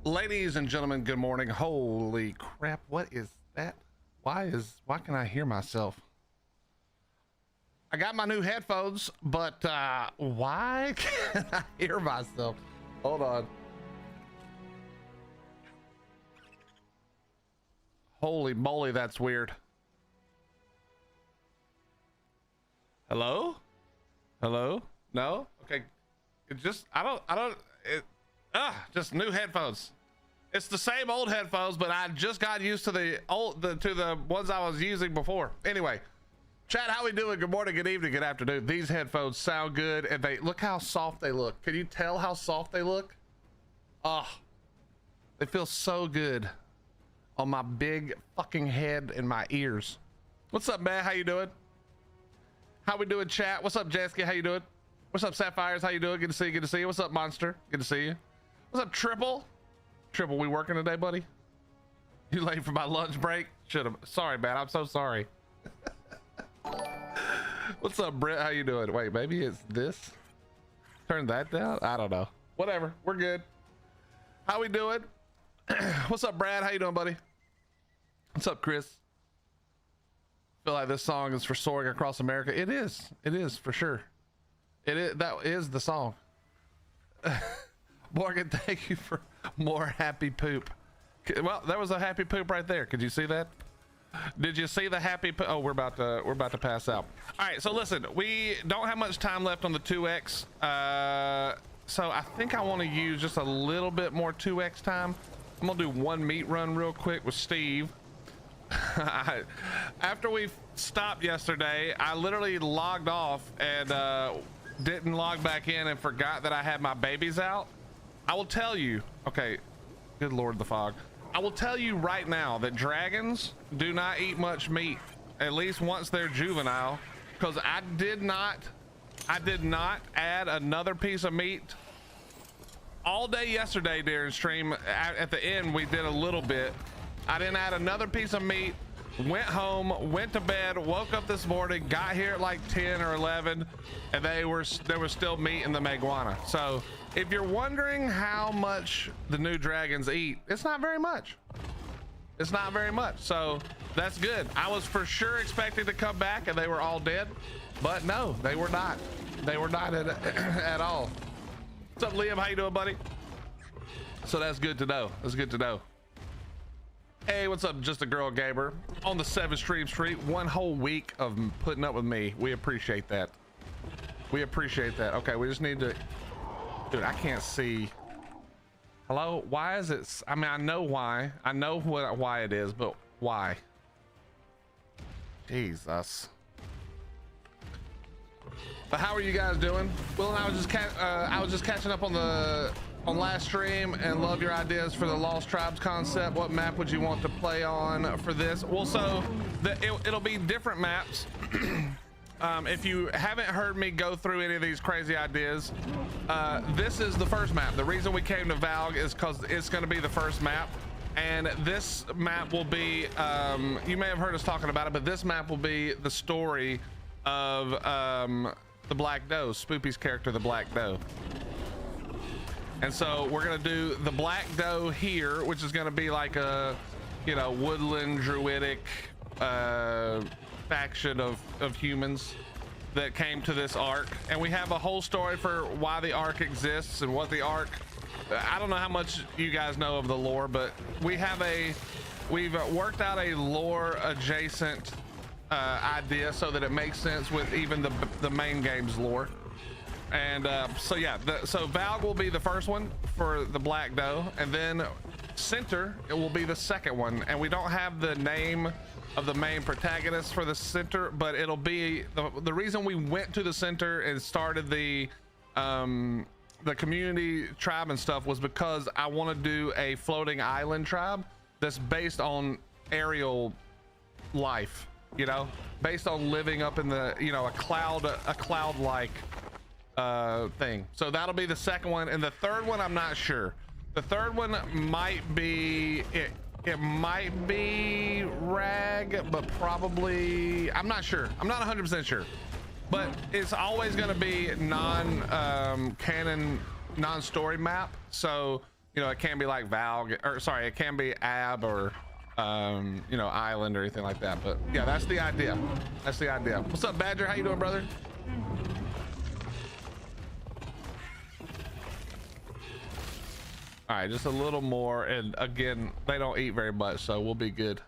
Ladies and gentlemen, good morning. Holy crap, what is that? Why can I hear myself? I got my new headphones, but why can't I hear myself? Hold on. Holy moly, that's weird. Hello? Hello? No? Okay. It just, just new headphones. It's the same old headphones, but I just got used to the ones I was using before. Anyway, chat, how we doing? Good morning, good evening, good afternoon. These headphones sound good, and they look how soft they look. Can you tell how soft they look? Oh, they feel so good on my big fucking head and my ears. What's up, man? How you doing? How we doing, chat? What's up, Jesky? How you doing? What's up, Sapphires? How you doing? Good to see you. Good to see you. What's up, Monster? Good to see you. What's up, Triple? Triple, we working today, buddy? You late for my lunch break? Should have. Sorry, man. I'm so sorry. What's up, Brett? How you doing? Wait, maybe it's this. Turn that down. I don't know. Whatever. We're good. How we doing? What's up, Brad? How you doing, buddy? What's up, Chris? Feel like this song is for soaring across America. It is. It is for sure. It is. That is the song. Morgan, thank you for more happy poop. Well, there was a happy poop right there. Could you see that? Did you see the happy poop? Oh, we're about to pass out. All right, so listen, we don't have much time left on the 2x. So I think I want to use just a little bit more 2x time. I'm gonna do one meat run real quick with Steve. After we stopped yesterday, I literally logged off and didn't log back in and forgot that I had my babies out. I will tell you, okay, good Lord, the fog. I will tell you right now that dragons do not eat much meat, at least once they're juvenile, because I did not add another piece of meat all day yesterday during stream. At the end, we did a little bit. I didn't add another piece of meat, went home, went to bed, woke up this morning, got here at like 10 or 11, and there was still meat in the Meguana. So if you're wondering how much the new dragons eat, it's not very much. It's not very much. So that's good. I was for sure expecting to come back and they were all dead, but no, they were not. They were not at all. What's up, Liam? How you doing, buddy? So that's good to know. That's good to know. Hey, what's up, Just a Girl Gamer on the 7th Street. 1 whole week of putting up with me. We appreciate that. We appreciate that. Okay, we just need to, dude, I can't see. Hello? Why is it? I mean, I know why. I know why it is, but why? Jesus. But how are you guys doing? Will and I was just catching up on last stream and love your ideas for the Lost Tribes concept. What map would you want to play on for this? Well, so it'll be different maps. If you haven't heard me go through any of these crazy ideas, this is the first map. The reason we came to Valg is because it's going to be the first map, and this map will be, you may have heard us talking about it, but this map will be the story of the Black Doe, Spoopy's character, the Black Doe. And so we're gonna do the Black Doe here, which is gonna be like a, you know, woodland druidic faction of humans that came to this ARK, and we have a whole story for why the ARK exists and what the ARK. I don't know how much you guys know of the lore, but we've worked out a lore adjacent idea so that it makes sense with even the main game's lore. And so yeah, so Valg will be the first one for the Black Doe, and then Center, it will be the second one. And we don't have the name of the main protagonist for the Center, but it'll be the reason we went to the Center and started the community tribe and stuff was because I want to do a floating island tribe that's based on aerial life, you know, based on living up in the, you know, a cloud-like thing. So that'll be the second one, and the third one I'm not sure. The third one might be it might be Rag, but probably I'm not sure. I'm not 100% sure, but it's always going to be non-canon, non-story map. So You know, it can be like Valg, or sorry, it can be Ab or you know, Island or anything like that. But yeah, that's the idea. That's the idea. What's up, Badger? How you doing, brother? All right, just a little more, and again, they don't eat very much, so we'll be good.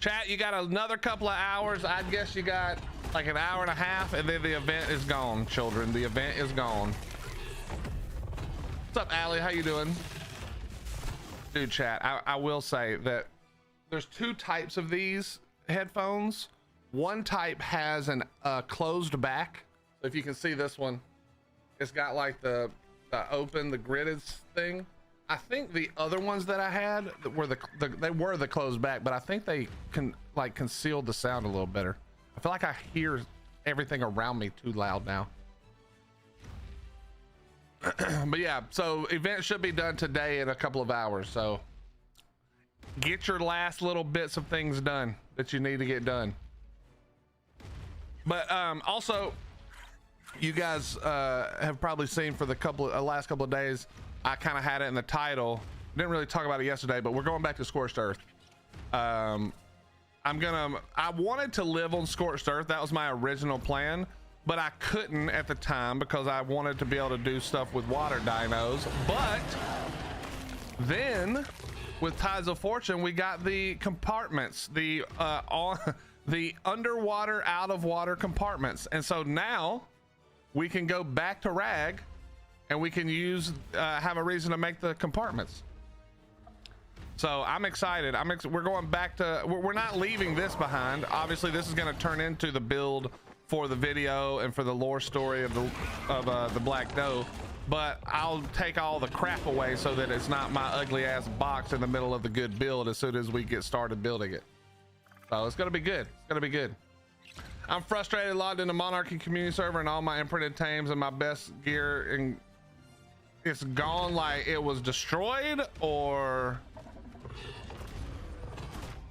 Chat, you got another couple of hours. I guess you got like an hour and a half, and then the event is gone, children. The event is gone. What's up, Allie? How you doing? Dude, chat, I will say that there's two types of these headphones. One type has an closed back. So if you can see this one, it's got like the gridded thing. I think the other ones that I had were they were the closed back, but I think they can like conceal the sound a little better. I feel like I hear everything around me too loud now. But yeah, so event should be done today in a couple of hours. So get your last little bits of things done that you need to get done. But also, you guys have probably seen for the last couple of days, I kind of had it in the title. Didn't really talk about it yesterday, but we're going back to Scorched Earth. I wanted to live on Scorched Earth. That was my original plan, but I couldn't at the time because I wanted to be able to do stuff with water dinos. But then with Tides of Fortune, we got the compartments, the underwater, out of water compartments. And so now we can go back to Rag and we can use have a reason to make the compartments. So I'm excited. We're going back to, we're not leaving this behind. Obviously this is going to turn into the build for the video and for the lore story of the Black Doe, but I'll take all the crap away so that it's not my ugly ass box in the middle of the good build as soon as we get started building it. So it's going to be good. It's going to be good. I'm frustrated, logged into Monarchy community server and all my imprinted tames and my best gear, and it's gone like it was destroyed, or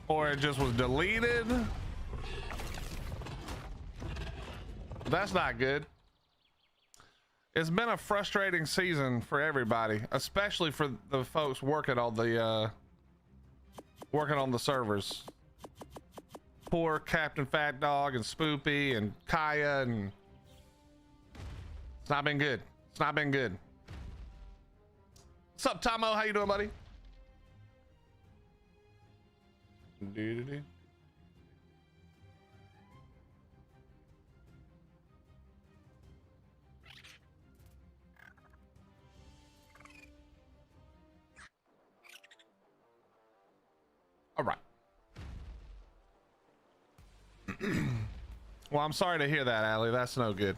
it just was deleted. That's not good. It's been a frustrating season for everybody, especially for the folks working on the servers. Poor Captain Fat Dog and Spoopy and Kaya, and it's not been good. It's not been good. What's up, Tomo? How you doing, buddy? Doo-doo-doo. All right. Well, I'm sorry to hear that, Allie. That's no good.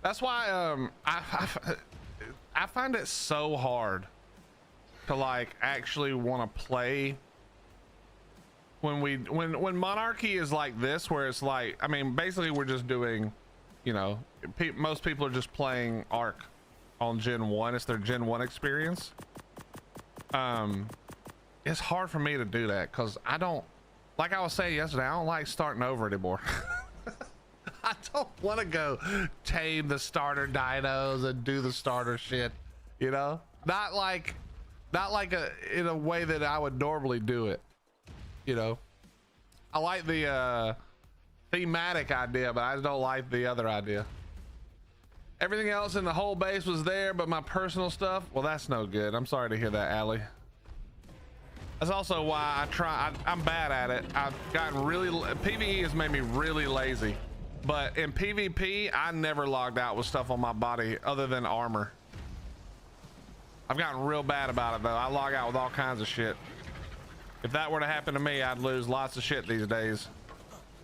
That's why I find it so hard to like actually want to play when Monarchy is like this, where it's like, I mean, basically we're just doing, you know, most people are just playing ARK on Gen 1. It's their Gen 1 experience. It's hard for me to do that because I don't, like I was saying yesterday, I don't like starting over anymore. I don't want to go tame the starter dinos and do the starter shit, you know? Not like in a way that I would normally do it, you know? I like the thematic idea, but I don't like the other idea. Everything else in the whole base was there, but my personal stuff, well, that's no good. I'm sorry to hear that, Allie. That's also why I'm bad at it. I've gotten really, PvE has made me really lazy, but in PvP, I never logged out with stuff on my body other than armor. I've gotten real bad about it though. I log out with all kinds of shit. If that were to happen to me, I'd lose lots of shit these days.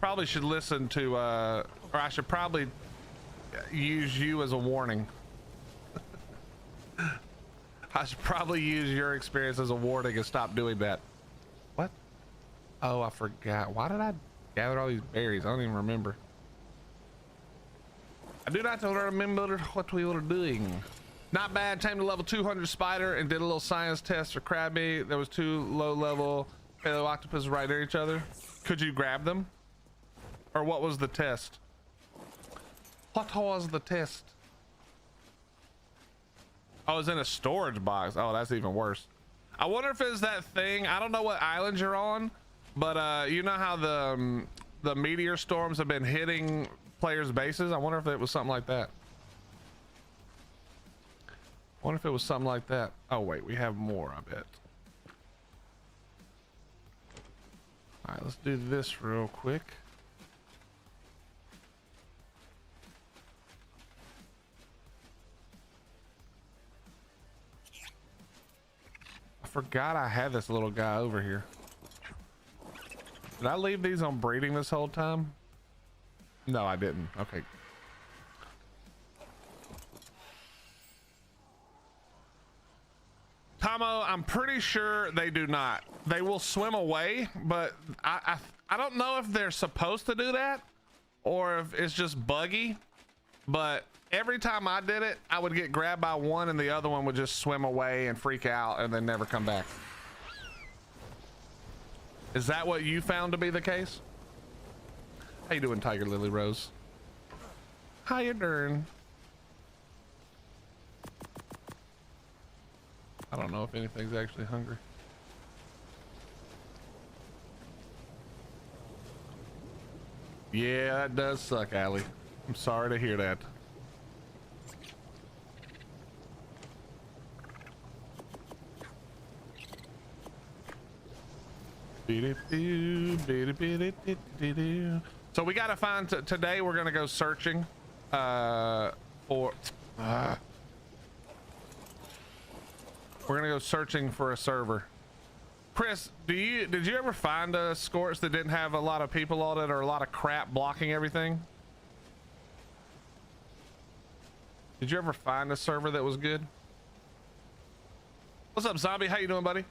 Probably should listen to, or I should probably use you as a warning. I should probably use your experience as a warning and stop doing that. What? Oh, I forgot. Why did I gather all these berries? I don't even remember. I do not remember what we were doing. Not bad. Tamed a level 200 spider and did a little science test for Krabby. There was 2 low-level paleo octopuses right near each other. Could you grab them? Or what was the test? What was the test? Oh, it's in a storage box. Oh, that's even worse. I wonder if it's that thing. I don't know what island you're on, but you know how the meteor storms have been hitting players' bases? I wonder if it was something like that. I wonder if it was something like that. Oh wait, we have more, I bet. All right, let's do this real quick. I forgot I had this little guy over here. Did I leave these on breeding this whole time? No, I didn't. Okay. Tomo, I'm pretty sure they do not. They will swim away, but I don't know if they're supposed to do that or if it's just buggy, but every time I did it, I would get grabbed by one and the other one would just swim away and freak out and then never come back. Is that what you found to be the case? How you doing, Tiger Lily Rose? How you doing? I don't know if anything's actually hungry. Yeah, that does suck, Allie. I'm sorry to hear that. So we gotta find today. We're gonna go searching for. We're gonna go searching for a server. Chris, did you ever find a Scorch that didn't have a lot of people on it or a lot of crap blocking everything? Did you ever find a server that was good? What's up, Zombie? How you doing, buddy?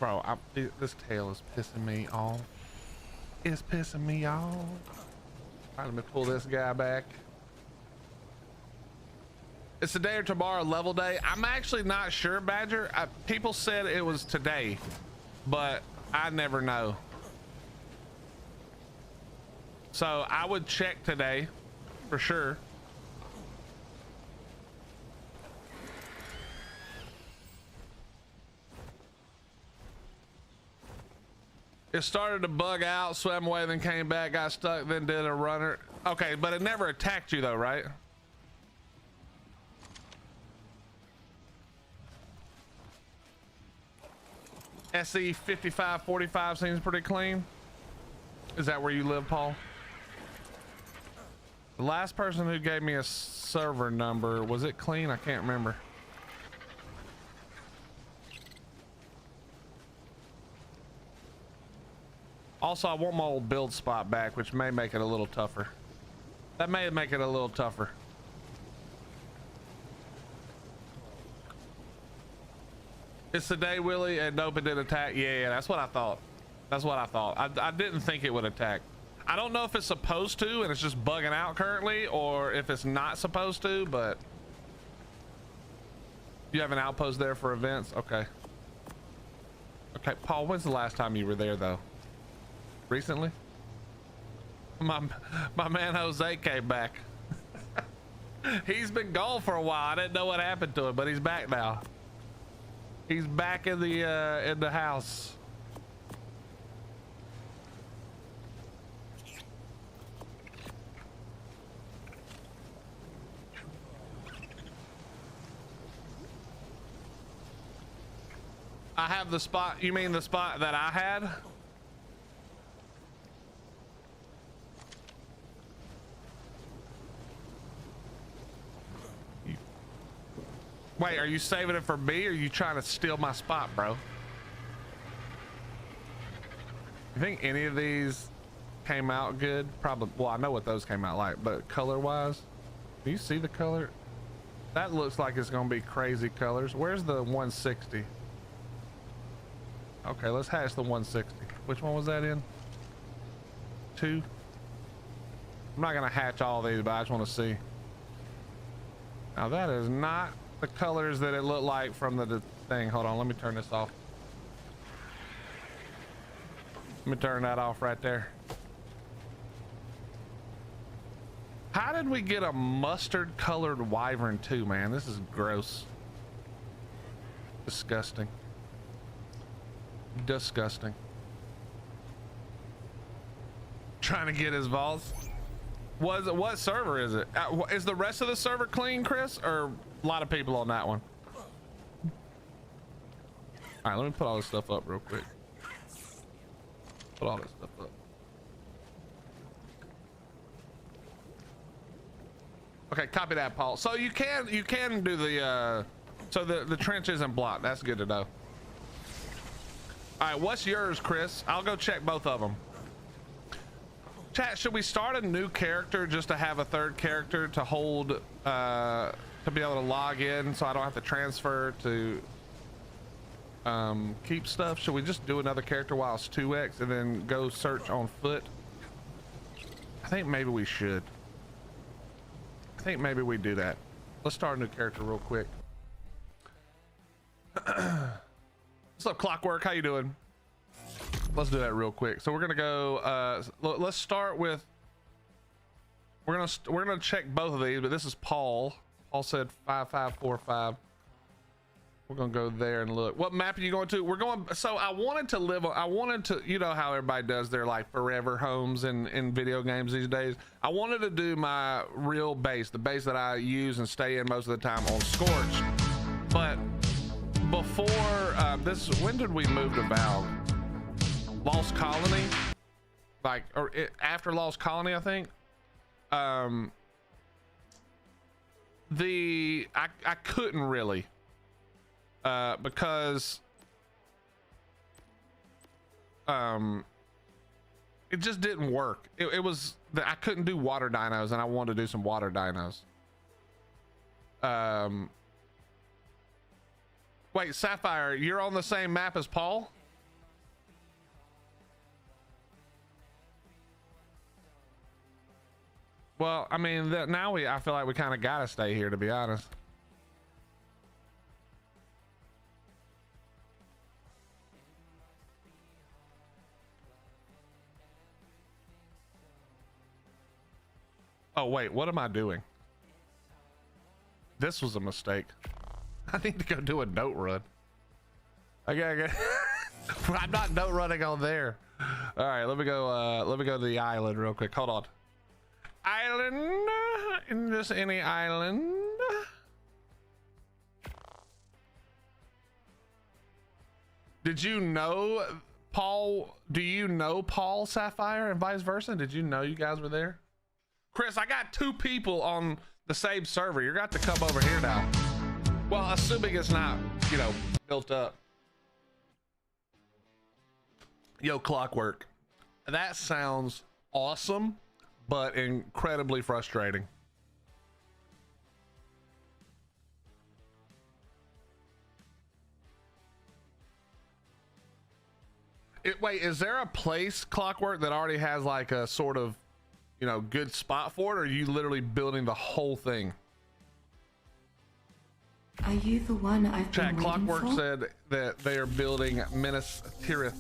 Bro, this tail is pissing me off. It's pissing me off. All right, let me pull this guy back. It's today or tomorrow level day. I'm actually not sure, Badger. People said it was today, but I never know. So I would check today for sure. It started to bug out, swam away, then came back, got stuck, then did a runner. Okay, but it never attacked you though, right? SE 5545 seems pretty clean. Is that where you live, Paul? The last person who gave me a server number, was it clean? I can't remember. Also, I want my old build spot back, which may make it a little tougher. That may make it a little tougher. It's the day, Willie, and nope, it didn't attack. Yeah, that's what I thought. That's what I thought. I didn't think it would attack. I don't know if it's supposed to and it's just bugging out currently, or if it's not supposed to, but you have an outpost there for events? Okay. Okay, Paul, when's the last time you were there though? Recently? My man Jose came back. He's been gone for a while. I didn't know what happened to him, but he's back now. He's back in the house. I have the spot. You mean the spot that I had? Wait, are you saving it for me or are you trying to steal my spot, bro? You think any of these came out good? Probably. Well, I know what those came out like, but color wise, do you see the color? That looks like it's gonna be crazy colors. Where's the 160? Okay, let's hatch the 160. Which one was that in? 2? I'm not gonna hatch all these, but I just want to see. Now that is not the colors that it looked like from the thing. Hold on, let me turn this off. Let me turn that off right there. How did we get a mustard colored wyvern too, man? This is gross. Disgusting. Disgusting. Trying to get his vaults. What server is it? Is the rest of the server clean, Chris? Or a lot of people on that one? All right, let me put all this stuff up real quick. Put all this stuff up. Okay, copy that, Paul. So you can do the so the trench isn't blocked. That's good to know. All right, what's yours, Chris? I'll go check both of them. Chat, should we start a new character just to have a third character to hold to be able to log in so I don't have to transfer to keep stuff? Should we just do another character while it's 2x and then go search on foot? I think maybe we should. I think maybe we do that. Let's start a new character real quick. What's up, Clockwork? How you doing? Let's do that real quick. So we're gonna go. Let's start with. We're gonna check both of these, but this is Paul. Paul said 5545. We're gonna go there and look. What map are you going to? We're going. So I wanted to live on. I wanted to. You know how everybody does their like forever homes in video games these days. I wanted to do my real base, the base that I use and stay in most of the time on Scorched. But before this, when did we move to Valve? Lost Colony, like, or after Lost Colony, I think. I couldn't really, because it just didn't work. It was that I couldn't do water dinos, and I wanted to do some water dinos. Wait, Sapphire, you're on the same map as Paul? Well, I mean, now I feel like we kind of gotta stay here, to be honest. Oh wait, what am I doing? This was a mistake. I need to go do a note run. Okay. I'm not note running on there. All right, let me go to the island real quick. Hold on. Island, in just any island. Did you know Paul? Do you know Paul Sapphire and vice versa? Did you know you guys were there? Chris, I got 2 people on the same server. You're got to come over here now. Well, assuming it's not, you know, built up. Yo, Clockwork. That sounds awesome, but incredibly frustrating. Wait, is there a place, Clockwork, that already has like a sort of, you know, good spot for it, or are you literally building the whole thing? Are you the one I've been waiting Clockwork for? said that they are building Minas Tirith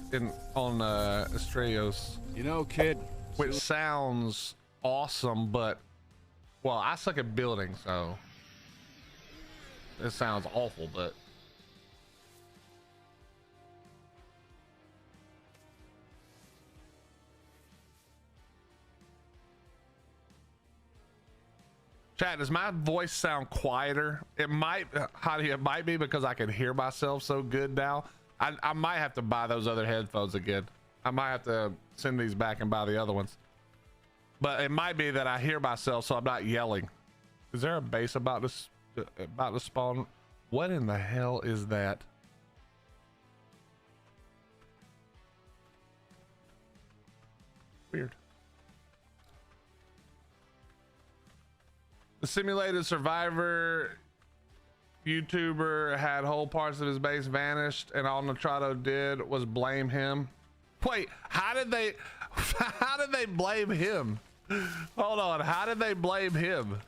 on Astraeos. You know, kid, Which sounds awesome, but well, I suck at building, so it sounds awful, but chat, does my voice sound quieter? It might, Hottie, it might be because I can hear myself so good now. I might have to buy those other headphones again. I might have to send these back and buy the other ones. But it might be that I hear myself, so I'm not yelling. Is there a base about to spawn? What in the hell is that? Weird. The simulated survivor YouTuber had whole parts of his base vanished, and all Nitrato did was blame him. Wait, how did they blame him? Hold on, how did they blame him?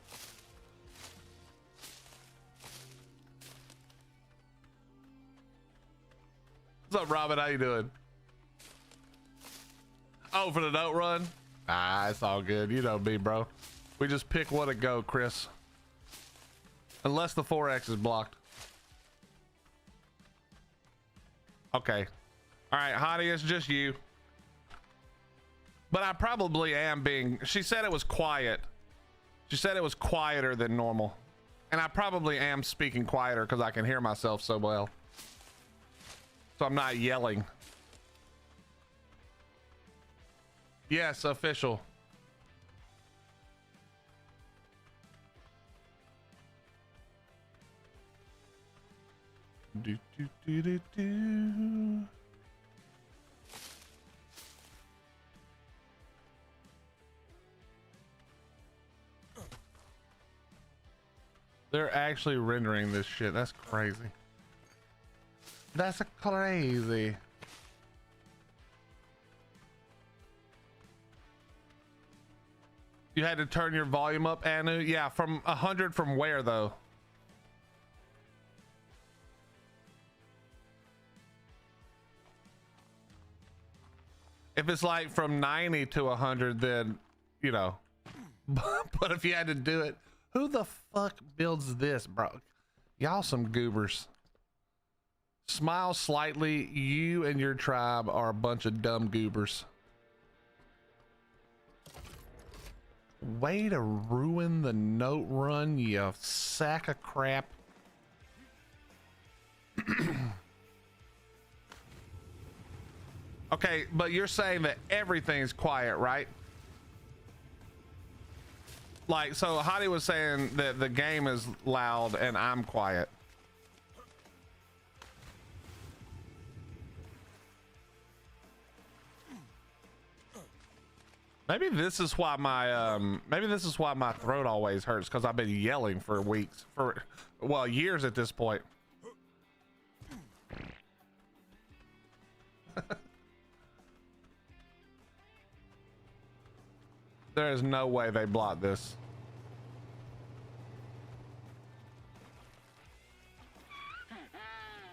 What's up, Robin? How you doing? Oh, for the note run? Ah, it's all good. You know me, bro. We just pick one to go, Chris. Unless the 4X is blocked. Okay. All right, Hottie, it's just you. But I probably am being... She said it was quiet. She said it was quieter than normal. And I probably am speaking quieter because I can hear myself so well. So I'm not yelling. Yes, official. Do, do, do, do, do. They're actually rendering this shit. That's crazy. That's crazy. You had to turn your volume up, Anu? Yeah, from 100 from where though? If it's like from 90 to 100, then, you know. But if you had to do it, who the fuck builds this, bro? Y'all some goobers. Smile slightly. You and your tribe are a bunch of dumb goobers. Way to ruin the note run, you sack of crap. Okay, but you're saying that everything's quiet, right? Like, so Hottie was saying that the game is loud and I'm quiet. Maybe this is why my throat always hurts, because I've been yelling for weeks, for, well, years at this point. There is no way they blocked this.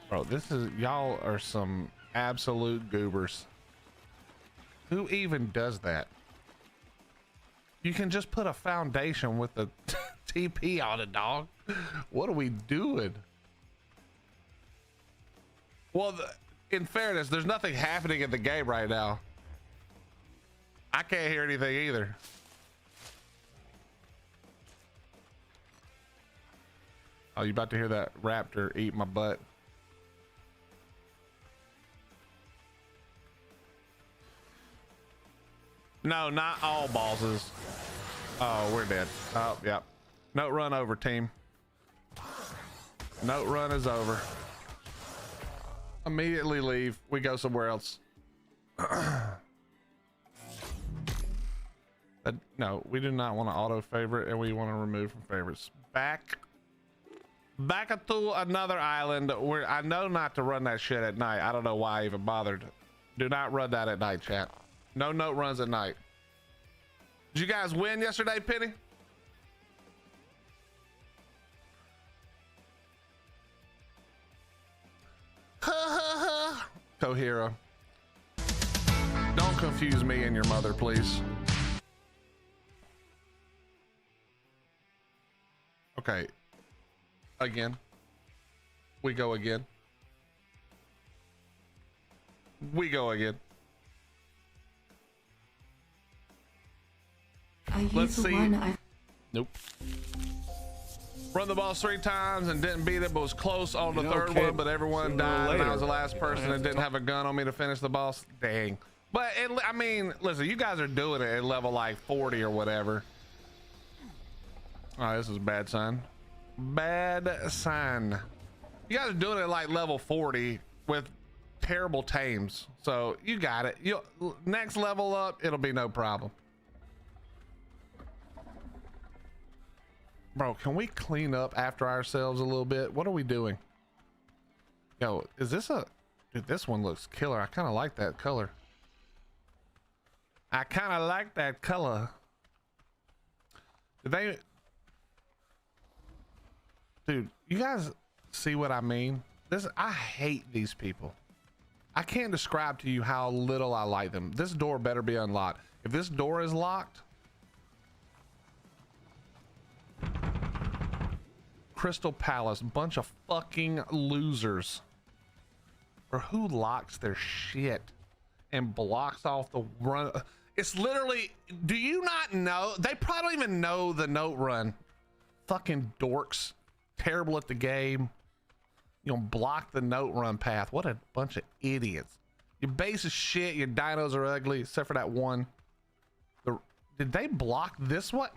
Bro, y'all are some absolute goobers. Who even does that? You can just put a foundation with the TP on it, dog. What are we doing? Well, in fairness, there's nothing happening in the game right now. I can't hear anything either. Oh, you about to hear that raptor eat my butt? No, not all bosses. Oh, we're dead. Oh, yep. Note run over, team. Note run is over. Immediately leave. We go somewhere else. No, we do not want to auto favorite, and we want to remove from favorites. Back to another island where I know not to run that shit at night. I don't know why I even bothered. Do not run that at night, chat. No note runs at night. Did you guys win yesterday, Penny? Cohero. Don't confuse me and your mother, please. Okay. Again. We go again. We go again. Are you Let's the see. one I... Nope. Run the boss 3 times and didn't beat it, but was close on the third one, but everyone died and I was the last person and didn't have a gun on me to finish the boss. Dang. But I mean, listen, you guys are doing it at level like 40 or whatever. Oh, this is a bad sign. Bad sign. You guys are doing it at like level 40 with terrible tames. So you got it. Next level up, it'll be no problem. Bro, can we clean up after ourselves a little bit? What are we doing? Yo, is this a... Dude, this one looks killer. I kind of like that color. I kind of like that color. Did they... Dude, you guys see what I mean? I hate these people. I can't describe to you how little I like them. This door better be unlocked. If this door is locked, Crystal Palace, bunch of fucking losers. Or who locks their shit and blocks off the run? It's literally, do you not know? They probably don't even know the note run. Fucking dorks, terrible at the game. You know, block the note run path. What a bunch of idiots. Your base is shit. Your dinos are ugly, except for that one. Did they block this one?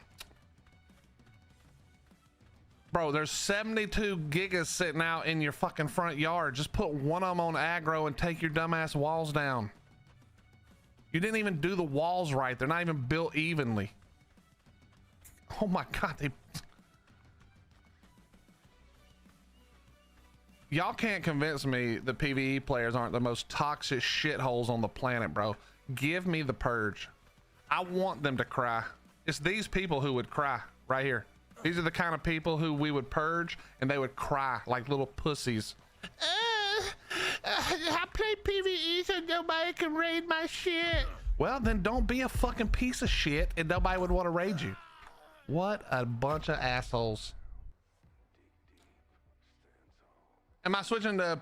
Bro, there's 72 gigas sitting out in your fucking front yard. Just put one of them on aggro and take your dumbass walls down. You didn't even do the walls right. They're not even built evenly. Oh my God, y'all can't convince me the PvE players aren't the most toxic shitholes on the planet, bro. Give me the purge. I want them to cry. It's these people who would cry right here. These are the kind of people who we would purge and they would cry like little pussies. I play PvE so nobody can raid my shit. Well, then don't be a fucking piece of shit and nobody would want to raid you. What a bunch of assholes. Am I switching to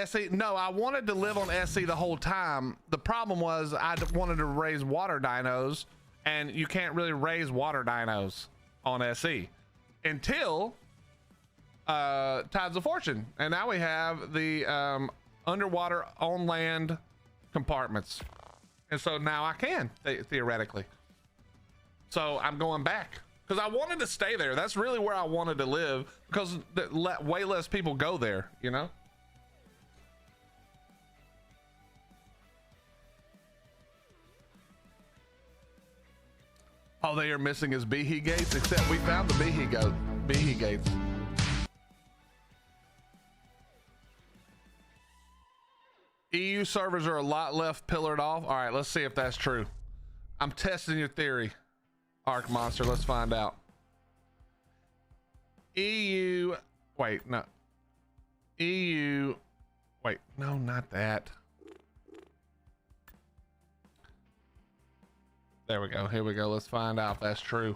SC? No, I wanted to live on SC the whole time. The problem was I wanted to raise water dinos, and you can't really raise water dinos on SC until Tides of Fortune. And now we have the underwater on land compartments. And so now I can, theoretically. So I'm going back. Because I wanted to stay there. That's really where I wanted to live, because way less people go there, you know? All they are missing is Behe gates, except we found the Behe gates. EU servers are a lot left pillared off. All right, let's see if that's true. I'm testing your theory. Ark Monster, let's find out. EU, wait, no. EU, wait, no, not that. There we go, here we go. Let's find out if that's true.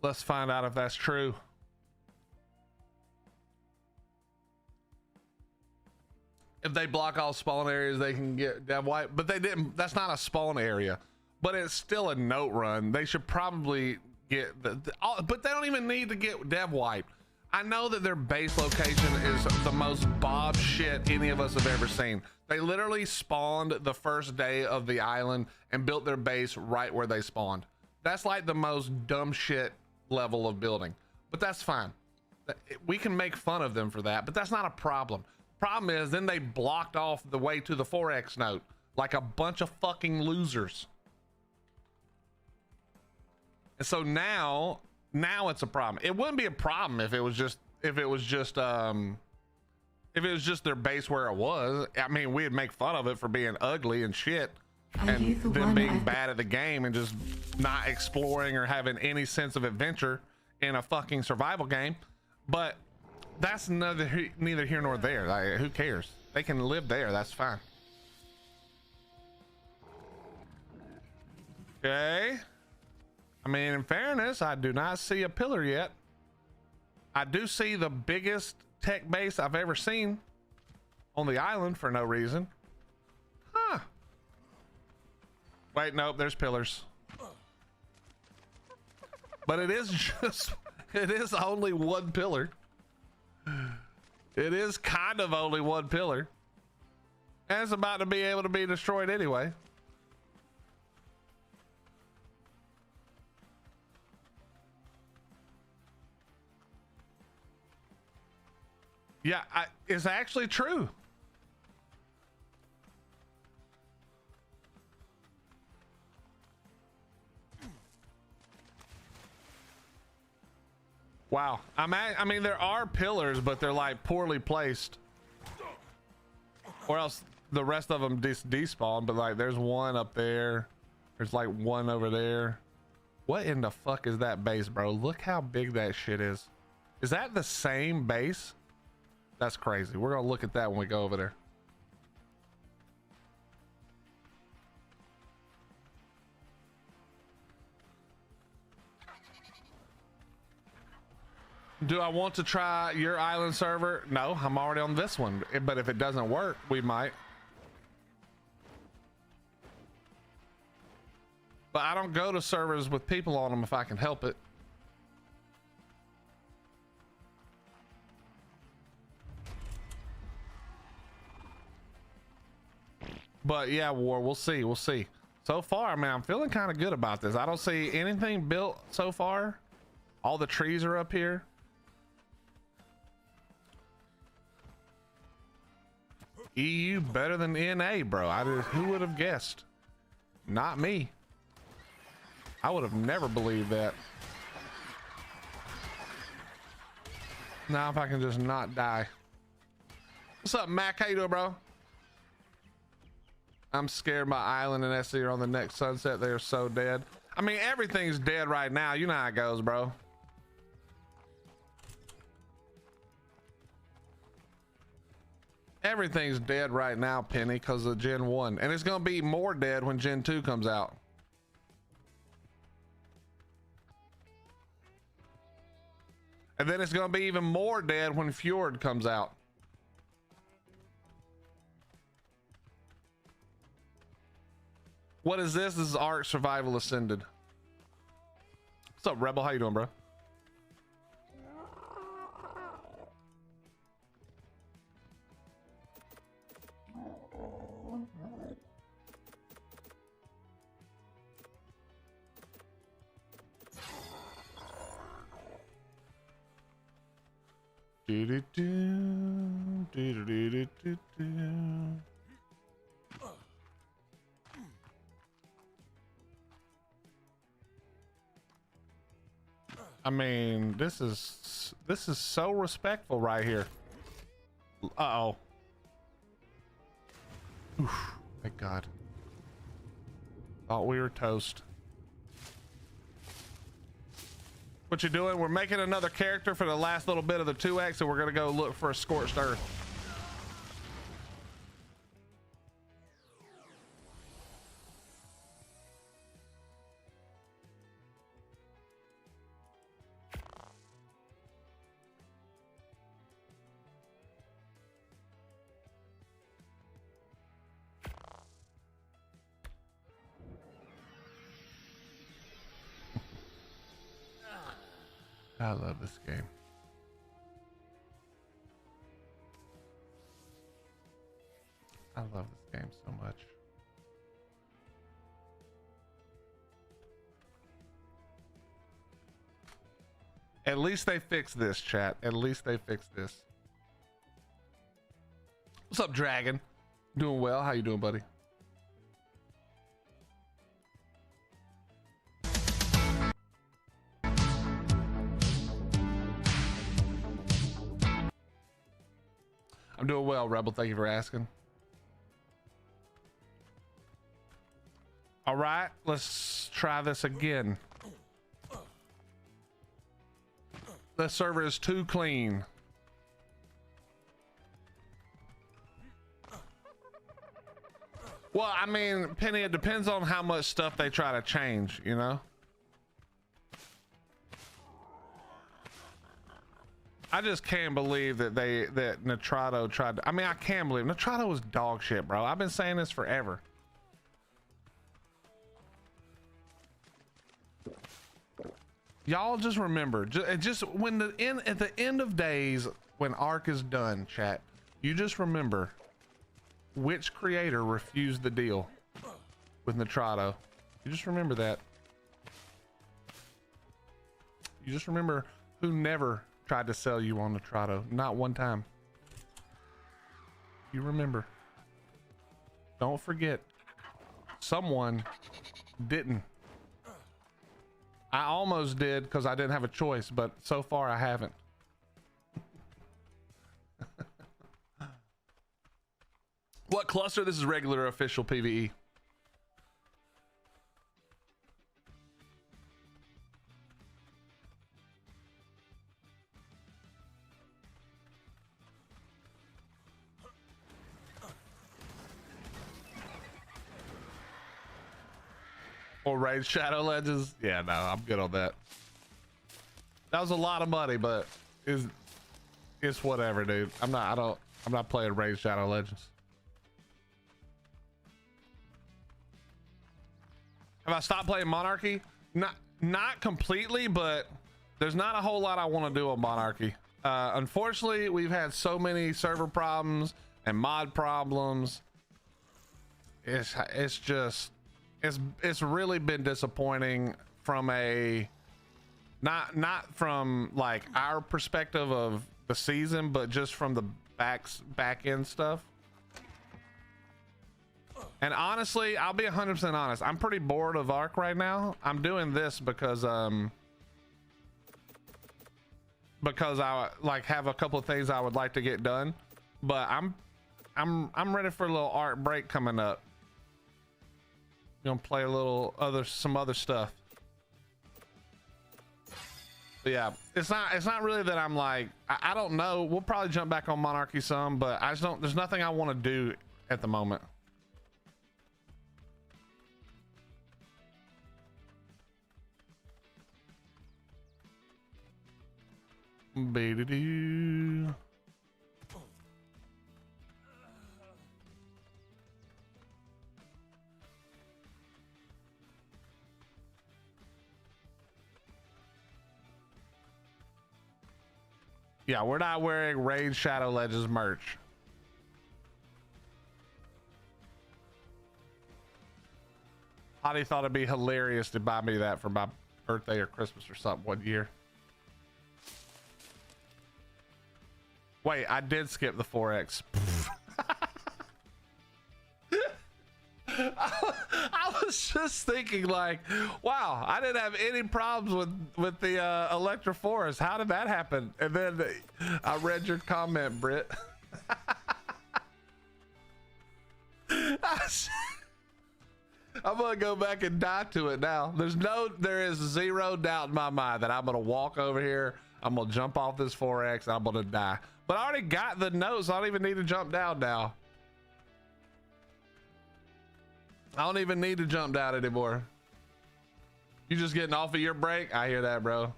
Let's find out if that's true. If they block all spawn areas, they can get dev wipe, but they didn't. That's not a spawn area. But it's still a note run. They should probably get but they don't even need to get dev wiped. I know that their base location is the most Bob shit any of us have ever seen. They literally spawned the first day of the island and built their base right where they spawned. That's like the most dumb shit level of building, but that's fine. We can make fun of them for that, but that's not a problem. Problem is then they blocked off the way to the 4X note like a bunch of fucking losers. And so now it's a problem. It wouldn't be a problem if it was just their base where it was. I mean, we'd make fun of it for being ugly and shit, and them being bad at the game and just not exploring or having any sense of adventure in a fucking survival game. But that's neither here nor there. Like, who cares? They can live there. That's fine. Okay. I mean, in fairness, I do not see a pillar yet. I do see the biggest tech base I've ever seen on the island for no reason. Huh. Wait, nope, there's pillars. But it is only one pillar. It is kind of only one pillar. And it's about to be able to be destroyed anyway. Yeah, it's actually true. Wow. I mean, there are pillars, but they're like poorly placed. Or else the rest of them despawn, but like there's one up there. There's like one over there. What in the fuck is that base, bro? Look how big that shit is. Is that the same base? That's crazy. We're gonna look at that when we go over there. Do I want to try your island server? No, I'm already on this one. But if it doesn't work, we might. But I don't go to servers with people on them if I can help it. But yeah, War, we'll see. We'll see. So far, man, I'm feeling kind of good about this. I don't see anything built so far. All the trees are up here. EU better than NA, bro. Who would have guessed? Not me. I would have never believed that. Now if I can just not die. What's up, Mac? How you doing, bro? I'm scared my island and SC are on the next sunset. They are so dead. I mean, everything's dead right now. You know how it goes, bro. Everything's dead right now, Penny, because of Gen 1. And it's going to be more dead when Gen 2 comes out. And then it's going to be even more dead when Fjord comes out. What is this? This is ARK Survival Ascended. What's up, Rebel? How you doing, bro? I mean, this is so respectful right here. Uh-oh. Oof, thank God. Thought we were toast. What you doing? We're making another character for the last little bit of the 2X, and we're gonna go look for a scorched earth. I love this game. I love this game so much. At least they fixed this, chat. At least they fixed this. What's up, Dragon? Doing well. How you doing, buddy? I'm doing well, Rebel. Thank you for asking. All right, let's try this again. The server is too clean. Well, I mean, Penny, it depends on how much stuff they try to change, you know? I just can't believe that that Nitrado tried to, I mean, I can't believe Nitrado was dog shit, bro. I've been saying this forever. Y'all just remember, just when at the end of days, when ARK is done, chat, you just remember which creator refused the deal with Nitrado. You just remember that. You just remember who never tried to sell you on Nitrado. Not one time. You remember. Don't forget. Someone didn't. I almost did because I didn't have a choice, but so far I haven't. What cluster? This is regular official PvE. Or raid Shadow Legends. Yeah, no, I'm good on that. That was a lot of money, but it's whatever, dude. I'm not playing Raid Shadow Legends. Have I stopped playing Monarchy? Not completely, but there's not a whole lot I want to do on Monarchy. Unfortunately, we've had so many server problems and mod problems. It's just it's really been disappointing from a not from like our perspective of the season, but just from the back end stuff. And honestly, I'll be 100% honest. I'm pretty bored of ARK right now. I'm doing this because I like have a couple of things I would like to get done, but I'm ready for a little ARK break coming up. Gonna play a little some other stuff. But yeah, it's not really that I'm like I don't know. We'll probably jump back on Monarchy some, but I just don't. There's nothing I want to do at the moment. Be-do-do. Yeah, we're not wearing Raid Shadow Legends merch. Hottie thought it'd be hilarious to buy me that for my birthday or Christmas or something one year. Wait, I did skip the 4X. I was just thinking like, wow, I didn't have any problems with the Electroforest. How did that happen? And then I read your comment, Britt. I'm gonna go back and die to it now. There is zero doubt in my mind that I'm gonna walk over here, I'm gonna jump off this 4X, and I'm gonna die. But I already got the note, so I don't even need to jump down now. I don't even need to jump down anymore. You just getting off of your break? I hear that, bro.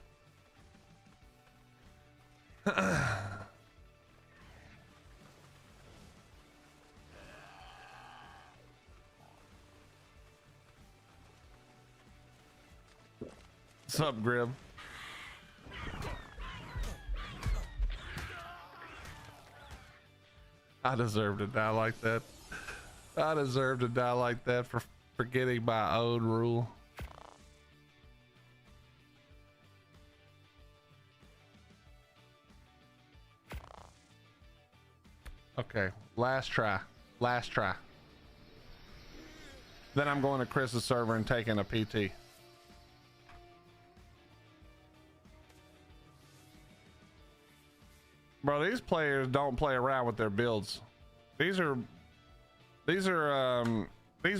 What's up, Grim? I deserve to die like that. I deserve to die like that for forgetting my own rule. Okay, last try. Last try. Then I'm going to Chris's server and taking a PT. Bro, these players don't play around with their builds. These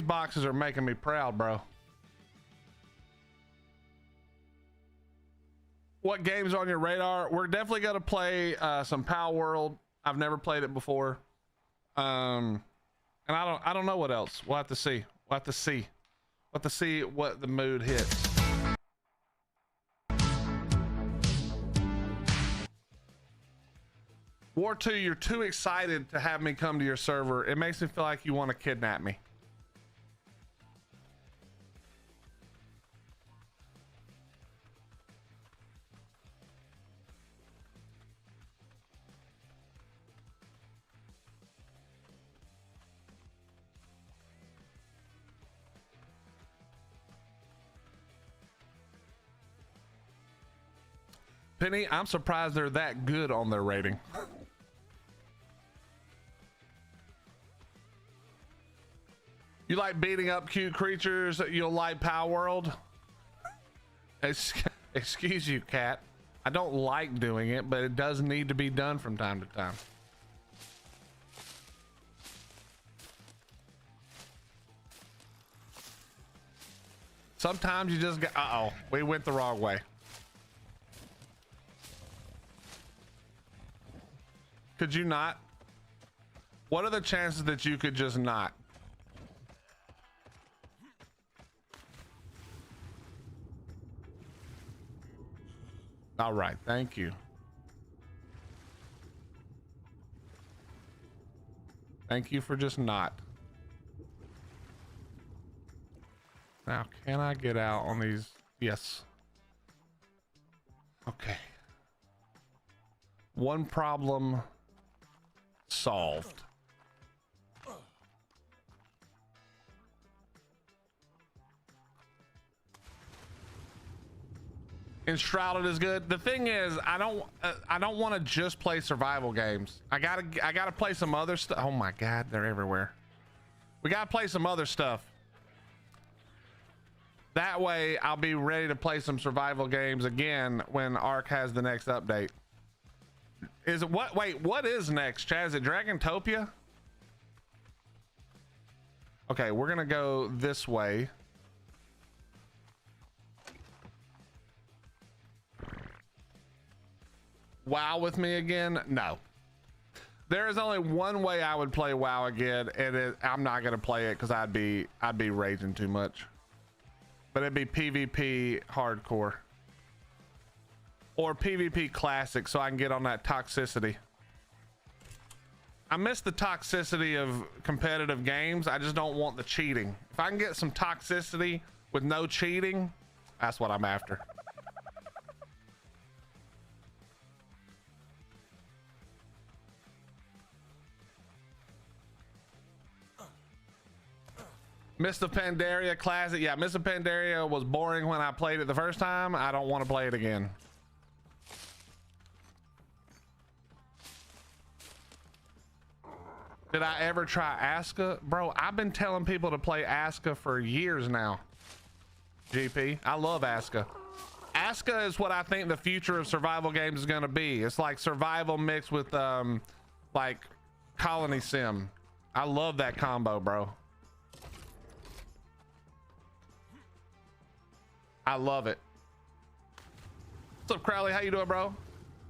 boxes are making me proud, bro. What game's on your radar? We're definitely gonna play some Power World. I've never played it before. And I don't know what else. We'll have to see. We'll have to see. We'll have to see what the mood hits. War 2, you're too excited to have me come to your server. It makes me feel like you want to kidnap me. Penny, I'm surprised they're that good on their rating. You like beating up cute creatures? You'll like Power World? Excuse you, cat. I don't like doing it, but it does need to be done from time to time. Sometimes you just get, uh-oh, we went the wrong way. Could you not? What are the chances that you could just not? All right, thank you. Thank you for just not. Now, can I get out on these? Yes. Okay. One problem solved. Enshrouded is good. The thing is, I don't want to just play survival games. I gotta play some other stuff. Oh my God, they're everywhere. We gotta play some other stuff. That way I'll be ready to play some survival games again when ARK has the next update. Is it what? Wait, what is next, Chad? Is it Dragantopia? Okay, we're gonna go this way. WoW with me again? No. There is only one way I would play WoW again, and I'm not gonna play it because I'd be raging too much. But it'd be PvP hardcore or PvP classic, so I can get on that toxicity. I miss the toxicity of competitive games. I just don't want the cheating. If I can get some toxicity with no cheating, that's what I'm after. Mr. Pandaria Classic. Yeah, Mr. Pandaria was boring when I played it the first time. I don't want to play it again. Did I ever try ASA? Bro, I've been telling people to play ASA for years now. GP, I love ASA. ASA is what I think the future of survival games is going to be. It's like survival mixed with like colony sim. I love that combo, bro. I love it. What's up, Crowley? How you doing, bro?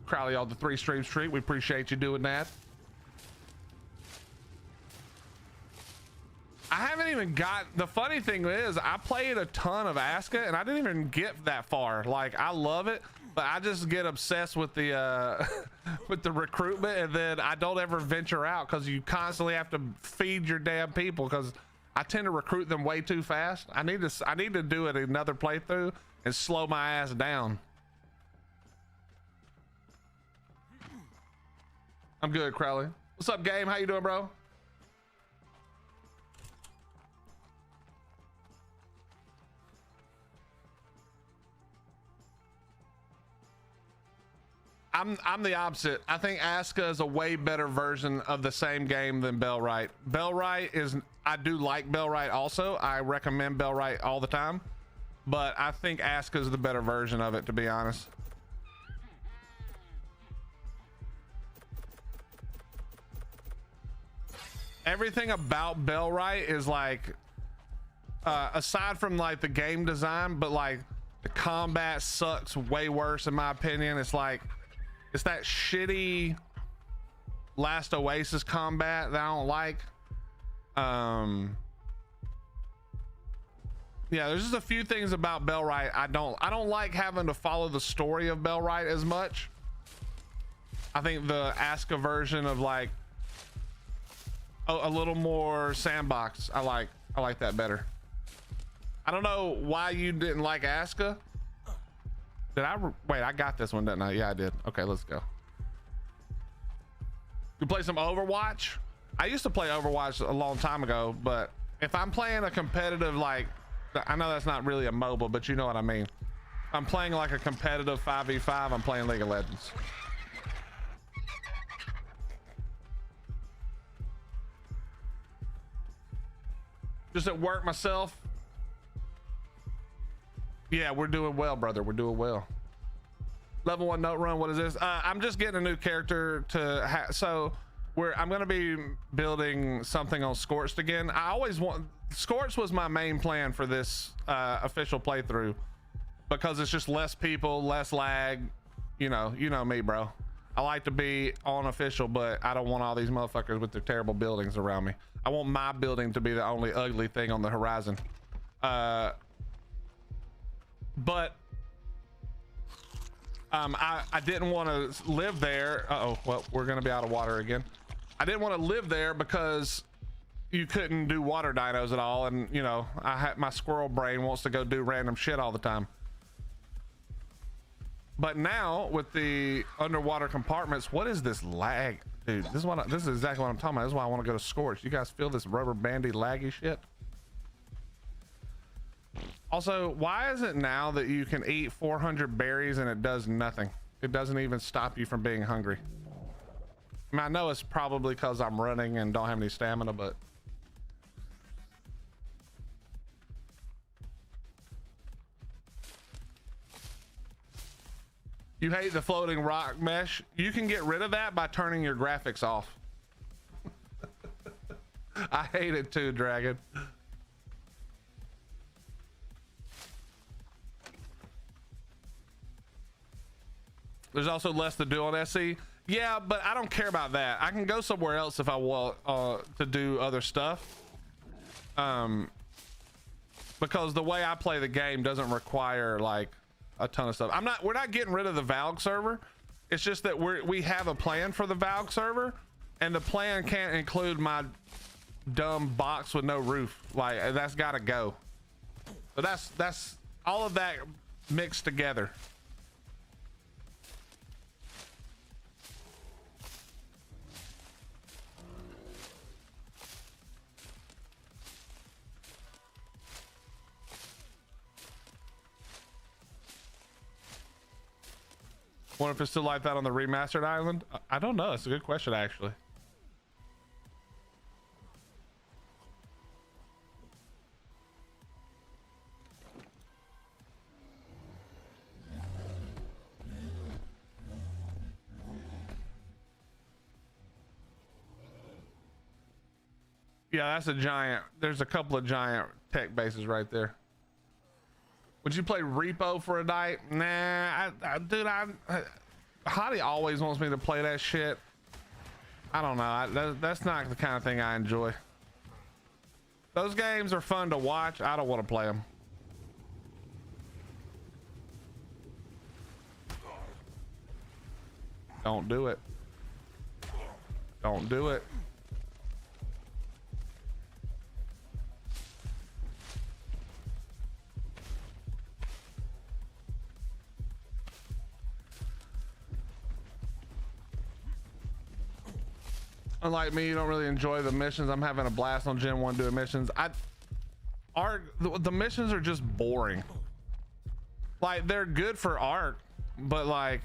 Crowley on the 3 stream street. We appreciate you doing that. I haven't even got, the funny thing is I played a ton of ASA and I didn't even get that far. Like, I love it, but I just get obsessed with the with the recruitment, and then I don't ever venture out because you constantly have to feed your damn people, because I tend to recruit them way too fast. I need to do it another playthrough and slow my ass down. I'm good, Crowley. What's up, Game? How you doing, bro? I'm the opposite. I think ASA is a way better version of the same game than Bellwright. Bellwright is, I do like Bellwright also. I recommend Bellwright all the time, but I think ASA is the better version of it, to be honest. Everything about Bellwright is like, aside from like the game design, but like the combat sucks way worse in my opinion. It's like, it's that shitty Last Oasis combat that I don't like. Yeah, there's just a few things about Bellwright I don't like having to follow the story of Bellwright as much. I think the ASA version of like a little more sandbox, I like that better. I don't know why you didn't like ASA. Did I wait? I got this one, didn't I? Yeah, I did. Okay, let's go. You play some Overwatch? I used to play Overwatch a long time ago, but if I'm playing a competitive, like, I know that's not really a MOBA, but you know what I mean. I'm playing like a competitive 5v5. I'm playing League of Legends. Just at work myself. Yeah, we're doing well, brother. We're doing well. Level 1 note run. What is this? I'm just getting a new character to so I'm going to be building something on Scorched again. I always want, Scorched was my main plan for this official playthrough, because it's just less people, less lag. You know me, bro. I like to be on official, but I don't want all these motherfuckers with their terrible buildings around me. I want my building to be the only ugly thing on the horizon. But I didn't want to live there. Uh-oh, well, we're gonna be out of water again. I didn't want to live there because you couldn't do water dinos at all, and you know, my squirrel brain wants to go do random shit all the time. But now with the underwater compartments, what is this lag, dude? This is exactly what I'm talking about. This is why I want to go to Scorch. You guys feel this rubber bandy laggy shit? Also, why is it now that you can eat 400 berries and it does nothing? It doesn't even stop you from being hungry. I mean, I know it's probably because I'm running and don't have any stamina, but you hate the floating rock mesh. You can get rid of that by turning your graphics off. I hate it too, Dragon. There's also less to do on SC. Yeah, but I don't care about that. I can go somewhere else if I want to do other stuff. Because the way I play the game doesn't require like a ton of stuff. We're not getting rid of the Valg server. It's just that we have a plan for the Valg server, and the plan can't include my dumb box with no roof. Like, that's got to go. But that's all of that mixed together. Wonder if it's still like that on the remastered island. I don't know. It's a good question, actually. Yeah, that's a giant. There's a couple of giant tech bases right there. Would you play Repo for a night? Nah, dude, Hottie always wants me to play that shit. I don't know. That's not the kind of thing I enjoy. Those games are fun to watch. I don't want to play them. Don't do it. Don't do it. Unlike me, you don't really enjoy the missions. I'm having a blast on Gen 1 doing missions. The missions are just boring. Like, they're good for ARK, but like,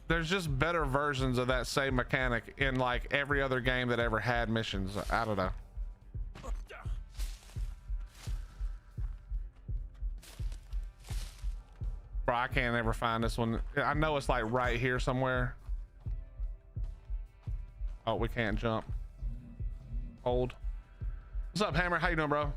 there's just better versions of that same mechanic in like every other game that ever had missions. I don't know. Bro, I can't ever find this one. I know it's like right here somewhere. Oh, we can't jump. Hold. What's up, Hammer? How you doing, bro?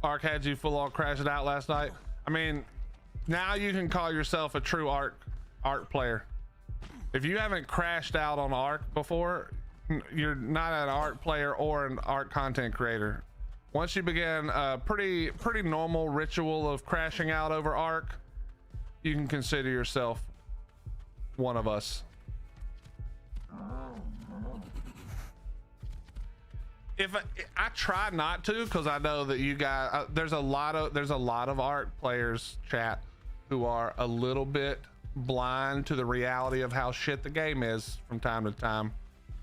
ARK had you full on crashing out last night. I mean, now you can call yourself a true ARK player. If you haven't crashed out on ARK before, you're not an ARK player or an ARK content creator. Once you begin a pretty normal ritual of crashing out over ARK, you can consider yourself one of us. If I try not to, because I know that you guys, there's a lot of ARK players, chat, who are a little bit blind to the reality of how shit the game is from time to time.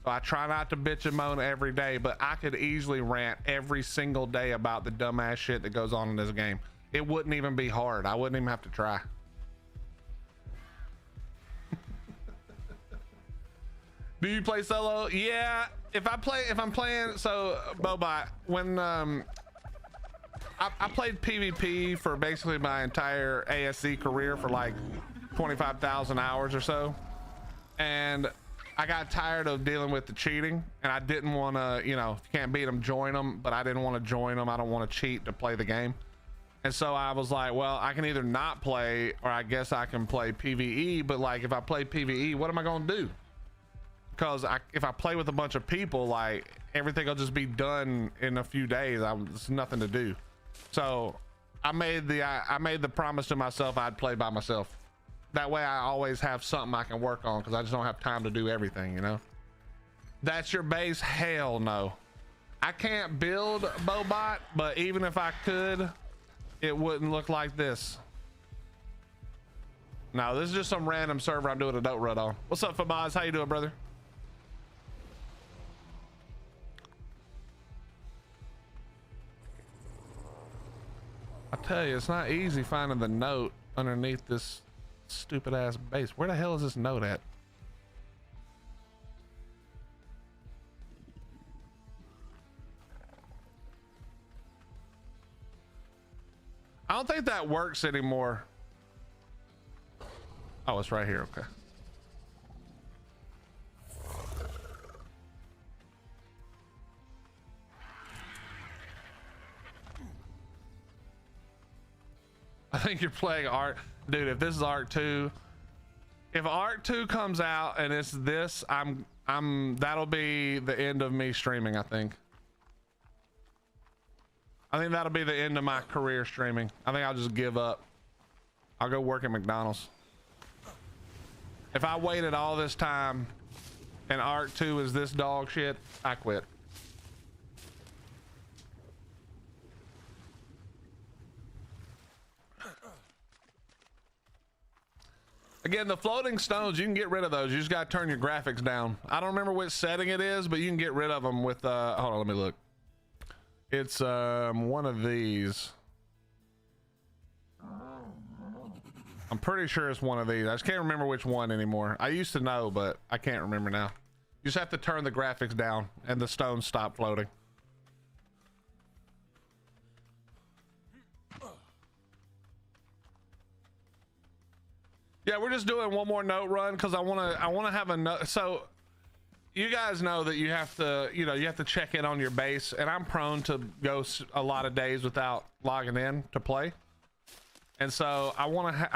So I try not to bitch and moan every day, but I could easily rant every single day about the dumbass shit that goes on in this game. It wouldn't even be hard. I wouldn't even have to try. Do you play solo? Yeah, if I'm playing, so Bobot, when I played PvP for basically my entire ASC career for like 25,000 hours or so, and I got tired of dealing with the cheating, and I didn't want to, you know, if you can't beat them, join them, but I didn't want to join them. I don't want to cheat to play the game. And so I was like, well, I can either not play, or I guess I can play PvE, but like if I play PvE, what am I going to do? because if I play with a bunch of people, like everything will just be done in a few days. There's nothing to do. So I made the promise to myself I'd play by myself. That way I always have something I can work on because I just don't have time to do everything, you know? That's your base? Hell no. I can't build Bobot, but even if I could, it wouldn't look like this. No, this is just some random server I'm doing a dope run on. What's up, Famaz? How you doing, brother? I tell you, it's not easy finding the note underneath this stupid ass base. Where the hell is this note at? I don't think that works anymore. Oh, it's right here. Okay. I think you're playing Ark. Dude, if this is Ark 2, if Ark 2 comes out and it's this, that'll be the end of me streaming, I think. I think that'll be the end of my career streaming. I think I'll just give up. I'll go work at McDonald's. If I waited all this time and Ark 2 is this dog shit, I quit. Again, the floating stones, you can get rid of those. You just got to turn your graphics down. I don't remember which setting it is, but you can get rid of them with, hold on, let me look. It's one of these. I'm pretty sure it's one of these. I just can't remember which one anymore. I used to know, but I can't remember now. You just have to turn the graphics down and the stones stop floating. Yeah, we're just doing one more note run because I want to have a note. So you guys know that you have to, you have to check in on your base, and I'm prone to go a lot of days without logging in to play. And so I want to,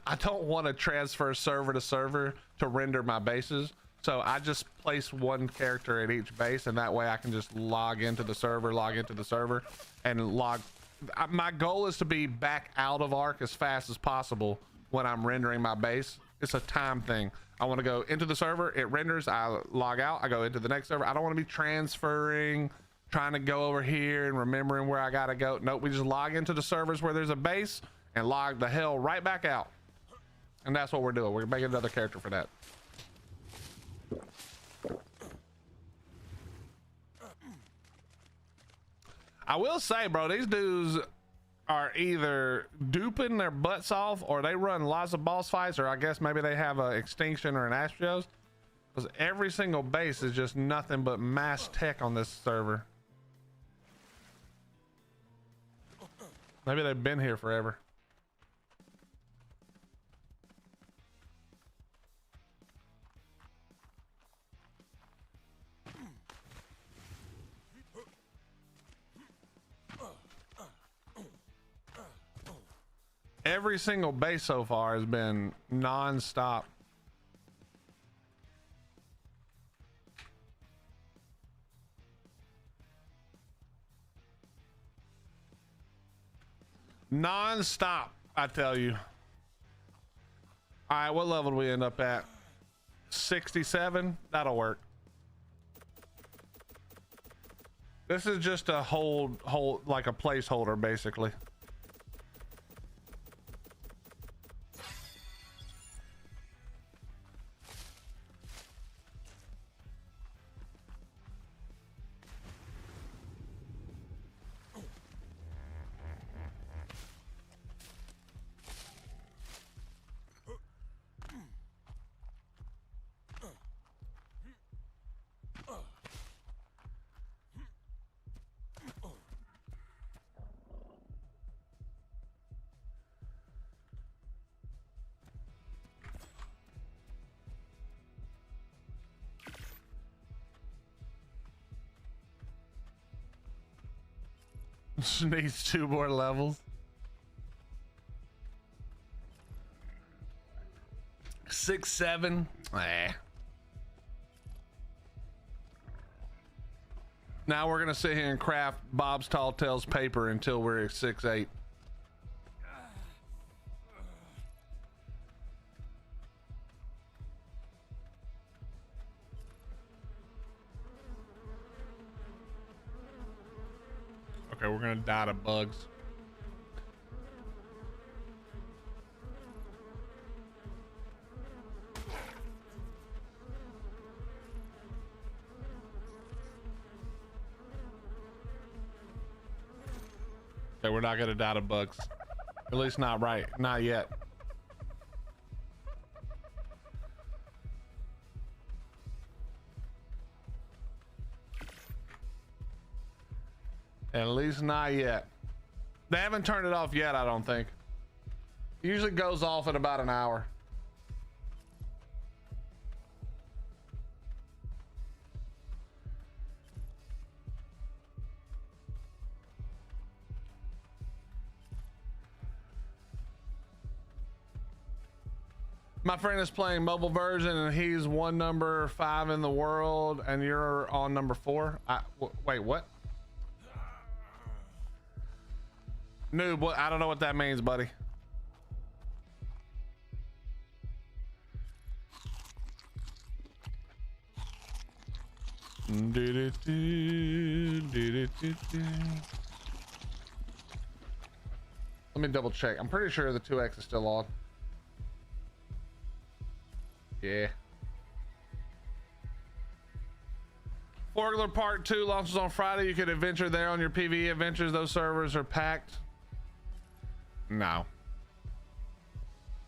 I don't want to transfer server to server to render my bases. So I just place one character at each base, and that way I can just log into the server, and log. My goal is to be back out of Ark as fast as possible when I'm rendering my base. It's a time thing. I want to go into the server, it renders, I log out, I go into the next server. I don't want to be transferring, trying to go over here and remembering where I gotta go. Nope, we just log into the servers where there's a base and log the hell right back out. And that's what we're doing. We're making another character for that. I will say, bro, these dudes are either duping their butts off, or they run lots of boss fights, or I guess maybe they have a Extinction or an Astrios, because every single base is just nothing but mass tech on this server. Maybe they've been here forever. Every single base so far has been non-stop. Non-stop, I tell you. All right, what level do we end up at? 67? That'll work. This is just a hold like a placeholder, basically. Needs 2 more levels. 6, 7. Now we're gonna sit here and craft Bob's Tall Tales paper until we're at 6, 8. Okay, we're gonna die to bugs. Okay, we're not gonna die to bugs. At least not right, not yet. At least not yet. They haven't turned it off yet, I don't think. It usually goes off in about an hour. My friend is playing mobile version and he's number 5 in the world and you're on number 4. Wait, what? Noob, what? I don't know what that means, buddy. Let me double check. I'm pretty sure the 2X is still on. Yeah. Forgler Part 2 launches on Friday. You can adventure there on your PvE adventures. Those servers are packed. No.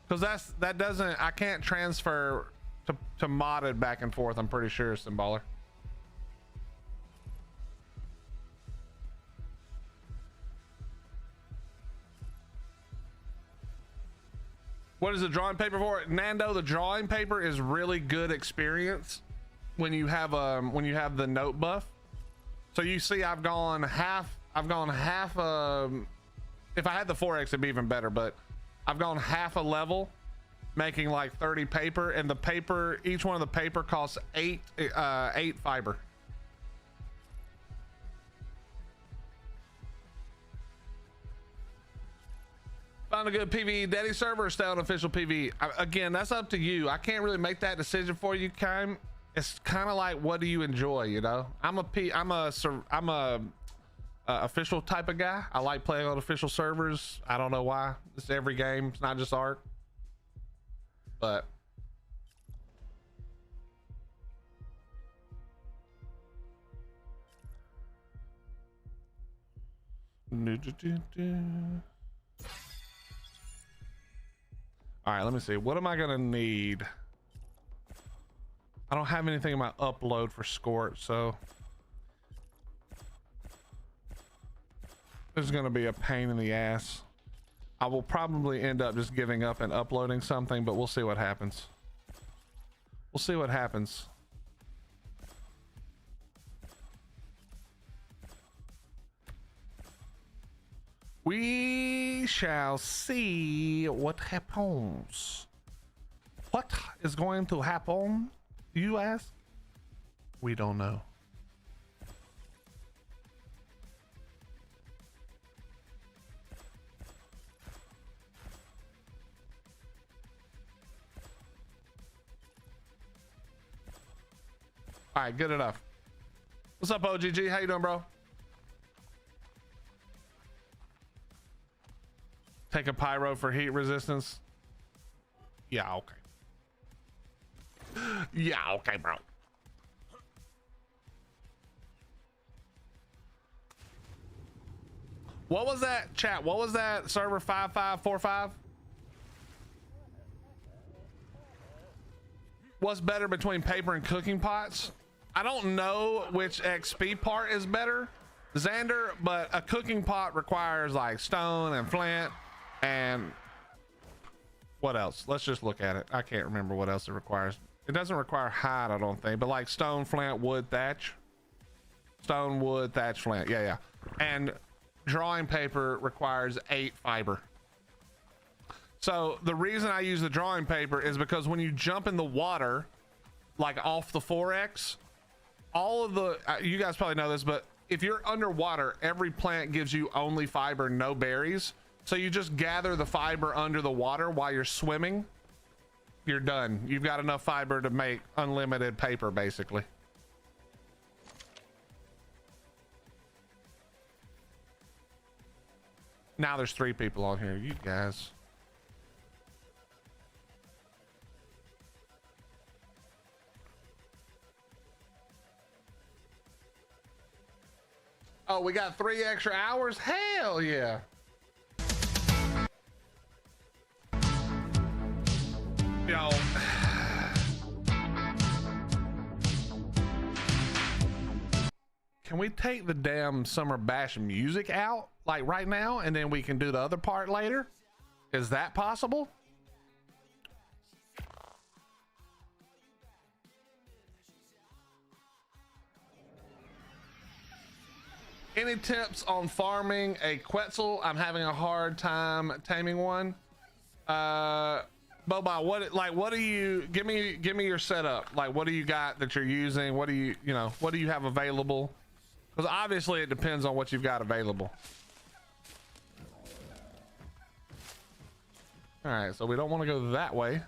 Because that doesn't, I can't transfer to modded back and forth. I'm pretty sure, Symballer. What is the drawing paper for? Nando, the drawing paper is really good experience when you have the note buff. So you see I've gone half if I had the 4X it'd be even better, but I've gone half a level making like 30 paper, and the paper, each one of the paper costs 8 fiber. Found a good PvE daddy server or stay on official PvE? Again, that's up to you. I can't really make that decision for you, Kime. It's kind of like, what do you enjoy? You know, I'm a official type of guy. I like playing on official servers. I don't know why. It's every game. It's not just ARK. But all right, let me see. What am I gonna need? I don't have anything in my upload for Scort, so this is gonna be a pain in the ass. I will probably end up just giving up and uploading something, but we'll see what happens. We'll see what happens. We shall see what happens. What is going to happen, you ask? We don't know. All right, good enough. What's up, OGG? How you doing, bro? Take a pyro for heat resistance. Yeah, okay. Yeah, okay, bro. What was that, chat? What was that? Server 5545? What's better between paper and cooking pots? I don't know which XP part is better, Xander, but a cooking pot requires like stone and flint and what else? Let's just look at it. I can't remember what else it requires. It doesn't require hide, I don't think, but like stone, flint, wood, thatch. Stone, wood, thatch, flint. Yeah, yeah. And drawing paper requires 8 fiber. So the reason I use the drawing paper is because when you jump in the water, like off the 4X, all of the, you guys probably know this, but if you're underwater, every plant gives you only fiber, no berries. So you just gather the fiber under the water while you're swimming. You're done. You've got enough fiber to make unlimited paper, basically. Now there's 3 people on here. You guys. Oh, we got 3 extra hours? Hell yeah. Yo. Can we take the damn Summer Bash music out like right now and then we can do the other part later? Is that possible? Any tips on farming a Quetzal? I'm having a hard time taming one. Boba, what do you give me your setup? Like, what do you got that you're using? What do you what do you have available? Because obviously it depends on what you've got available. All right, so we don't want to go that way.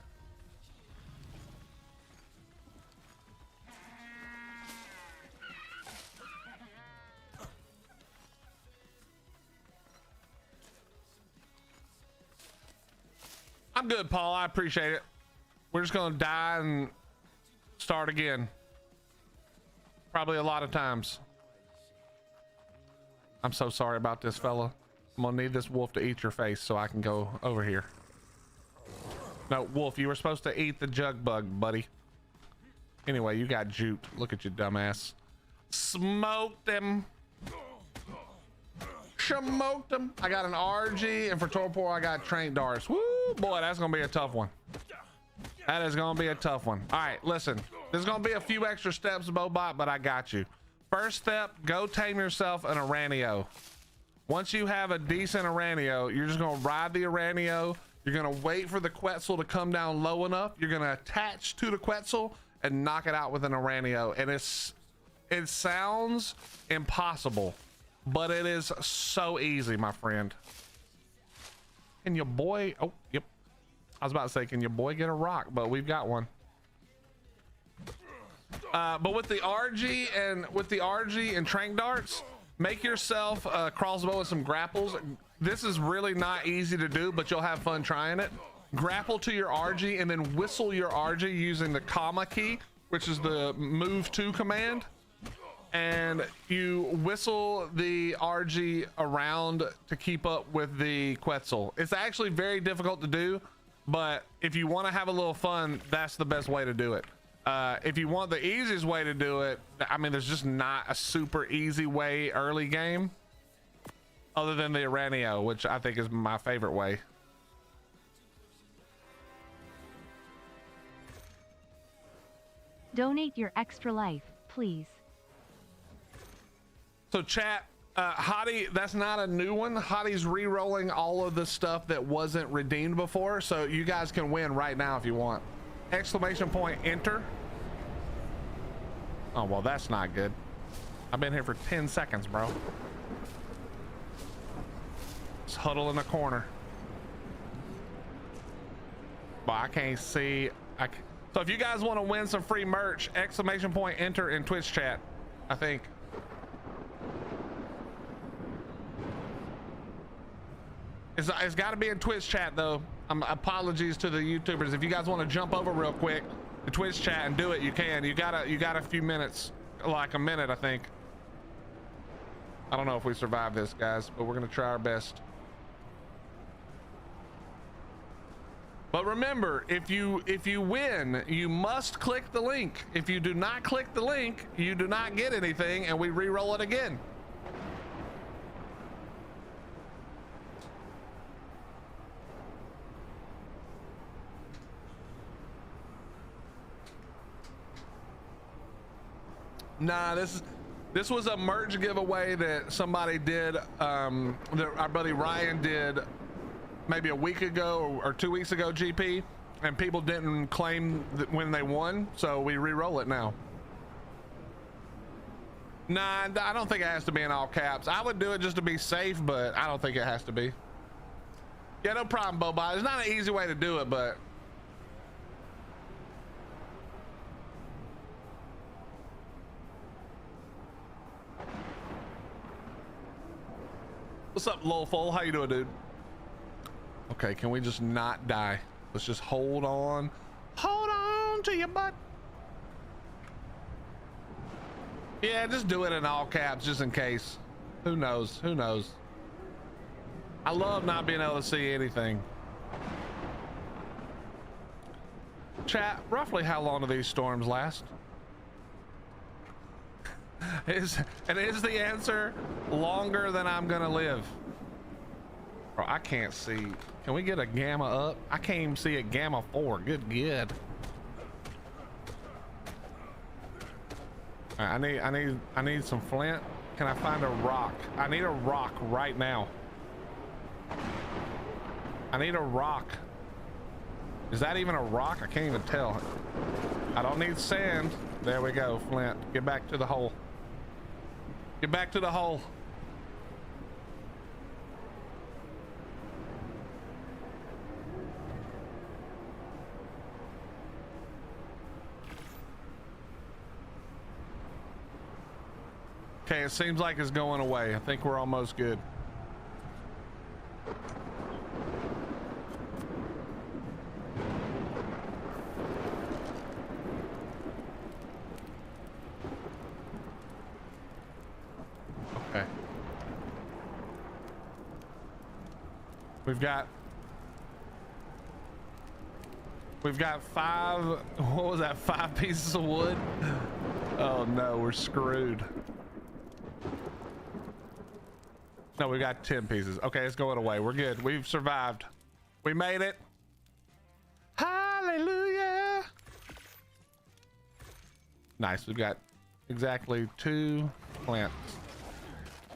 I'm good, Paul. I appreciate it. We're just gonna die and start again. Probably a lot of times. I'm so sorry about this, fella. I'm gonna need this wolf to eat your face so I can go over here. No, wolf, you were supposed to eat the jug bug, buddy. Anyway, you got juked. Look at you, dumbass. Smoked him. Smoked him. I got an RG, and for Torpor, I got trained darts. Woo, boy, that's gonna be a tough one. That is gonna be a tough one. All right, listen. There's gonna be a few extra steps, Bobot, but I got you. First step, go tame yourself an Aranio. Once you have a decent Aranio, you're just gonna ride the Aranio. You're gonna wait for the Quetzal to come down low enough. You're gonna attach to the Quetzal and knock it out with an Aranio. And it sounds impossible, but it is so easy, my friend. Can your boy, oh, yep. I was about to say, can your boy get a rock? But we've got one. But with the RG and trank darts, make yourself a crossbow with some grapples. This is really not easy to do, but you'll have fun trying it. Grapple to your RG and then whistle your RG using the comma key, which is the move to command. And you whistle the RG around to keep up with the Quetzal. It's actually very difficult to do, but if you want to have a little fun, that's the best way to do it. If you want the easiest way to do it, I mean, there's just not a super easy way early game other than the Aranio, which I think is my favorite way. Donate your extra life, please. So chat, Hottie, that's not a new one. Hottie's re-rolling all of the stuff that wasn't redeemed before, so you guys can win right now if you want. Exclamation point, enter. Oh, well, that's not good. I've been here for 10 seconds, bro. Just huddle in the corner. But I can't see. So if you guys want to win some free merch, exclamation point, enter in Twitch chat, I think. It's got to be in Twitch chat though. Apologies to the YouTubers. If you guys want to jump over real quick to Twitch chat and do it, you can. You got a few minutes, like a minute, I think. I don't know if we survive this, guys, but we're gonna try our best. But remember, if you win, you must click the link. If you do not click the link, you do not get anything, and we re-roll it again. Nah, this was a merch giveaway that somebody did, that our buddy Ryan did maybe a week ago or 2 weeks ago, GP, and people didn't claim that when they won, so we re-roll it now. Nah, I don't think it has to be in all caps. I would do it just to be safe, but I don't think it has to be. Yeah, no problem, Boba. It's not an easy way to do it, but what's up, Lolful? How you doing, dude? Okay, can we just not die? Let's just hold on. Hold on to your butt. Yeah, just do it in all caps just in case. Who knows? Who knows? I love not being able to see anything. Chat, roughly how long do these storms last? Is the answer longer than I'm gonna live? Bro, I can't see. Can we get a gamma up? I can't even see a gamma 4. Good. All right, I need some flint. Can I find a rock? I need a rock right now. I need a rock. Is that even a rock? I can't even tell. I don't need sand. There we go, flint. Get back to the hole. Get back to the hole. Okay, it seems like it's going away. I think we're almost good. Okay. We've got 5, what was that, 5 pieces of wood? Oh no, we're screwed. No, we got 10 pieces. Okay, it's going away. We're good. We've survived. We made it. Hallelujah. Nice. We've got exactly 2 plants.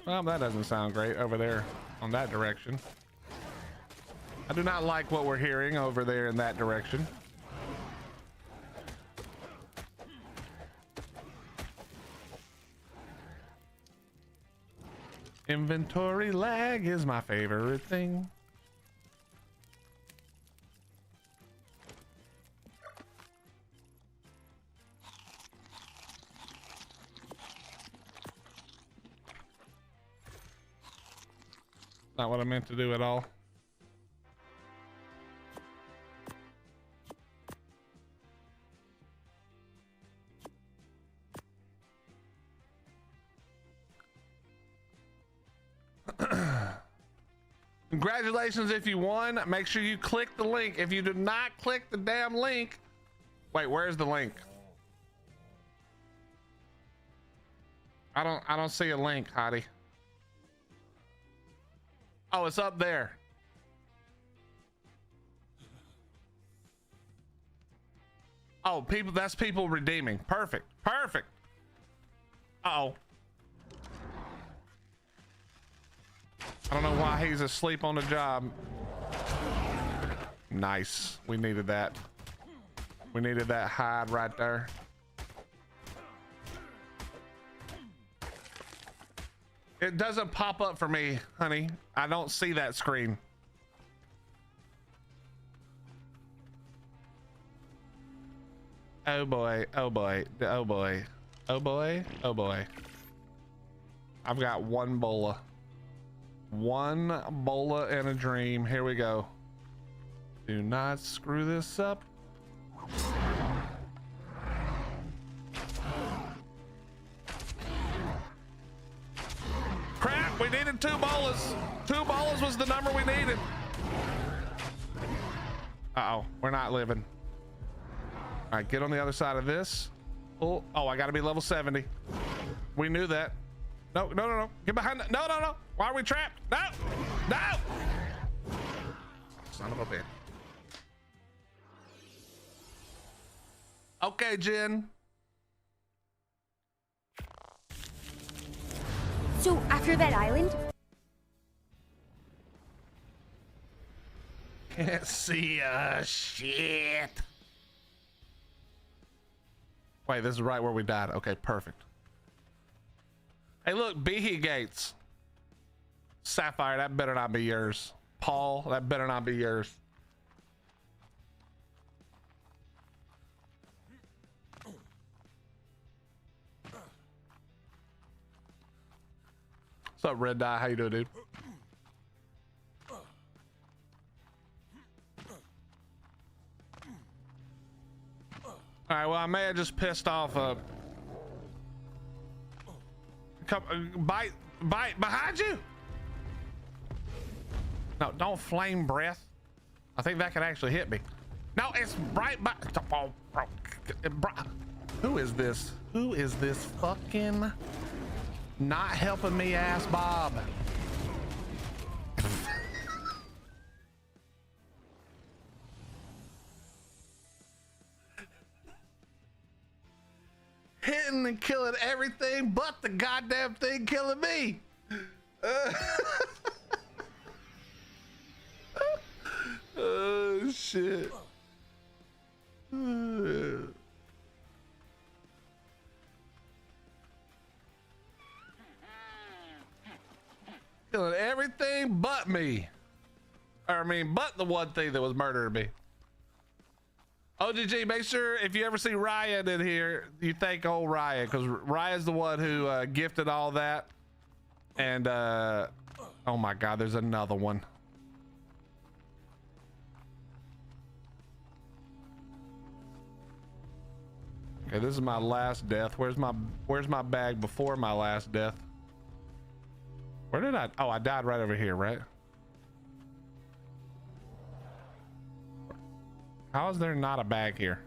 Well, that doesn't sound great over there on that direction. I do not like what we're hearing over there in that direction. Inventory lag is my favorite thing. Not what I meant to do at all. Congratulations if you won. Make sure you click the link. If you did not click the damn link, wait, where's the link? I don't see a link, Hottie. Oh, it's up there. Oh, people, that's people redeeming. Perfect. Perfect. Uh-oh. I don't know why he's asleep on the job. Nice. We needed that. We needed that hide right there. It doesn't pop up for me, honey. I don't see that screen. Oh boy, oh boy, oh boy, oh boy, oh boy. I've got one bola. One bola and a dream. Here we go. Do not screw this up. Crap, we needed 2 bolas. 2 bolas was the number we needed. Uh-oh, we're not living. All right, get on the other side of this. Oh, I gotta be level 70. We knew that. No, no, no, no. Get behind that. No, no, no. Why are we trapped? No, no. Son of a bitch. Okay, Jen. So after that island, can't see a shit. Wait, this is right where we died. Okay, perfect. Hey, look, Behe Gates. Sapphire, that better not be yours. Paul, that better not be yours. What's up, Red Dye? How you doing, dude? All right, well, I may have just pissed off bite behind you. No, don't flame breath. I think that could actually hit me. No, it's right by. Who is this? Who is this fucking not helping me ass Bob? Hitting and killing everything but the goddamn thing killing me. Oh shit. Killing everything but me. Or I mean, but the one thing that was murdering me. OGG, make sure if you ever see Ryan in here, you thank old Ryan, because Ryan's the one who gifted all that. And oh my god, there's another one. Okay, this is my last death. Where's my bag before my last death? Where did I? Oh, I died right over here, right? How is there not a bag here?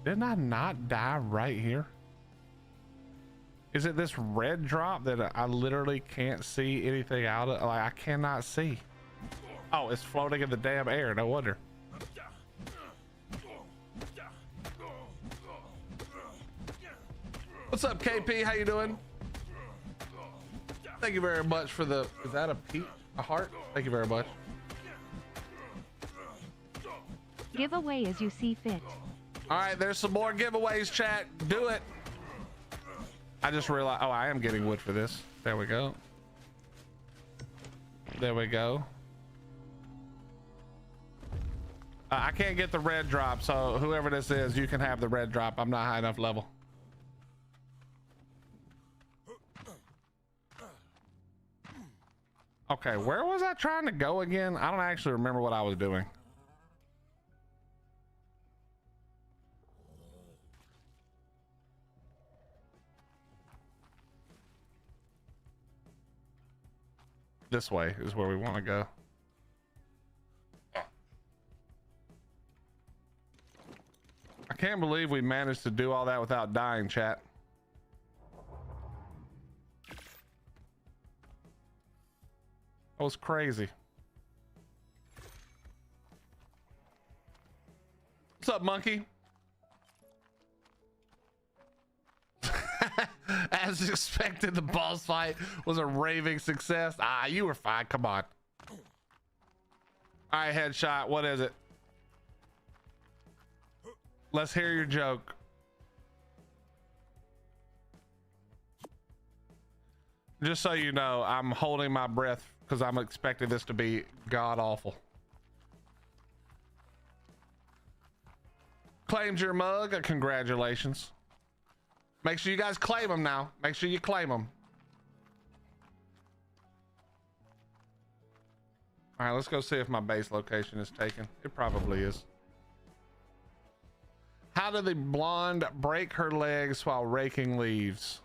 Didn't I not die right here? Is it this red drop that I literally can't see anything out of? Like, I cannot see. Oh, it's floating in the damn air. No wonder. What's up, KP? How you doing? Thank you very much for the. Is that a heart? Thank you very much. Give away as you see fit. All right, there's some more giveaways, chat. Do it. I just realized. Oh, I am getting wood for this. There we go. There we go. I can't get the red drop, so whoever this is, you can have the red drop. I'm not high enough level. Okay, where was I trying to go again? I don't actually remember what I was doing. This way is where we want to go. I can't believe we managed to do all that without dying, chat. That was crazy. What's up, monkey? As expected, the boss fight was a raving success. Ah, you were fine. Come on. All right, headshot. What is it? Let's hear your joke. Just so you know, I'm holding my breath because I'm expecting this to be god awful. Claimed your mug. Congratulations. Make sure you guys claim them now. Make sure you claim them. All right, let's go see if my base location is taken. It probably is. How did the blonde break her legs while raking leaves?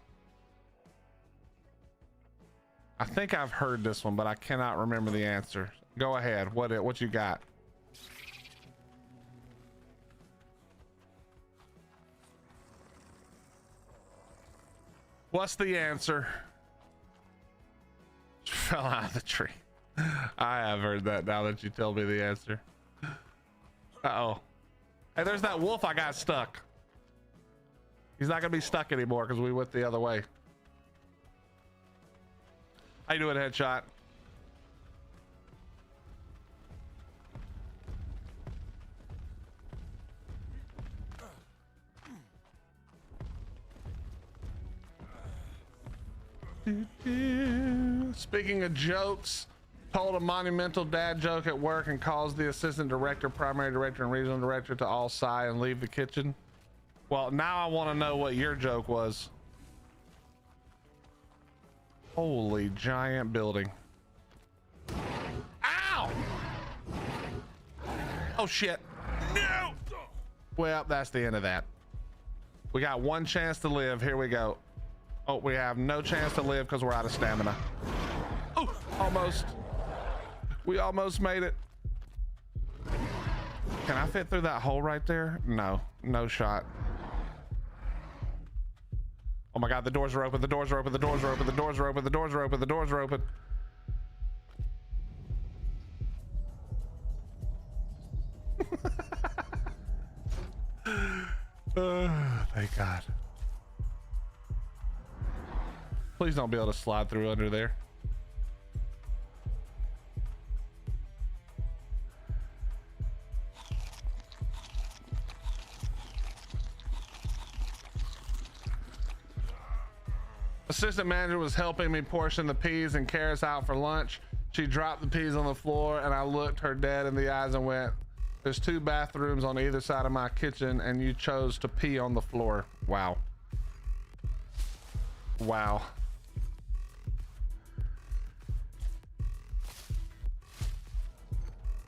I think I've heard this one, but I cannot remember the answer. Go ahead. What you got? What's the answer? Fell out of the tree. I have heard that now that you tell me the answer. Uh-oh. Hey, there's that wolf I got stuck. He's not gonna be stuck anymore because we went the other way. How you doing, Headshot? Speaking of jokes, told a monumental dad joke at work and caused the assistant director, primary director, and regional director to all sigh and leave the kitchen. Well, now I want to know what your joke was. Holy giant building. Ow! Oh shit. No! Well, that's the end of that. We got one chance to live. Here we go. Oh, we have no chance to live because we're out of stamina. Oh, almost. We almost made it. Can I fit through that hole right there? No, no shot. Oh my God, the doors are open, the doors are open, the doors are open, the doors are open, the doors are open, the doors are open. Thank God. Please don't be able to slide through under there. Assistant manager was helping me portion the peas and carrots out for lunch. She dropped the peas on the floor and I looked her dead in the eyes and went, "There's 2 bathrooms on either side of my kitchen and you chose to pee on the floor." Wow. Wow.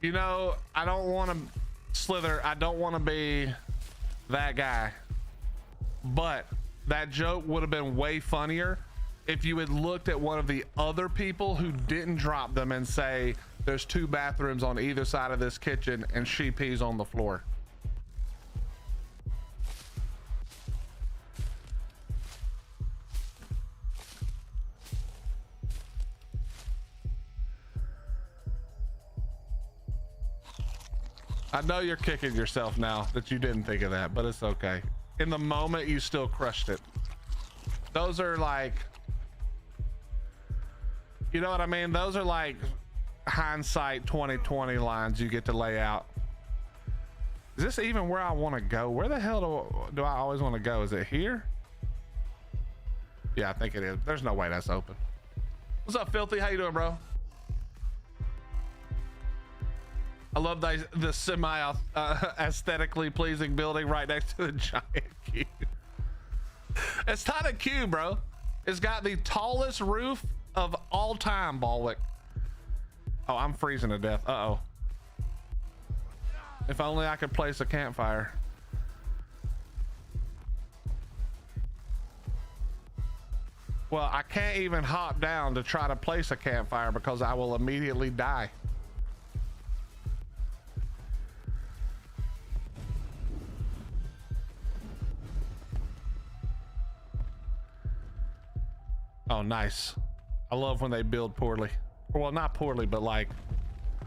You know, I don't want to slither. I don't want to be that guy, but that joke would have been way funnier if you had looked at one of the other people who didn't drop them and say, "There's 2 bathrooms on either side of this kitchen and she pees on the floor." I know you're kicking yourself now that you didn't think of that, but it's okay. In the moment, you still crushed it. Those are like, you know what I mean? Those are like hindsight 2020 lines you get to lay out. Is this even where I want to go? Where the hell do I always want to go? Is it here? Yeah, I think it is. There's no way that's open. What's up, Filthy? How you doing, bro? I love the semi aesthetically pleasing building right next to the giant cube. It's not a cube, bro. It's got the tallest roof of all time, Balwick. Oh, I'm freezing to death. Uh-oh. If only I could place a campfire. Well, I can't even hop down to try to place a campfire because I will immediately die. Oh, nice. I love when they build poorly. Well, not poorly, but like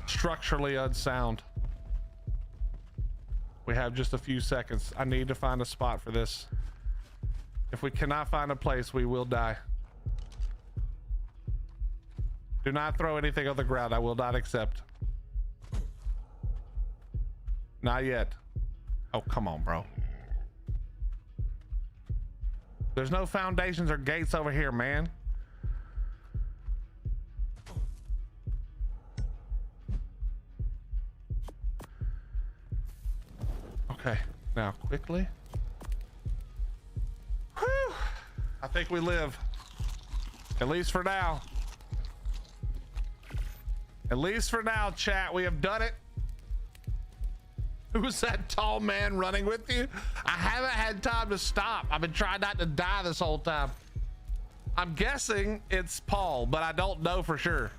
structurally unsound. We have just a few seconds. I need to find a spot for this. If we cannot find a place, we will die. Do not throw anything on the ground. I will not accept. Not yet. Oh, come on, bro. There's no foundations or gates over here, man. Okay, now quickly. Whew. I think we live. At least for now. At least for now, chat. We have done it. Who's that tall man running with you? I haven't had time to stop. I've been trying not to die this whole time. I'm guessing it's Paul, but I don't know for sure.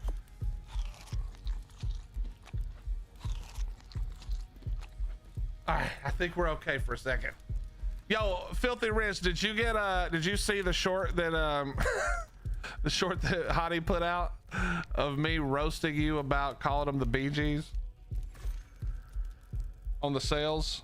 All right, I think we're okay for a second. Yo, Filthy Rich, did you see the short that the short that Hottie put out of me roasting you about calling them the Bee Gees on the sales?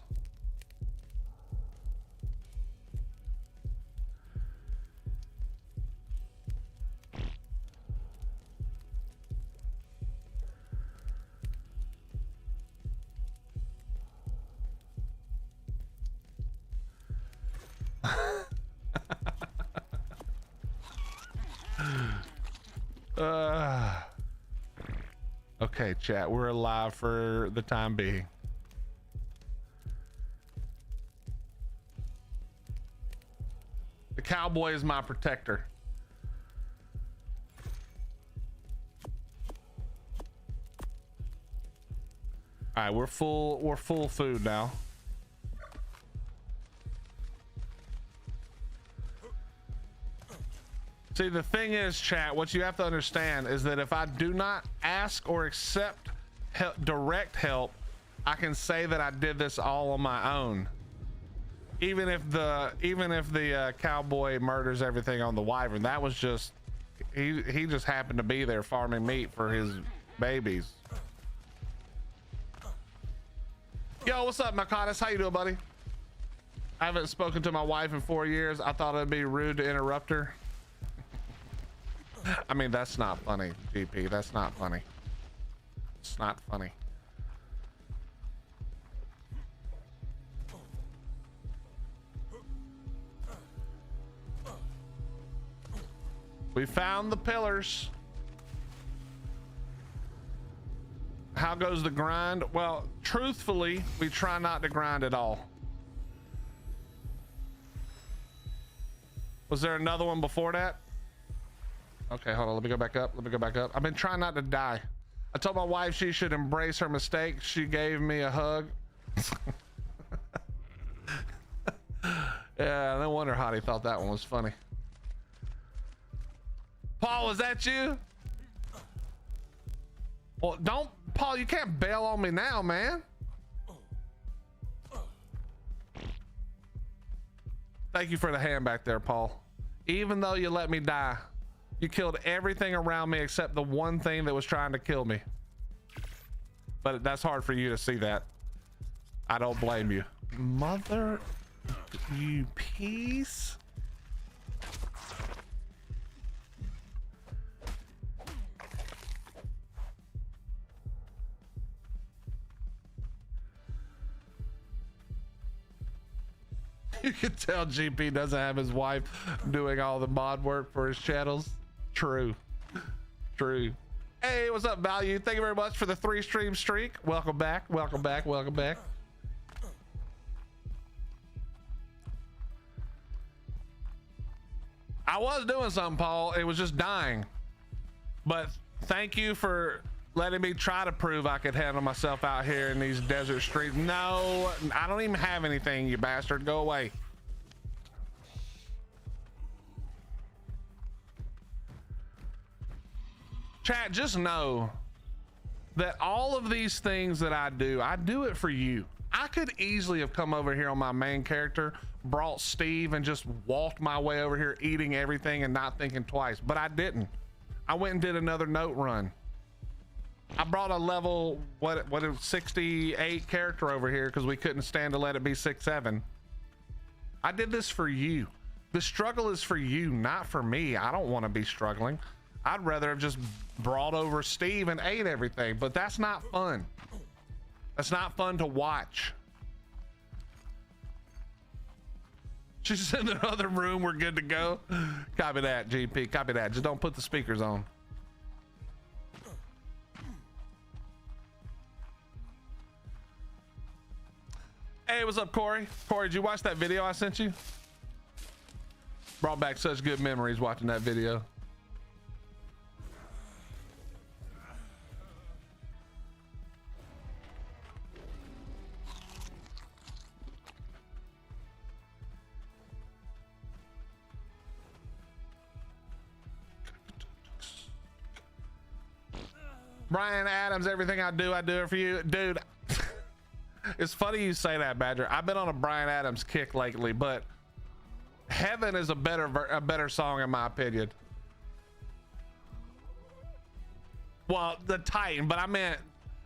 Okay, chat, we're alive for the time being. The cowboy is my protector. All right, we're full food now. See, the thing is, chat, what you have to understand is that if I do not ask or accept direct help, I can say that I did this all on my own. Even if the cowboy murders everything on the wyvern, that was just he just happened to be there farming meat for his babies. Yo, what's up, Makatis? How you doing, buddy? I haven't spoken to my wife in 4 years. I thought it'd be rude to interrupt her. I mean, that's not funny, GP. That's not funny. It's not funny. We found the pillars. How goes the grind? Well, truthfully, we try not to grind at all. Was there another one before that? Okay, hold on. Let me go back up. Let me go back up. I've been trying not to die. I told my wife she should embrace her mistake. She gave me a hug. Yeah, no wonder Hottie thought that one was funny. Paul, was that you? Well, don't, Paul, you can't bail on me now, man. Thank you for the hand back there, Paul. Even though you let me die, you killed everything around me except the one thing that was trying to kill me. But that's hard for you to see that. I don't blame you. Mother, you piece. You can tell GP doesn't have his wife doing all the mod work for his channels. True. True. Hey, what's up, Value? Thank you very much for the 3-stream streak. Welcome back. Welcome back. Welcome back. I was doing something, Paul. It was just dying. But thank you for letting me try to prove I could handle myself out here in these desert streets. No, I don't even have anything, you bastard. Go away. Chat, just know that all of these things that I do it for you. I could easily have come over here on my main character, brought Steve, and just walked my way over here eating everything and not thinking twice, but I didn't. I went and did another note run. I brought a level, what 68 character over here because we couldn't stand to let it be 6-7. I did this for you. The struggle is for you, not for me. I don't want to be struggling. I'd rather have just brought over Steve and ate everything, but that's not fun. That's not fun to watch. She's in the other room. We're good to go. Copy that, GP. Copy that. Just don't put the speakers on. Hey, what's up, Corey? Corey, did you watch that video I sent you? Brought back such good memories watching that video. Brian Adams, everything I do it for you. Dude, it's funny you say that, Badger. I've been on a Brian Adams kick lately, but Heaven is a better song in my opinion. Well, the Titan, but I meant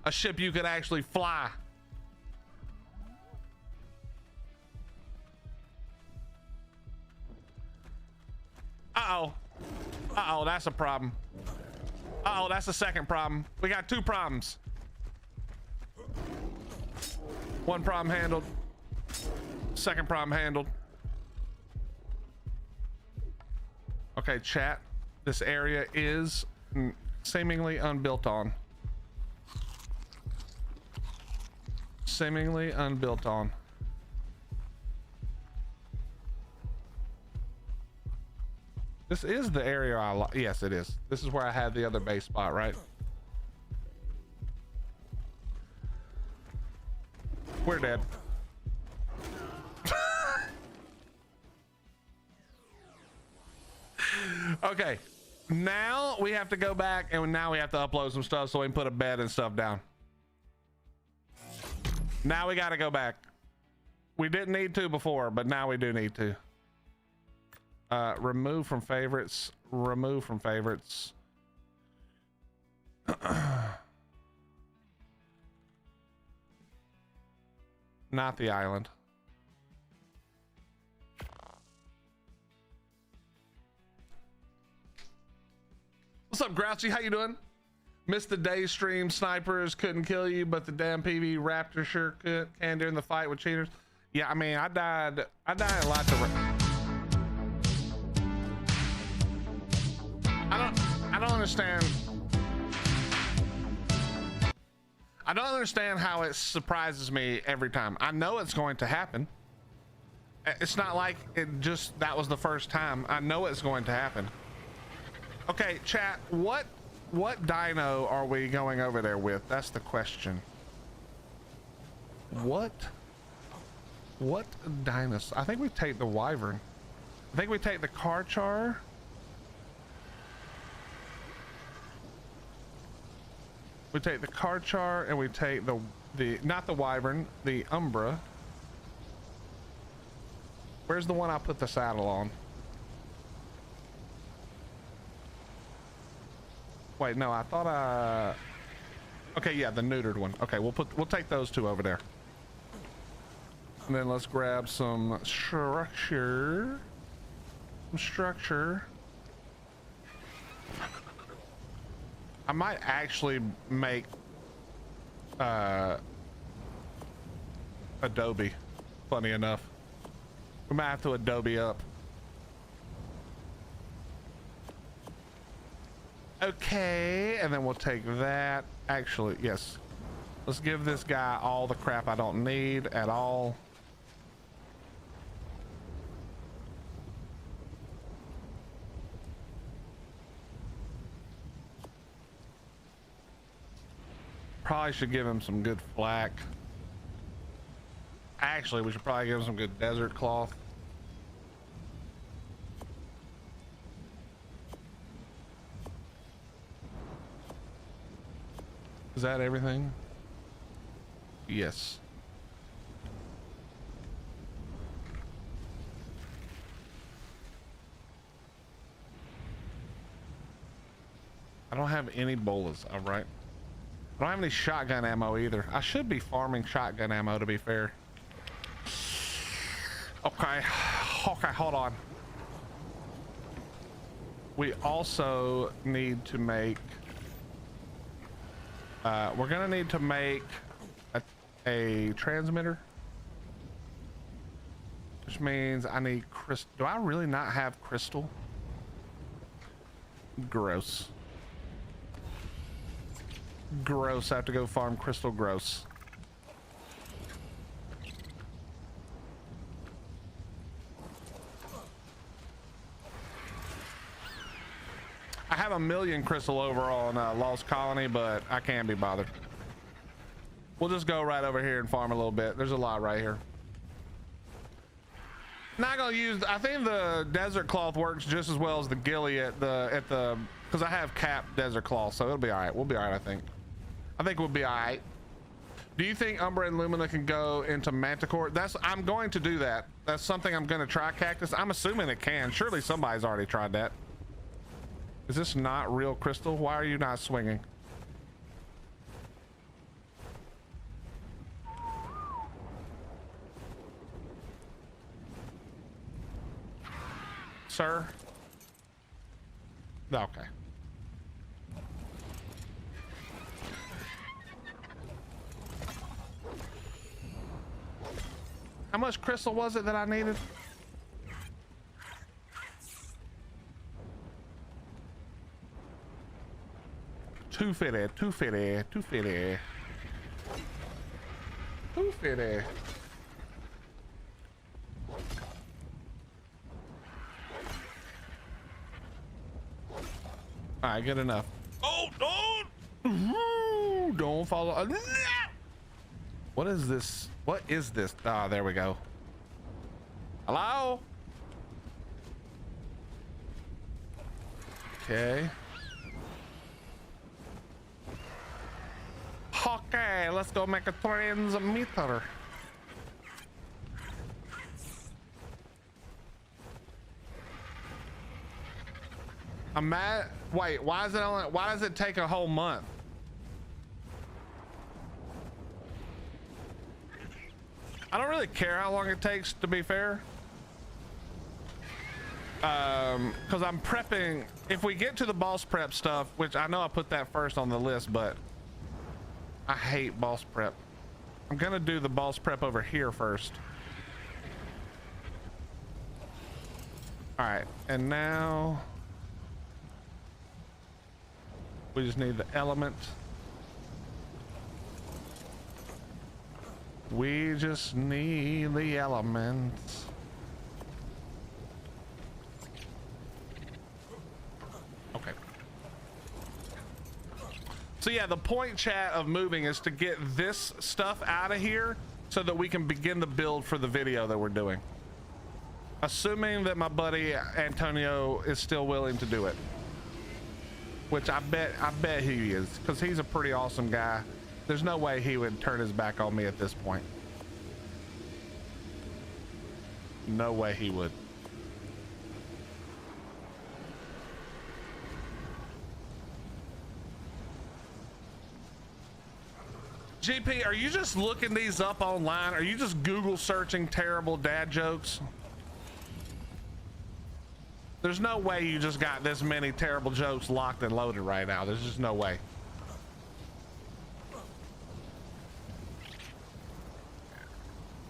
a ship you could actually fly. Uh-oh. Uh-oh, that's a problem. Uh-oh, that's the second problem. We got 2 problems. One problem handled. Second problem handled. Okay, chat. This area is seemingly unbuilt on. Seemingly unbuilt on. This is the area I like. Yes, it is. This is where I had the other base spot, right? We're dead. Okay, now we have to go back and now we have to upload some stuff so we can put a bed and stuff down. Now we got to go back. We didn't need to before, but now we do need to. Remove from favorites. Remove from favorites. Not the island. What's up, Grouchy? How you doing? Missed the day stream. Snipers couldn't kill you, but the damn PV Raptor sure can during the fight with cheaters. Yeah, I mean, I died a lot to. I don't understand. I don't understand how it surprises me every time. I know it's going to happen. It's not like that was the first time. I know it's going to happen. Okay, chat, what dino are we going over there with? That's the question. What dinosaur? I think we take the wyvern. I think we take the Karchar. We take the Karchar and we take the not the wyvern, the Umbra. Where's the one I put the saddle on? Wait, no, I thought okay, yeah, the neutered one. Okay, we'll take those two over there. And then let's grab some structure. I might actually make Adobe. Funny enough. We might have to Adobe up. Okay, and then we'll take that. Actually, yes. Let's give this guy all the crap I don't need at all. Probably should give him some good flak. Actually, we should probably give him some good desert cloth. Is that everything? Yes. I don't have any bolas, all right. I don't have any shotgun ammo either. I should be farming shotgun ammo, to be fair. Okay, hold on. We also need to make we're gonna need to make a transmitter, which means I need crystal. Do I really not have crystal? Gross. Gross. I have to go farm crystal. Gross. I have 1,000,000 crystal overall in Lost Colony, but I can't be bothered. We'll just go right over here and farm a little bit. There's a lot right here. Not gonna use. I think the desert cloth works just as well as the ghillie at the because I have capped desert cloth, so it'll be all right. We'll be all right. I think we'll be all right. Do you think Umbra and Lumina can go into Manticore? I'm going to do that. That's something I'm going to try. Cactus. I'm assuming it can. Surely somebody's already tried that. Is this not real crystal? Why are you not swinging? Sir? Okay. How much crystal was it that I needed? Too fitty, too fitty, too fitty. Too fitty. All right, good enough. Oh, don't follow. What is this? What is this? Ah, there we go. Hello? Okay. Okay, let's go make a transmitter. I'm mad. Wait, why does it take a whole month? I don't really care how long it takes, to be fair. Because I'm prepping. If we get to the boss prep stuff, which I know I put that first on the list, but I hate boss prep. I'm gonna do the boss prep over here first. All right, and now we just need the element. We just need the elements. Okay. So yeah, the point, chat, of moving is to get this stuff out of here so that we can begin the build for the video that we're doing. Assuming that my buddy Antonio is still willing to do it. Which I bet he is, because he's a pretty awesome guy. There's no way he would turn his back on me at this point. No way he would. GP, are you just looking these up online? Are you just Google searching terrible dad jokes? There's no way you just got this many terrible jokes locked and loaded right now. There's just no way.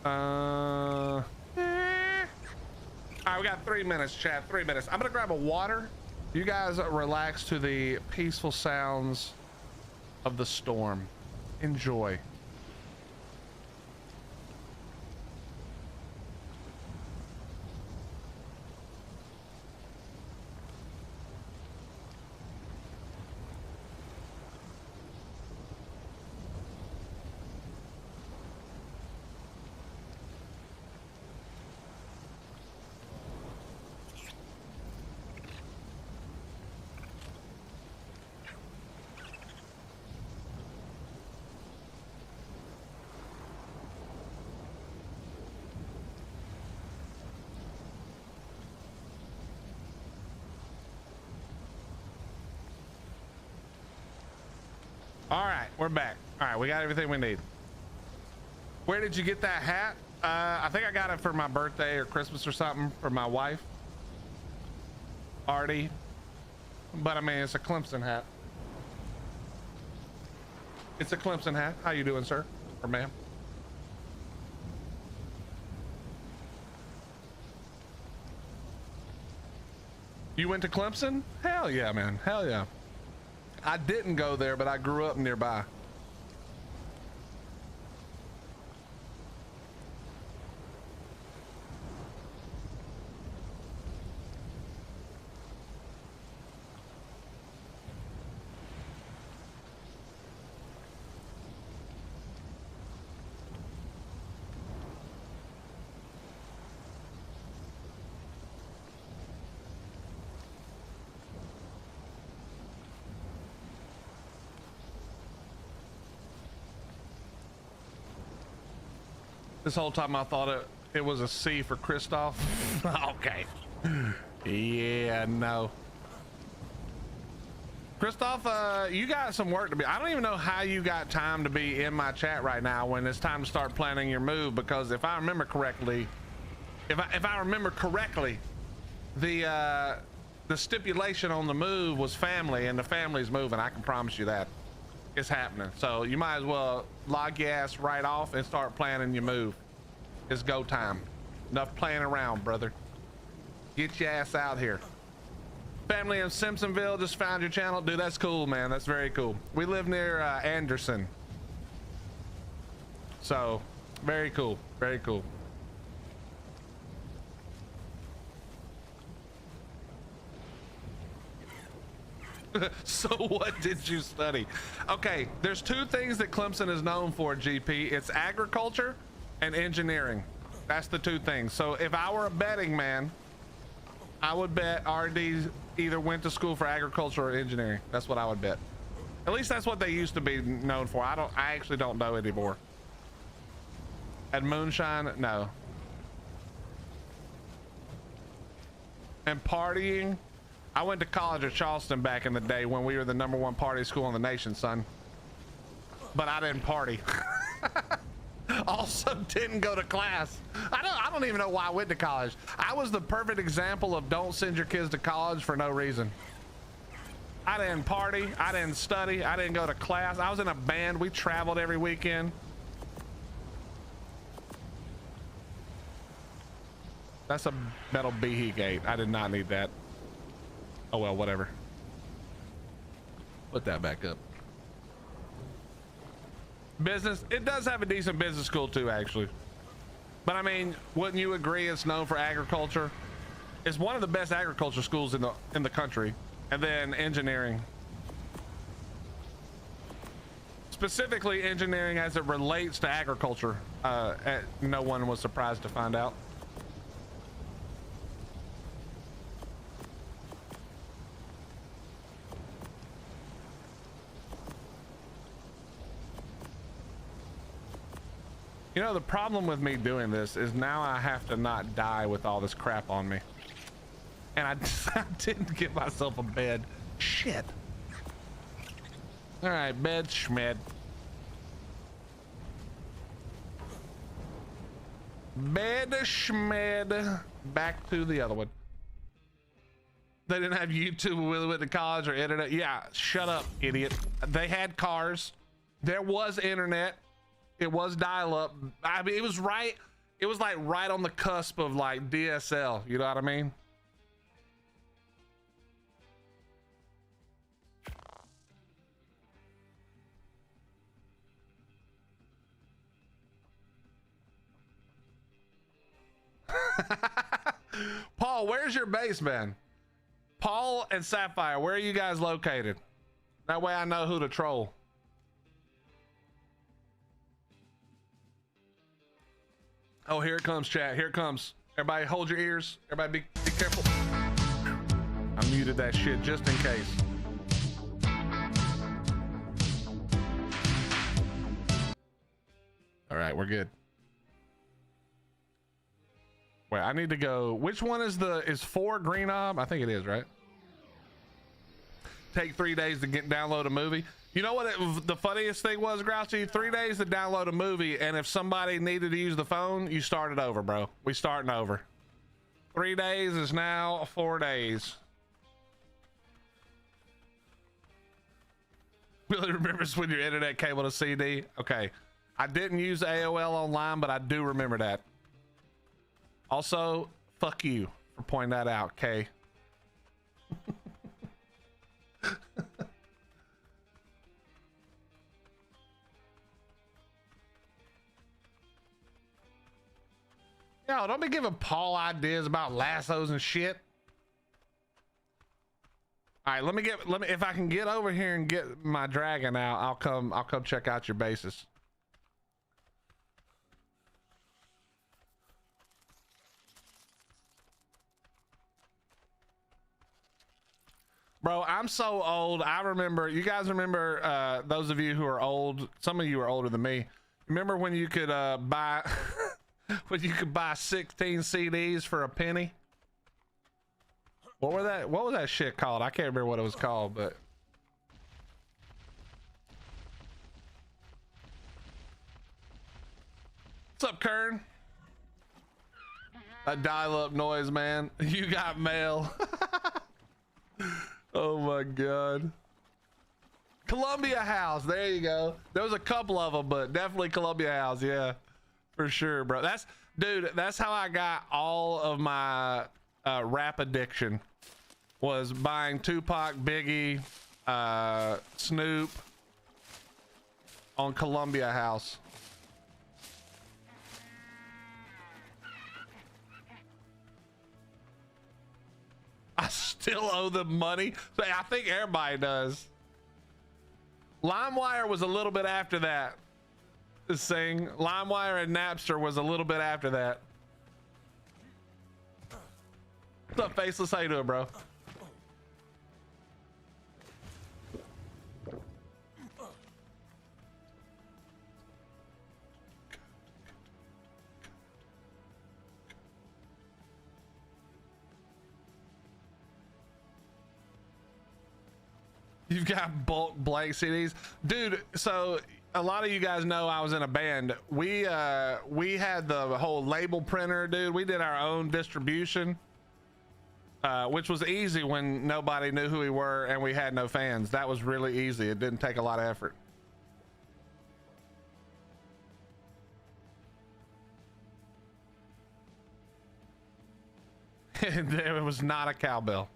All right, we got 3 minutes, chat. 3 minutes. I'm gonna grab a water. You guys relax to the peaceful sounds of the storm. Enjoy. All right, we're back. All right, we got everything we need. Where did you get that hat? I think I got it for my birthday or Christmas or something for my wife, Artie. But I mean, it's a Clemson hat. It's a Clemson hat. How you doing, sir or ma'am? You went to Clemson? Hell yeah, man. Hell yeah. I didn't go there, but I grew up nearby. This whole time I thought it was a C for Christoph. Okay. Yeah, no. Christoph, you got some work to be. I don't even know how you got time to be in my chat right now when it's time to start planning your move, because if I remember correctly, the stipulation on the move was family, and the family's moving. I can promise you that. It's happening. So you might as well log your ass right off and start planning your move. It's go time. Enough playing around, brother. Get your ass out here. Family in Simpsonville just found your channel. Dude, that's cool, man. That's very cool. We live near Anderson. So, very cool. Very cool. So what did you study? Okay, there's two things that Clemson is known for, GP. It's agriculture and engineering. That's the two things. So if I were a betting man, I would bet RD either went to school for agriculture or engineering. That's what I would bet. At least that's what they used to be known for. I actually don't know anymore. At Moonshine, no. And partying, I went to college at Charleston back in the day when we were the #1 party school in the nation, son. But I didn't party. Also didn't go to class. I don't even know why I went to college. I was the perfect example of don't send your kids to college for no reason. I didn't party, I didn't study, I didn't go to class. I was in a band, we traveled every weekend. That's a metal behe gate. I did not need that. Oh well, whatever. Put that back up. Business, it does have a decent business school too, actually. But I mean, wouldn't you agree it's known for agriculture? It's one of the best agriculture schools in the country. And then engineering. Specifically engineering as it relates to agriculture. No one was surprised to find out. You know, the problem with me doing this is now I have to not die with all this crap on me. And I didn't get myself a bed. Shit. All right, bed schmed. Bed schmed. Back to the other one. They didn't have YouTube when we went to college or internet. Yeah, shut up, idiot. They had cars. There was internet. It was dial-up. I mean, it was right. It was like right on the cusp of like DSL. You know what I mean? Paul, where's your base, man? Paul and Sapphire, where are you guys located? That way I know who to troll. Oh, here it comes, chat. Here it comes. Everybody hold your ears. Everybody be careful. I muted that shit just in case. All right, we're good. Wait, I need to go. Which one is 4 green knob? I think it is, right? Take 3 days to download a movie. You know what the funniest thing was, Grouchy? 3 days to download a movie, and if somebody needed to use the phone, you started over, bro. We starting over. 3 days is now 4 days. Really remembers when your internet cable to CD? Okay. I didn't use AOL online, but I do remember that. Also, fuck you for pointing that out, Kay. Yo, don't be giving Paul ideas about lassos and shit. All right, let me if I can get over here and get my dragon out, I'll come check out your bases. Bro, I'm so old. I remember, you guys remember, those of you who are old, some of you are older than me. Remember when you could buy when you could buy 16 CDs for a penny? What was that shit called? I can't remember what it was called, but what's up, Kern? A dial-up noise, man. You got mail. Oh my god. Columbia House, there you go. There was a couple of them, but definitely Columbia House, yeah, for sure, bro. That's how I got all of my rap addiction. was buying Tupac, Biggie, Snoop on Columbia House. I still owe them money. I think everybody does. LimeWire was a little bit after that. This thing, LimeWire and Napster was a little bit after that. What's up, Faceless? How you doing, bro? You've got bulk blank CDs, dude. So a lot of you guys know I was in a band. We had the whole label printer, dude. We did our own distribution, which was easy when nobody knew who we were and we had no fans. That was really easy. It didn't take a lot of effort. It was not a cowbell.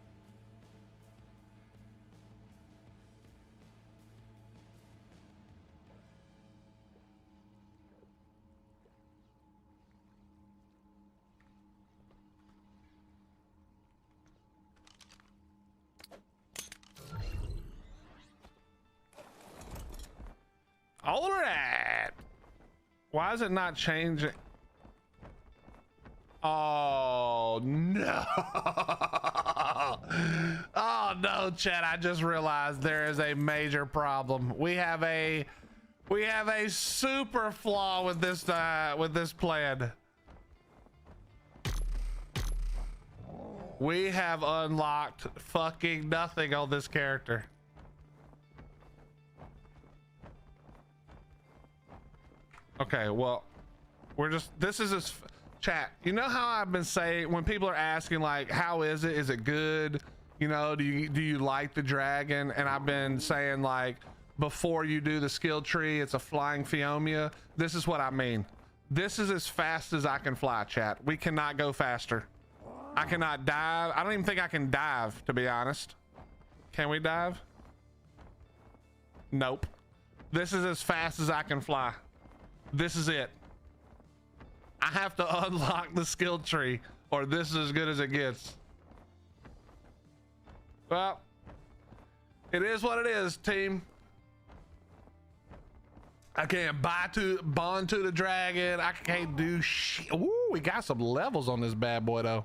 All right. Why is it not changing? Oh no. Oh no, chat. I just realized there is a major problem. We have a super flaw with this plan. We have unlocked fucking nothing on this character. Okay, well, this is this chat. You know how I've been saying when people are asking like, how is it? Is it good? You know, do you like the dragon? And I've been saying like, before you do the skill tree, it's a flying Phiomia. This is what I mean. This is as fast as I can fly, chat. We cannot go faster. I cannot dive. I don't even think I can dive, to be honest. Can we dive? Nope. This is as fast as I can fly. This is it. I have to unlock the skill tree or this is as good as it gets. Well, it is what it is, team. I can't bond to the dragon. I can't do shit. Ooh, we got some levels on this bad boy though.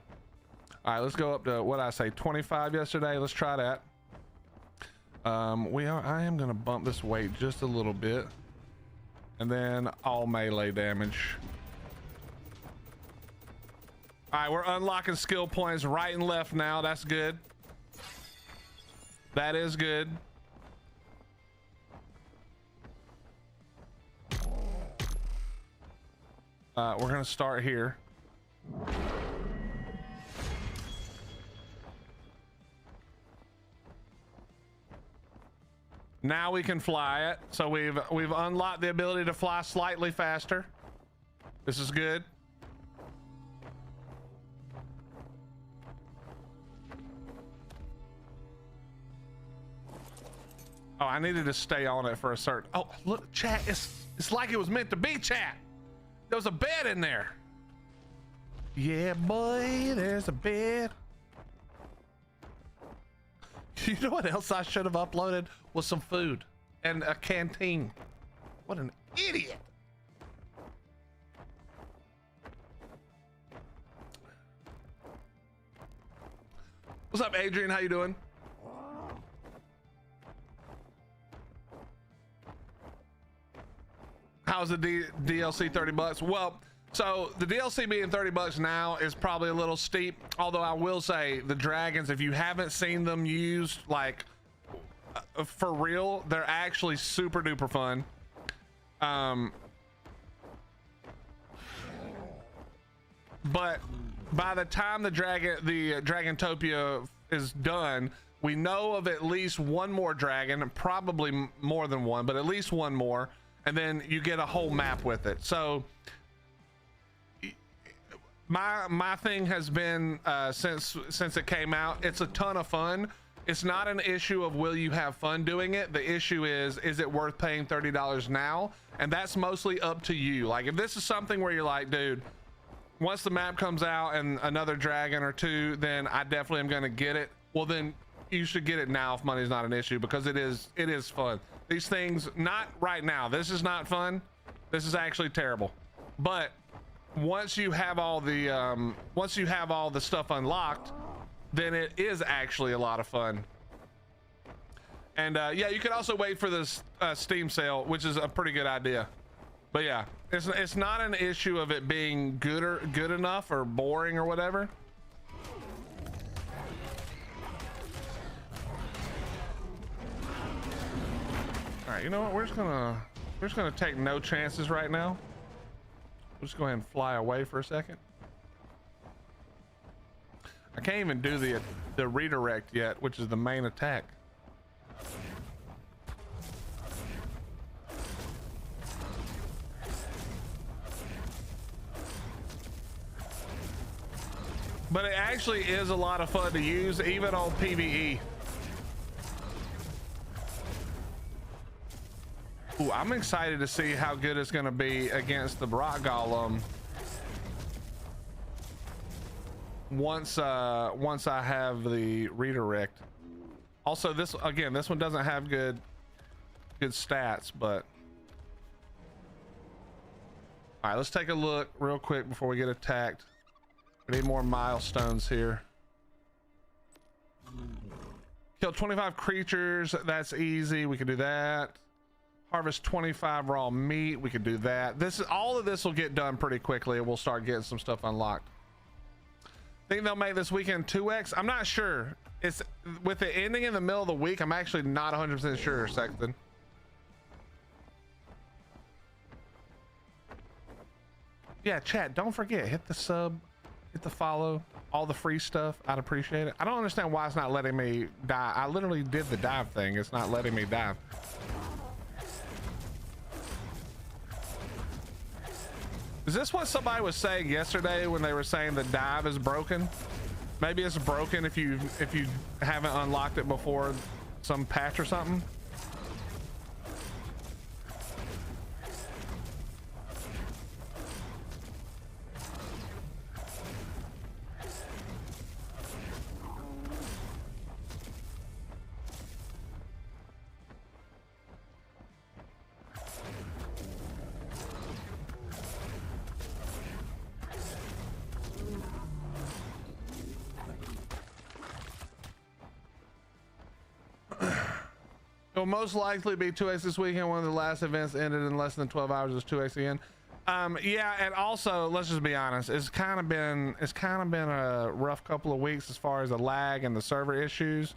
All right, let's go up to what did I say, 25 yesterday. Let's try that. I am gonna bump this weight just a little bit. And then all melee damage. All right, we're unlocking skill points right and left now. That's good. That is good. We're gonna start here. Now we can fly it. So we've unlocked the ability to fly slightly faster. This is good. Oh, I needed to stay on it for a certain. Oh, look, chat. It's like it was meant to be, chat. There was a bed in there. Yeah, boy, there's a bed. You know what else I should have uploaded? Was some food and a canteen. What an idiot. What's up, Adrian? How you doing? How's the DLC 30 bucks? Well, so the DLC being 30 bucks now is probably a little steep. Although I will say the dragons, if you haven't seen them used like for real, they're actually super duper fun. But by the time the Dragantopia is done, we know of at least one more dragon, probably more than one, but at least one more. And then you get a whole map with it. So my thing has been since it came out, it's a ton of fun. It's not an issue of will you have fun doing it. The issue is it worth paying $30 now? And that's mostly up to you. Like if this is something where you're like, dude, once the map comes out and another dragon or two, then I definitely am going to get it. Well, then you should get it now if money's not an issue, because it is fun. These things, not right now. This is not fun. This is actually terrible. But once you have all the stuff unlocked, then it is actually a lot of fun. And yeah, you could also wait for this Steam sale, which is a pretty good idea. But yeah, it's not an issue of it being good enough or boring or whatever. All right, you know what? We're just gonna take no chances right now. We'll just go ahead and fly away for a second. I can't even do the redirect yet, which is the main attack. But it actually is a lot of fun to use, even on PvE. Ooh, I'm excited to see how good it's going to be against the Brock Golem once I have the redirect. Also, this one doesn't have good stats, but all right, let's take a look real quick before we get attacked. We need more milestones here. Kill 25 creatures, that's easy, we can do that. Harvest 25 raw meat, we could do that. All of this will get done pretty quickly, and we'll start getting some stuff unlocked. Think they'll make this weekend 2x? I'm not sure. It's with it ending in the middle of the week. I'm actually not 100% sure, Sexton. Yeah, chat, don't forget, hit the sub, hit the follow, all the free stuff. I'd appreciate it. I don't understand why it's not letting me dive. I literally did the dive thing. It's not letting me dive. Is this what somebody was saying yesterday when they were saying the dive is broken? Maybe it's broken if you haven't unlocked it before some patch or something. It'll most likely be 2x this weekend. One of the last events ended in less than 12 hours. It's 2x again. Yeah, and also let's just be honest. It's kind of been a rough couple of weeks as far as the lag and the server issues.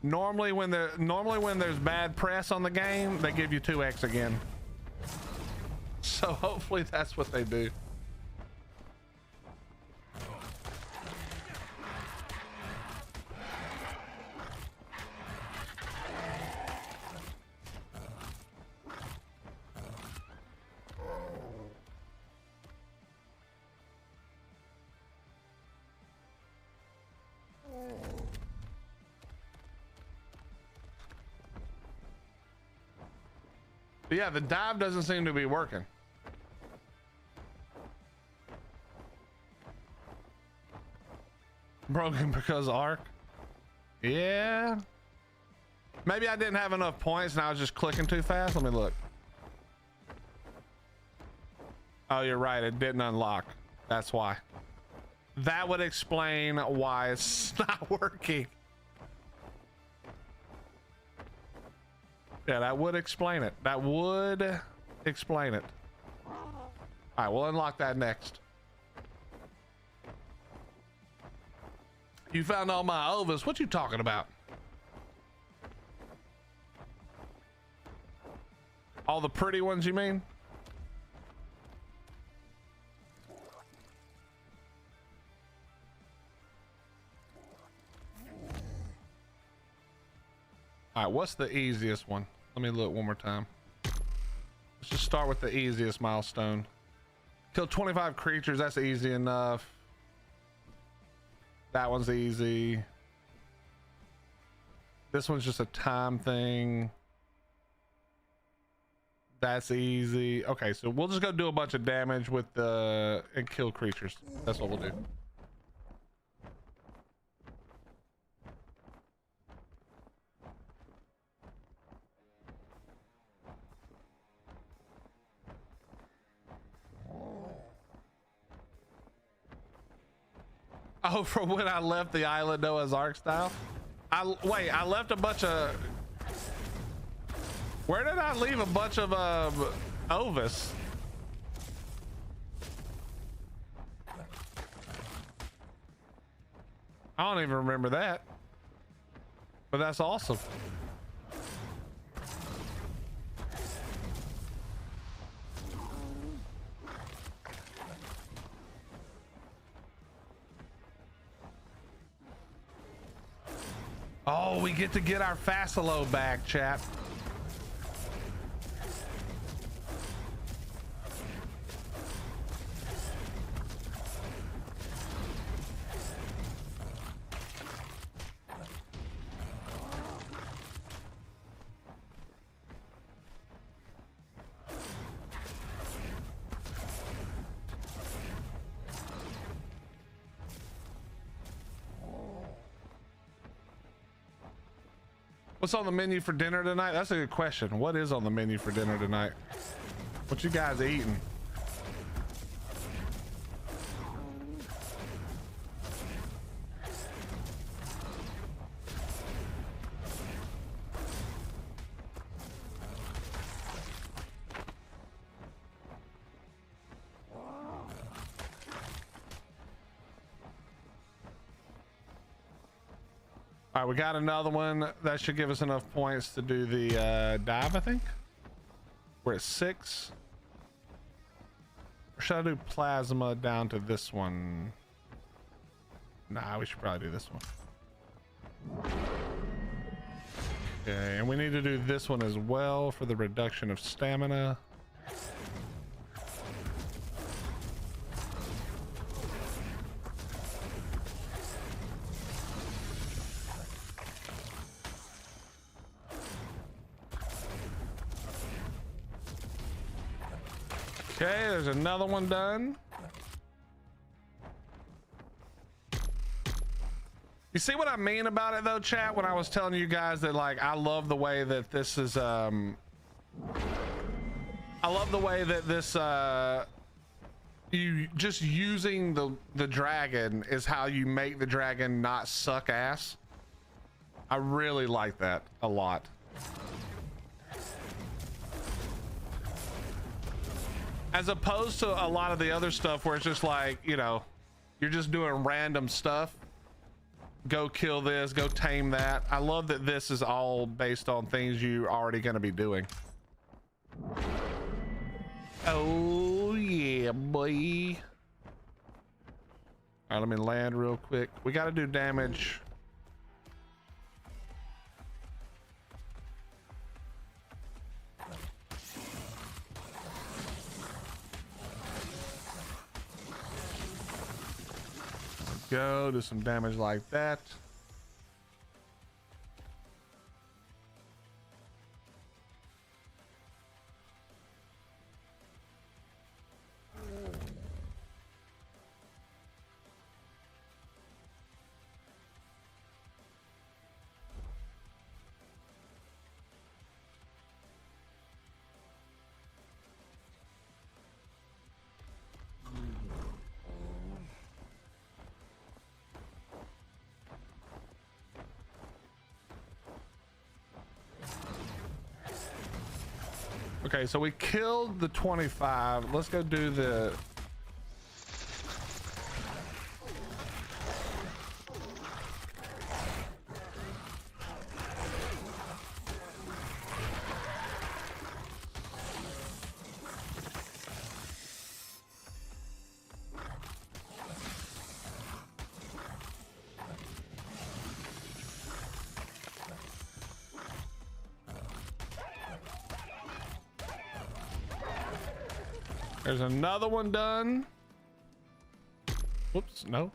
Normally when there's bad press on the game, they give you 2x again. So hopefully that's what they do. But yeah, the dive doesn't seem to be working. Broken because ARK? Yeah. Maybe I didn't have enough points and I was just clicking too fast. Let me look. Oh, you're right. It didn't unlock. That's why. That would explain why it's not working. Yeah, that would explain it. That would explain it. All right, we'll unlock that next. You found all my ovas. What you talking about? All the pretty ones, you mean? All right, what's the easiest one? Let me look one more time. Let's just start with the easiest milestone. Kill 25 creatures, that's easy enough. That one's easy. This one's just a time thing. That's easy. Okay, so we'll just go do a bunch of damage with the and kill creatures. That's what we'll do. Oh, from when I left the island Noah's Ark style? Wait, I left a bunch of... Where did I leave a bunch of Ovis? I don't even remember that. But that's awesome. Oh, we get to get our Fasilo back, chat. What's on the menu for dinner tonight? That's a good question. What is on the menu for dinner tonight? What you guys eating? All right, we got another one that should give us enough points to do the dive, I think. We're at 6. Or should I do plasma down to this one? Nah, we should probably do this one. Okay, and we need to do this one as well for the reduction of stamina. Okay, there's another one done. You see what I mean about it though, chat? When I was telling you guys that, like, I love the way that this is, I love the way that this, you just using the dragon is how you make the dragon not suck ass. I really like that a lot. As opposed to a lot of the other stuff where it's just like, you know, you're just doing random stuff. Go kill this, go tame that. I love that this is all based on things you're already going to be doing. Oh yeah, boy. All right, let me land real quick. We got to do damage. Go do some damage like that. Okay, so we killed the 25. Let's go do the... There's another one done. Whoops, no.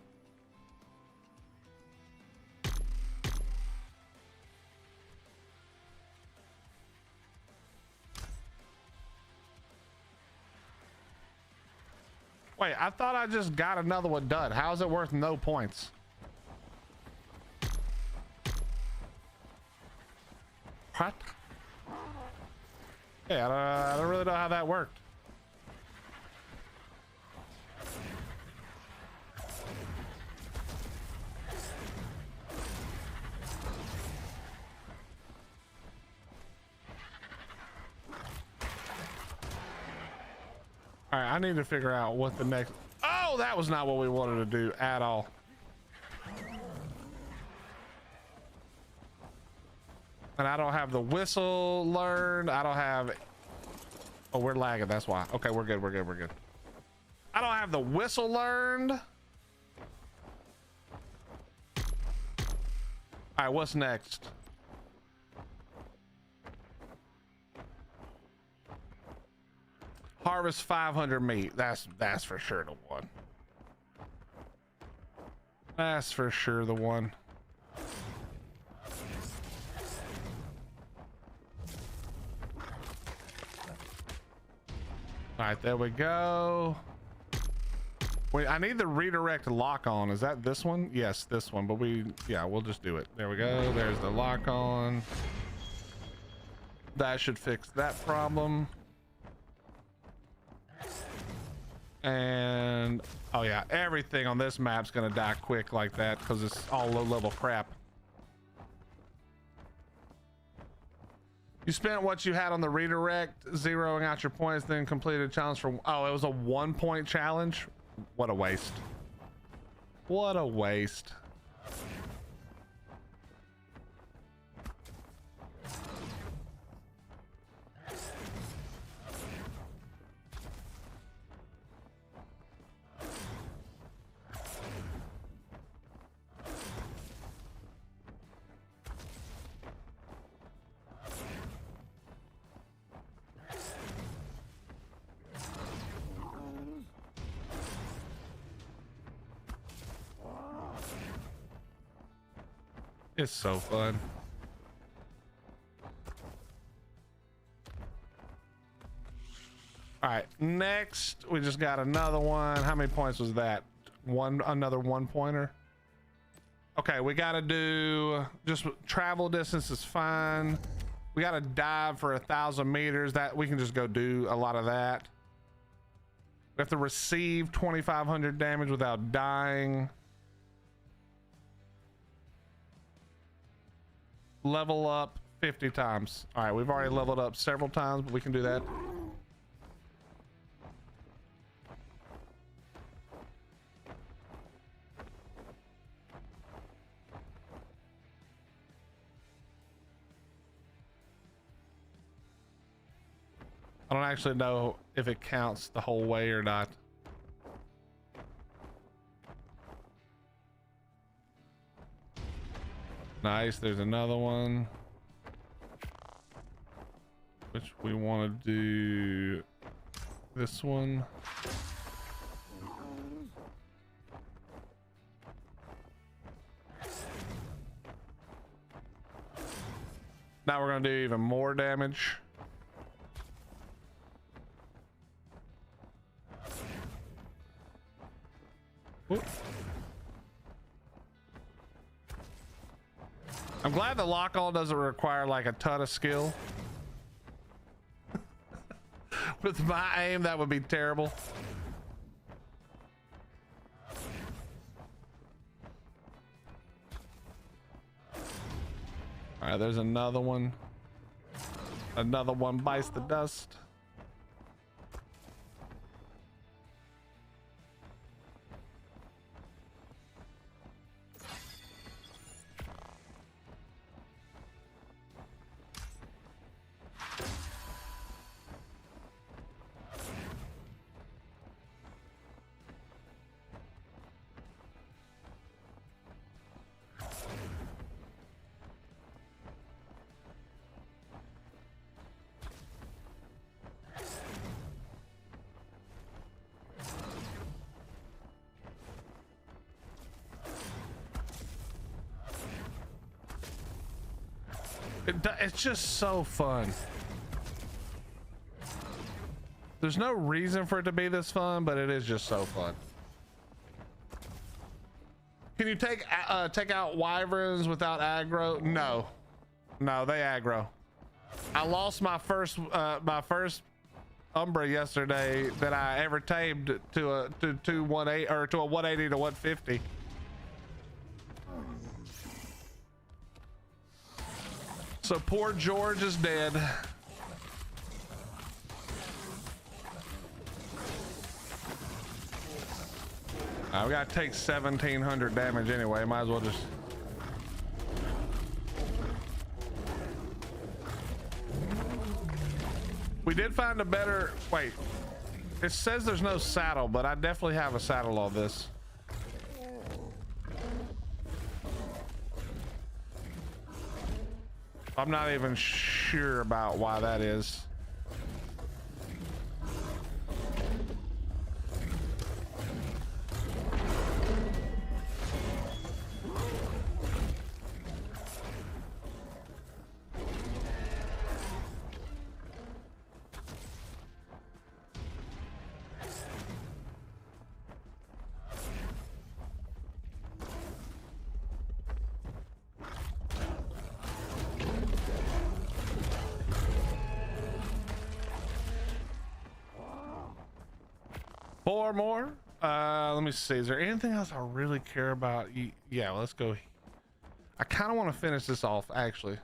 Wait, I thought I just got another one done. How is it worth no points? What? Yeah, I don't really know how that worked. All right, I need to figure out what the next... Oh, that was not what we wanted to do at all. And I don't have the whistle learned. I don't have... Oh, we're lagging. That's why. Okay, we're good. We're good. We're good. I don't have the whistle learned. All right, what's next? Harvest 500 meat. That's for sure the one. That's for sure the one. All right, there we go. Wait, I need the redirect lock on. Is that this one? Yes, this one. But we'll just do it. There we go. There's the lock on. That should fix that problem. And oh yeah, everything on this map's gonna die quick like that because it's all low level crap. You spent what you had on the redirect, zeroing out your points, then completed a challenge for... Oh, it was a 1 point challenge? What a waste. What a waste. It's so fun. All right, next we just got another one. How many points was that? Another 1 pointer. Okay, we got to do just travel distance is fine. We got to dive for 1,000 meters. That we can just go do a lot of that. We have to receive 2,500 damage without dying. Level up 50 times. All right, we've already leveled up several times, but we can do that. I don't actually know if it counts the whole way or not. Nice, there's another one. Which we want to do this one. Now we're going to do even more damage. Oop. I'm glad the lock on doesn't require like a ton of skill. With my aim, that would be terrible. All right, there's another one. Another one bites the dust. It's just so fun. There's no reason for it to be this fun, but it is just so fun. Can you take out wyverns without aggro? No, they aggro. I lost my first Umbra yesterday that I ever tamed to a 180 or to a 180 to 150. So poor George is dead. We gotta take 1,700 damage anyway. Might as well just. We did find a better. Wait, it says there's no saddle, but I definitely have a saddle on this. I'm not even sure about why that is. Four more. Let me see. Is there anything else I really care about? Yeah, let's go. I kind of want to finish this off, actually.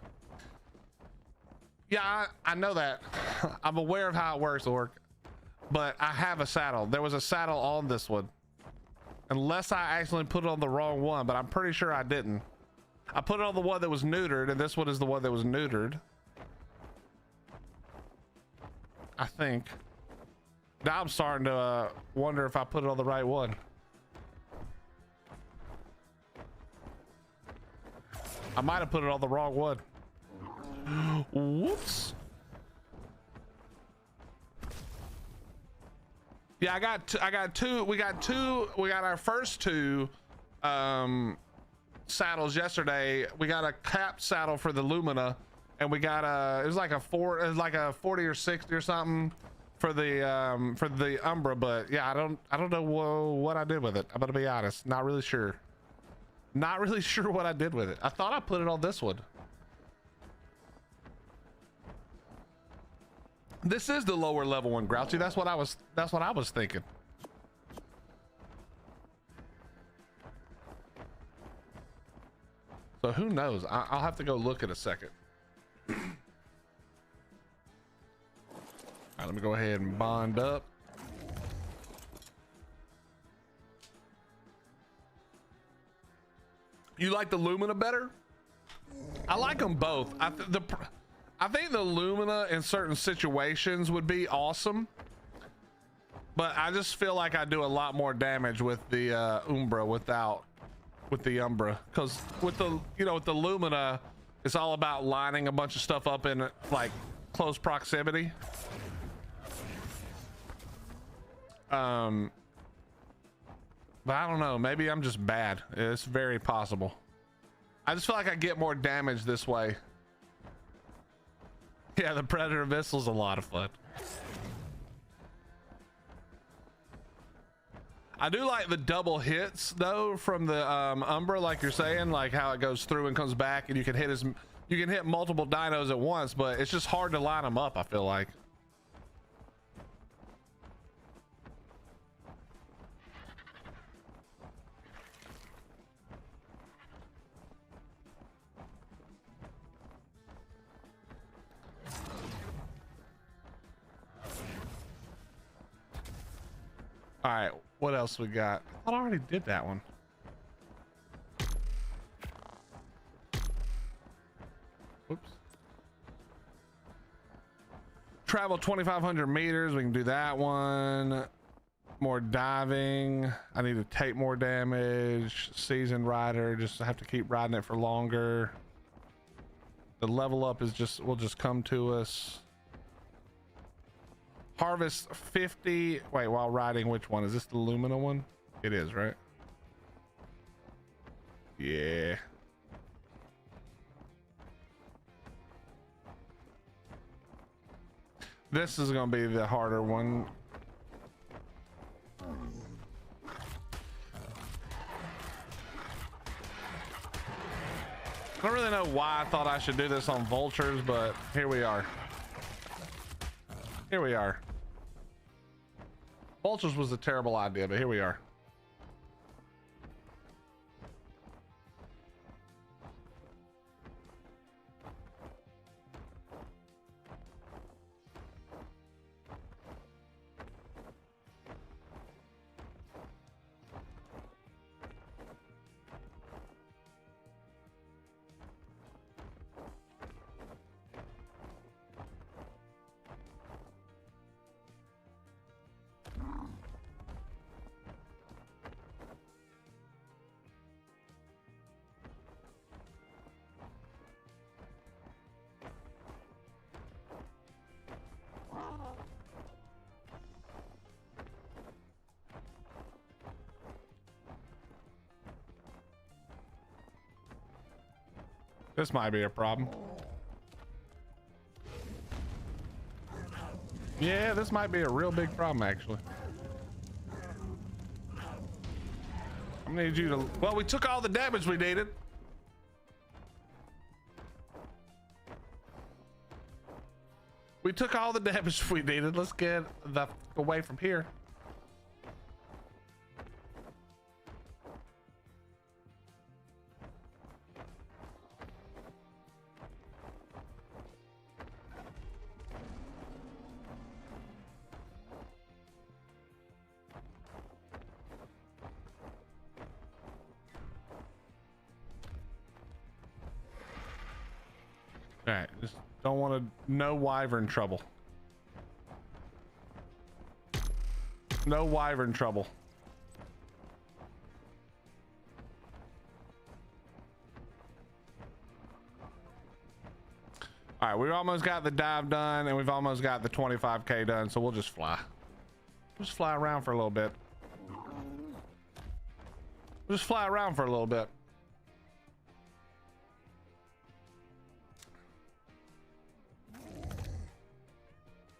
Yeah, I know that. I'm aware of how it works, Orc. But I have a saddle. There was a saddle on this one. Unless I accidentally put it on the wrong one, but I'm pretty sure I didn't. I put it on the one that was neutered, and this one is the one that was neutered. I think. Now I'm starting to wonder if I put it on the right one. I might have put it on the wrong one. Whoops. Yeah, I got two. We got our first two saddles yesterday. We got a capped saddle for the Lumina, and we got it was like a 40 or 60 or something for the Umbra. But yeah, I don't know what I did with it. I'm gonna be honest, not really sure what I did with it. I thought I put it on this one. This is the lower level one, Grouchy. That's what I was thinking. So who knows? I'll have to go look in a second. All right, let me go ahead and bond up. You like the Lumina better? I like them both. I think the Lumina in certain situations would be awesome, but I just feel like I do a lot more damage with the Umbra with the Umbra, because with the with the Lumina, it's all about lining a bunch of stuff up in like close proximity. But I don't know, maybe I'm just bad. It's very possible. I just feel like I get more damage this way. Yeah, the Predator missile's a lot of fun. I do like the double hits though from the Umbra, like you're saying, like how it goes through and comes back, and you can hit multiple dinos at once, but it's just hard to line them up, I feel like. All right, what else we got? I thought I already did that one. Whoops. Travel 2,500 meters. We can do that one. More diving. I need to take more damage. Seasoned rider. Just have to keep riding it for longer. The level up is will just come to us. Harvest 50. Wait, while riding, which one is this? The Lumina one? It is, right? Yeah. This is gonna be the harder one. I don't really know why I thought I should do this on vultures, but here we are. Here we are. Vultures was a terrible idea, but here we are. This might be a problem. Yeah, this might be a real big problem, actually. I need you to... Well, we took all the damage we needed. We took all the damage we needed. Let's get the away from here. All right, just don't want to. No wyvern trouble. No wyvern trouble. All right, we've almost got the dive done, and we've almost got the 25K done. So we'll just fly. We'll just fly around for a little bit. We'll just fly around for a little bit.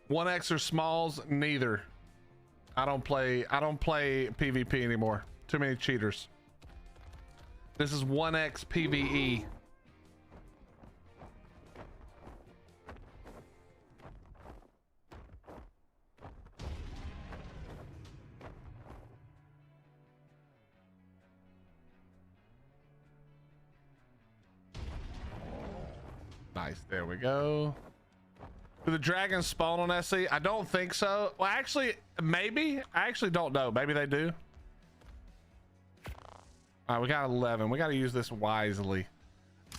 One X or smalls, neither. I don't play PvP anymore. Too many cheaters. This is 1X PvE. Nice, there we go. Do the dragons spawn on SC? I don't think so. Well, actually, maybe. I actually don't know. Maybe they do. All right, we got 11. We got to use this wisely.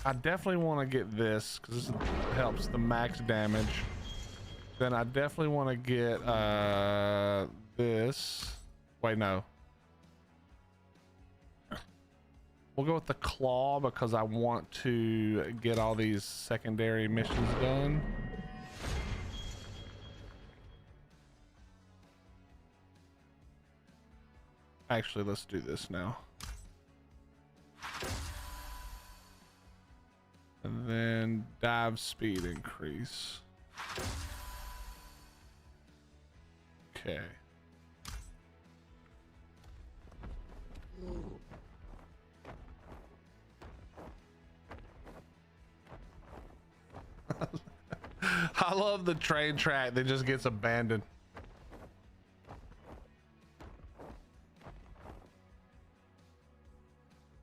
I definitely want to get this because this helps the max damage. Then I definitely want to get this. Wait, no. We'll go with the claw because I want to get all these secondary missions done. Actually, let's do this now. And then dive speed increase. Okay. I love the train track that just gets abandoned.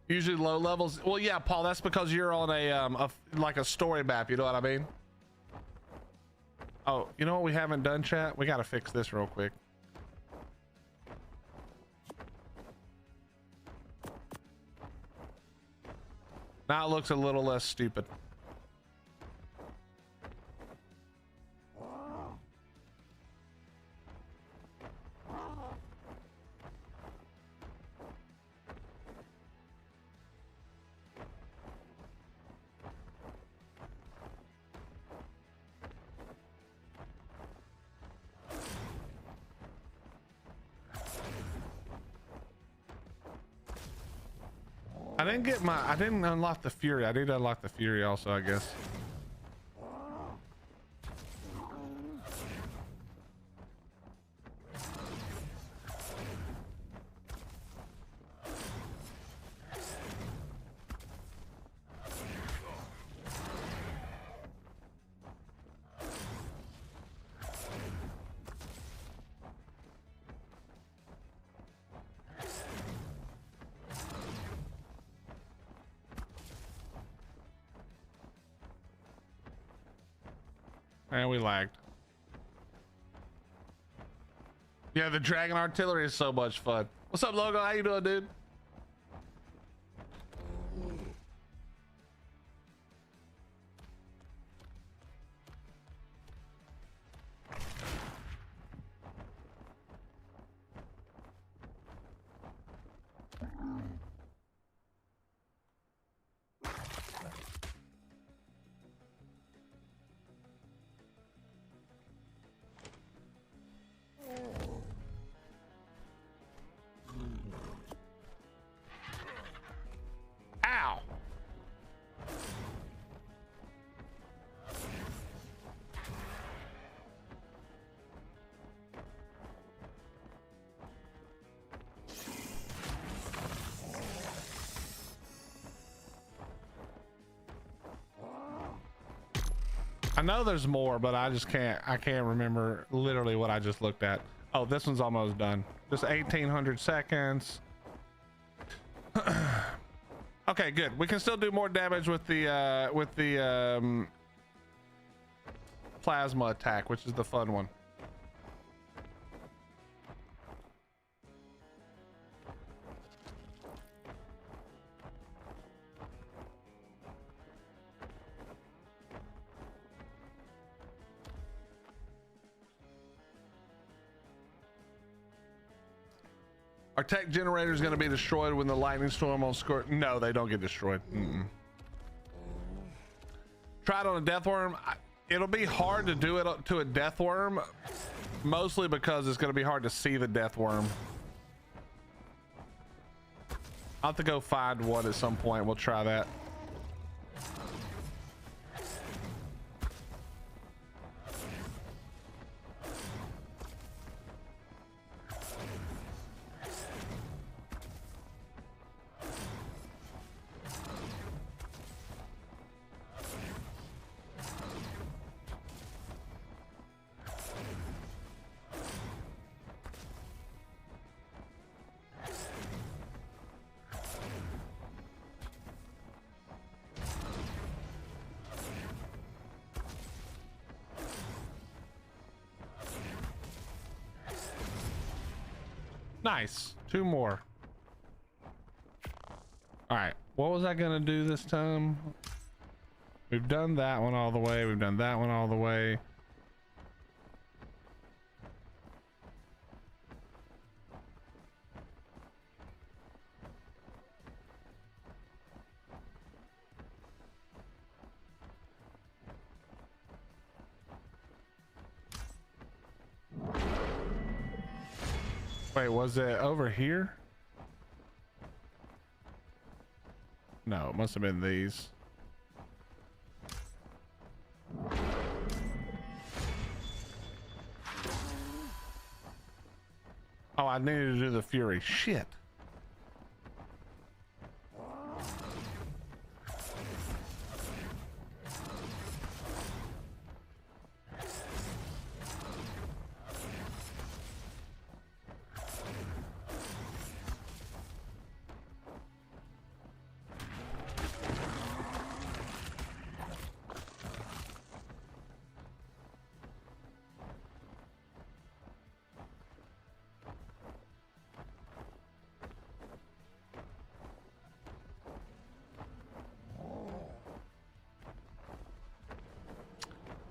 Usually low levels. Well, yeah, Paul, that's because you're on a like a story map. You know what I mean? Oh, you know what we haven't done, chat? We got to fix this real quick. Now it looks a little less stupid. I didn't unlock the Fury. I need to unlock the Fury also, I guess. And we lagged. Yeah, the dragon artillery is so much fun. What's up, Logo? How you doing, dude? Ow! I know there's more, but I can't remember literally what I just looked at. Oh, this one's almost done. Just 1,800 seconds. Okay, good. We can still do more damage with the plasma attack, which is the fun one. Our tech generator is going to be destroyed when the lightning storm on score. No, they don't get destroyed. Try it on a death worm. It'll be hard to do it to a death worm, mostly because it's going to be hard to see the death worm. I'll have to go find one at some point. We'll try that. Nice. 2 more. All right. What was I going to do this time? We've done that one all the way. We've done that one all the way. Wait, was it over here? No, it must have been these. Oh, I needed to do the fury. Shit.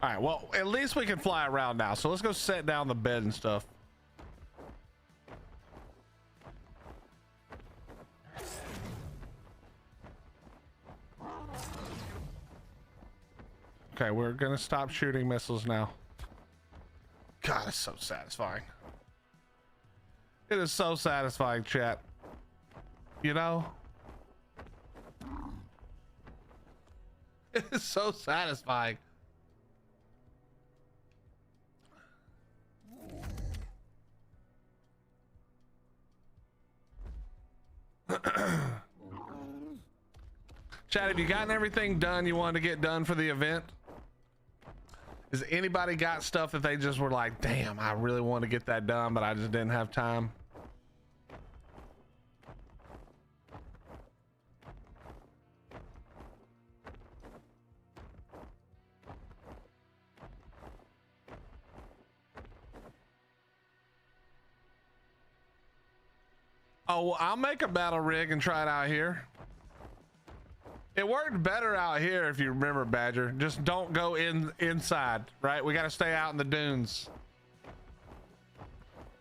All right, well, at least we can fly around now. So let's go set down the bed and stuff. Okay, we're gonna stop shooting missiles now. God, it's so satisfying. It is so satisfying, chat. You know? It is so satisfying. Chat, have you gotten everything done you wanted to get done for the event? Has anybody got stuff that they just were like, damn, I really want to get that done, but I just didn't have time? Oh, I'll make a battle rig and try it out here. It worked better out here, if you remember, Badger. Just don't go inside, right? We got to stay out in the dunes.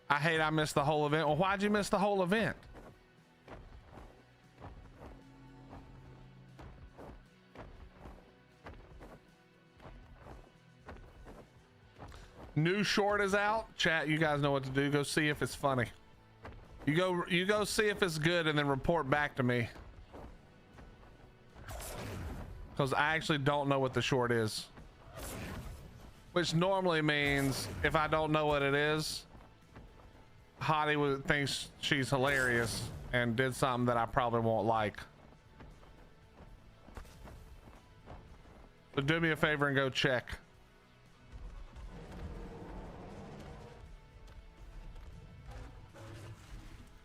I hate I missed the whole event. Well, why'd you miss the whole event? New short is out. Chat, you guys know what to do. Go see if it's funny. You go see if it's good and then report back to me. Because I actually don't know what the short is. Which normally means if I don't know what it is, Hottie thinks she's hilarious and did something that I probably won't like. So do me a favor and go check.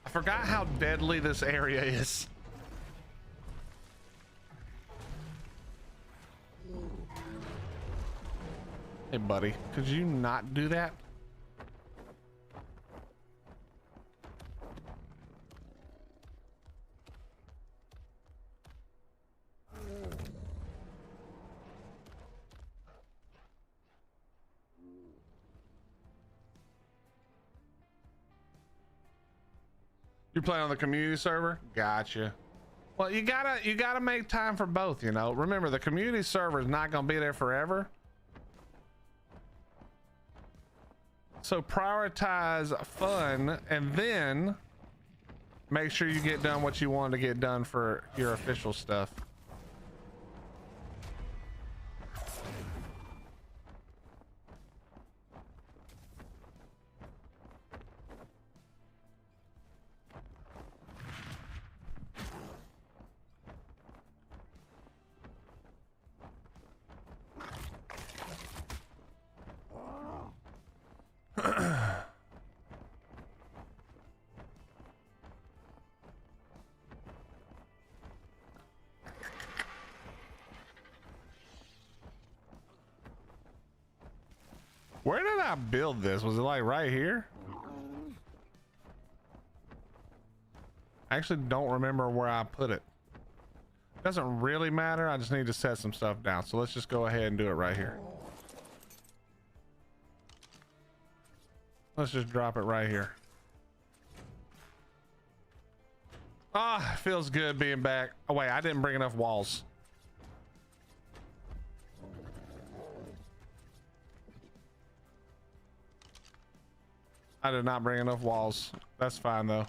I forgot how deadly this area is. Hey buddy, could you not do that? You're playing on the community server? Gotcha. Well, you gotta make time for both, you know. Remember, the community server is not gonna be there forever. So prioritize fun and then make sure you get done what you want to get done for your official stuff. Where did I build this? Was it like right here? I actually don't remember where I put it. Doesn't really matter. I just need to set some stuff down. So let's just go ahead and do it right here. Let's just drop it right here. Ah, feels good being back. Oh wait, I didn't bring enough walls. I did not bring enough walls. That's fine though.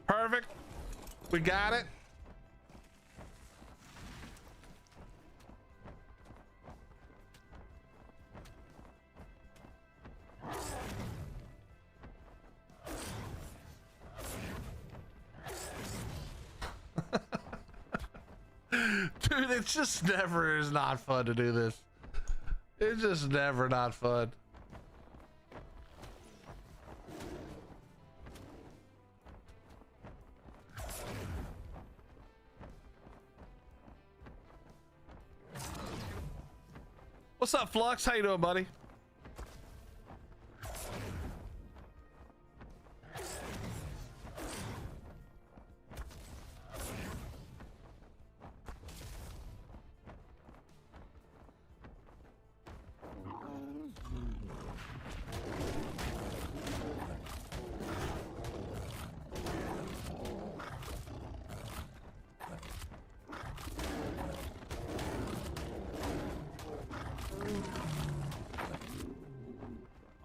Perfect. We got it. Dude, it's just never is not fun to do this. It's just never not fun. What's up, Flux? How you doing, buddy?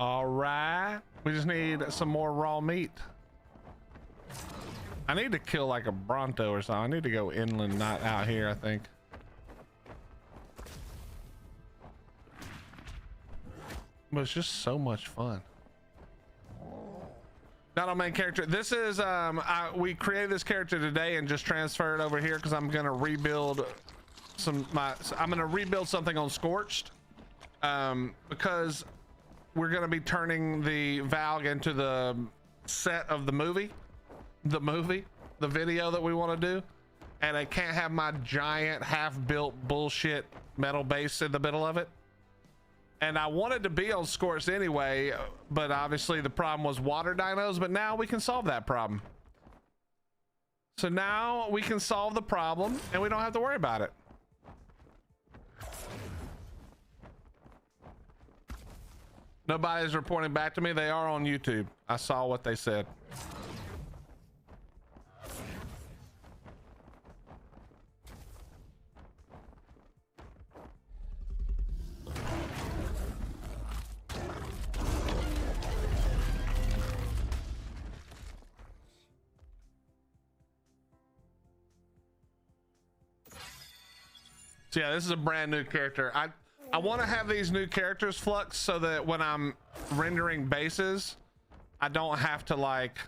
All right, we just need some more raw meat. I need to kill like a Bronto or something. I need to go inland, not out here, I think. But it's just so much fun. Not on main character. This is we created this character today and just transferred over here because I'm gonna rebuild I'm gonna rebuild something on Scorched because we're gonna be turning the Valg into the set of the the video that we want to do, and I can't have my giant half-built bullshit metal base in the middle of it. And I wanted to be on Scorched anyway, but obviously the problem was water dinos, but now we can solve that problem. So now we can solve the problem and we don't have to worry about it. Nobody's reporting back to me. They are on YouTube. I saw what they said. So yeah, this is a brand new character. I want to have these new characters Flux so that when I'm rendering bases, I don't have to like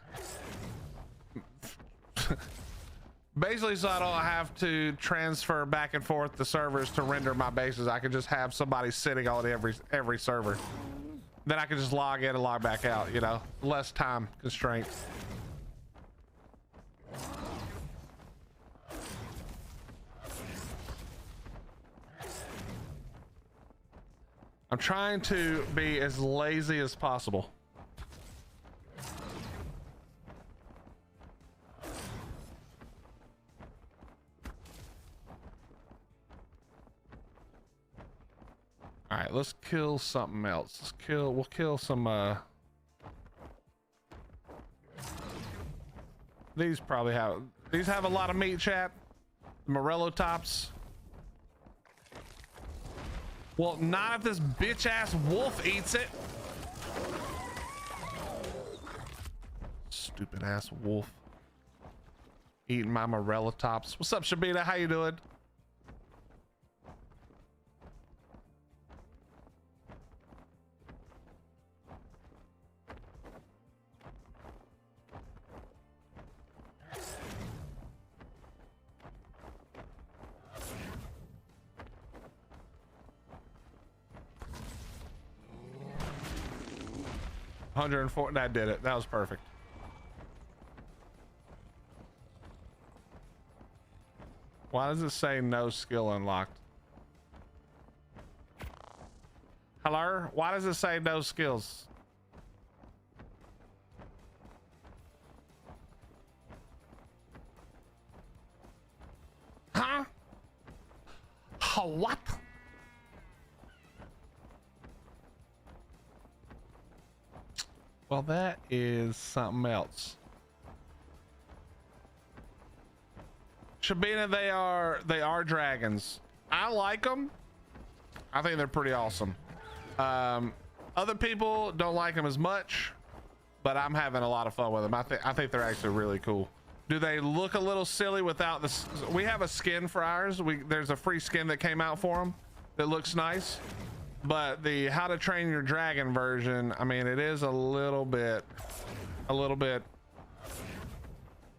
basically, so I don't have to transfer back and forth the servers to render my bases. I can just have somebody sitting on every server. Then I can just log in and log back out, you know, less time constraint. I'm trying to be as lazy as possible. All right, let's kill something else. We'll kill some these have a lot of meat, chat. Morello tops. Well, not if this bitch ass wolf eats it. Stupid ass wolf. Eating my morella tops. What's up, Shabita? How you doing? $104. That did it. That was perfect. Why does it say no skill unlocked? Hello? Why does it say no skills? Huh? Oh, what? Well, that is something else. Shabina, they are dragons. I like them. I think they're pretty awesome. Other people don't like them as much, but I'm having a lot of fun with them. I think they're actually really cool. Do they look a little silly without this? We have a skin for ours. There's a free skin that came out for them that looks nice. But the How to Train Your Dragon version, I mean, it is a little bit. I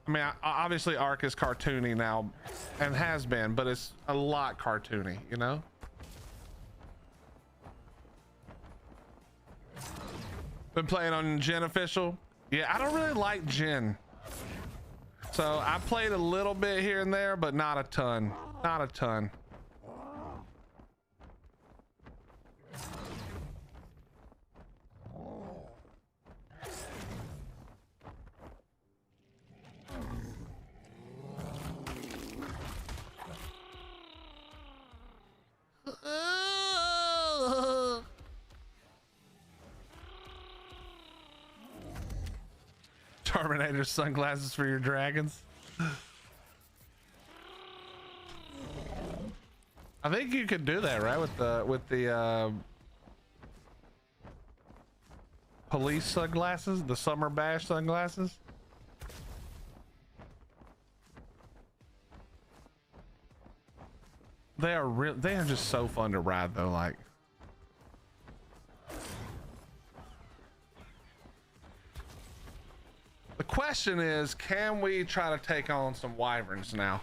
mean, obviously ARK is cartoony now and has been, but it's a lot cartoony, you know? Been playing on Jin official. Yeah, I don't really like Jin. So I played a little bit here and there, but not a ton. Not a ton. Terminator sunglasses for your dragons. I think you could do that, right? With the police sunglasses, the summer bash sunglasses. They are just so fun to ride though, like. The question is, can we try to take on some wyverns now?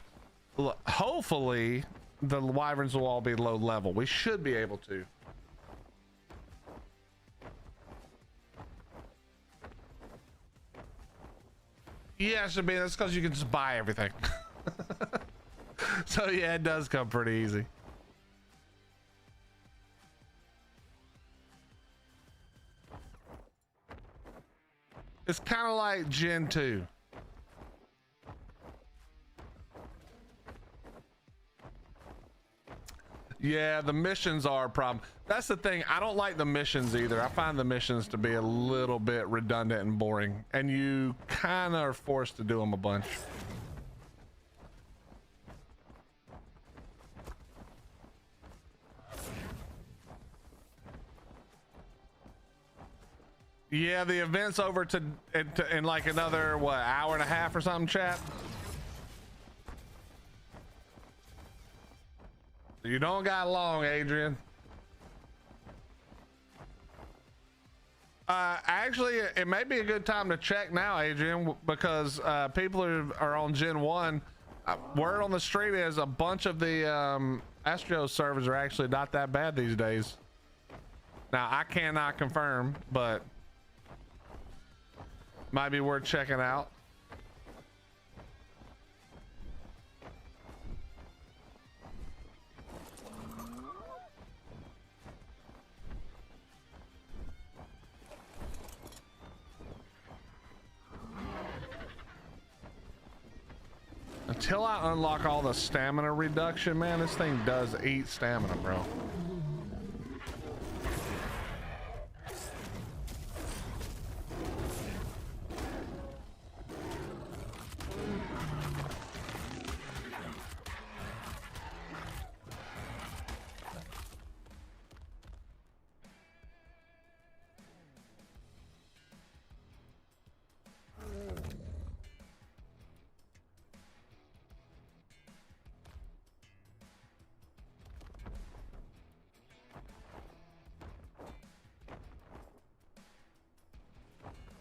Hopefully the wyverns will all be low level. We should be able to. Yeah, it should be. That's because you can just buy everything. So yeah, it does come pretty easy. It's kind of like Gen 2. Yeah, the missions are a problem. That's the thing. I don't like the missions either. I find the missions to be a little bit redundant and boring, and you kind of are forced to do them a bunch. Yeah, the event's over in like another, what, hour and a half or something, chat? You don't got long, Adrian. Actually, it may be a good time to check now, Adrian, because people are on Gen 1. Word on the street is a bunch of the Astro servers are actually not that bad these days. Now, I cannot confirm, but might be worth checking out. Until I unlock all the stamina reduction, man, this thing does eat stamina, bro.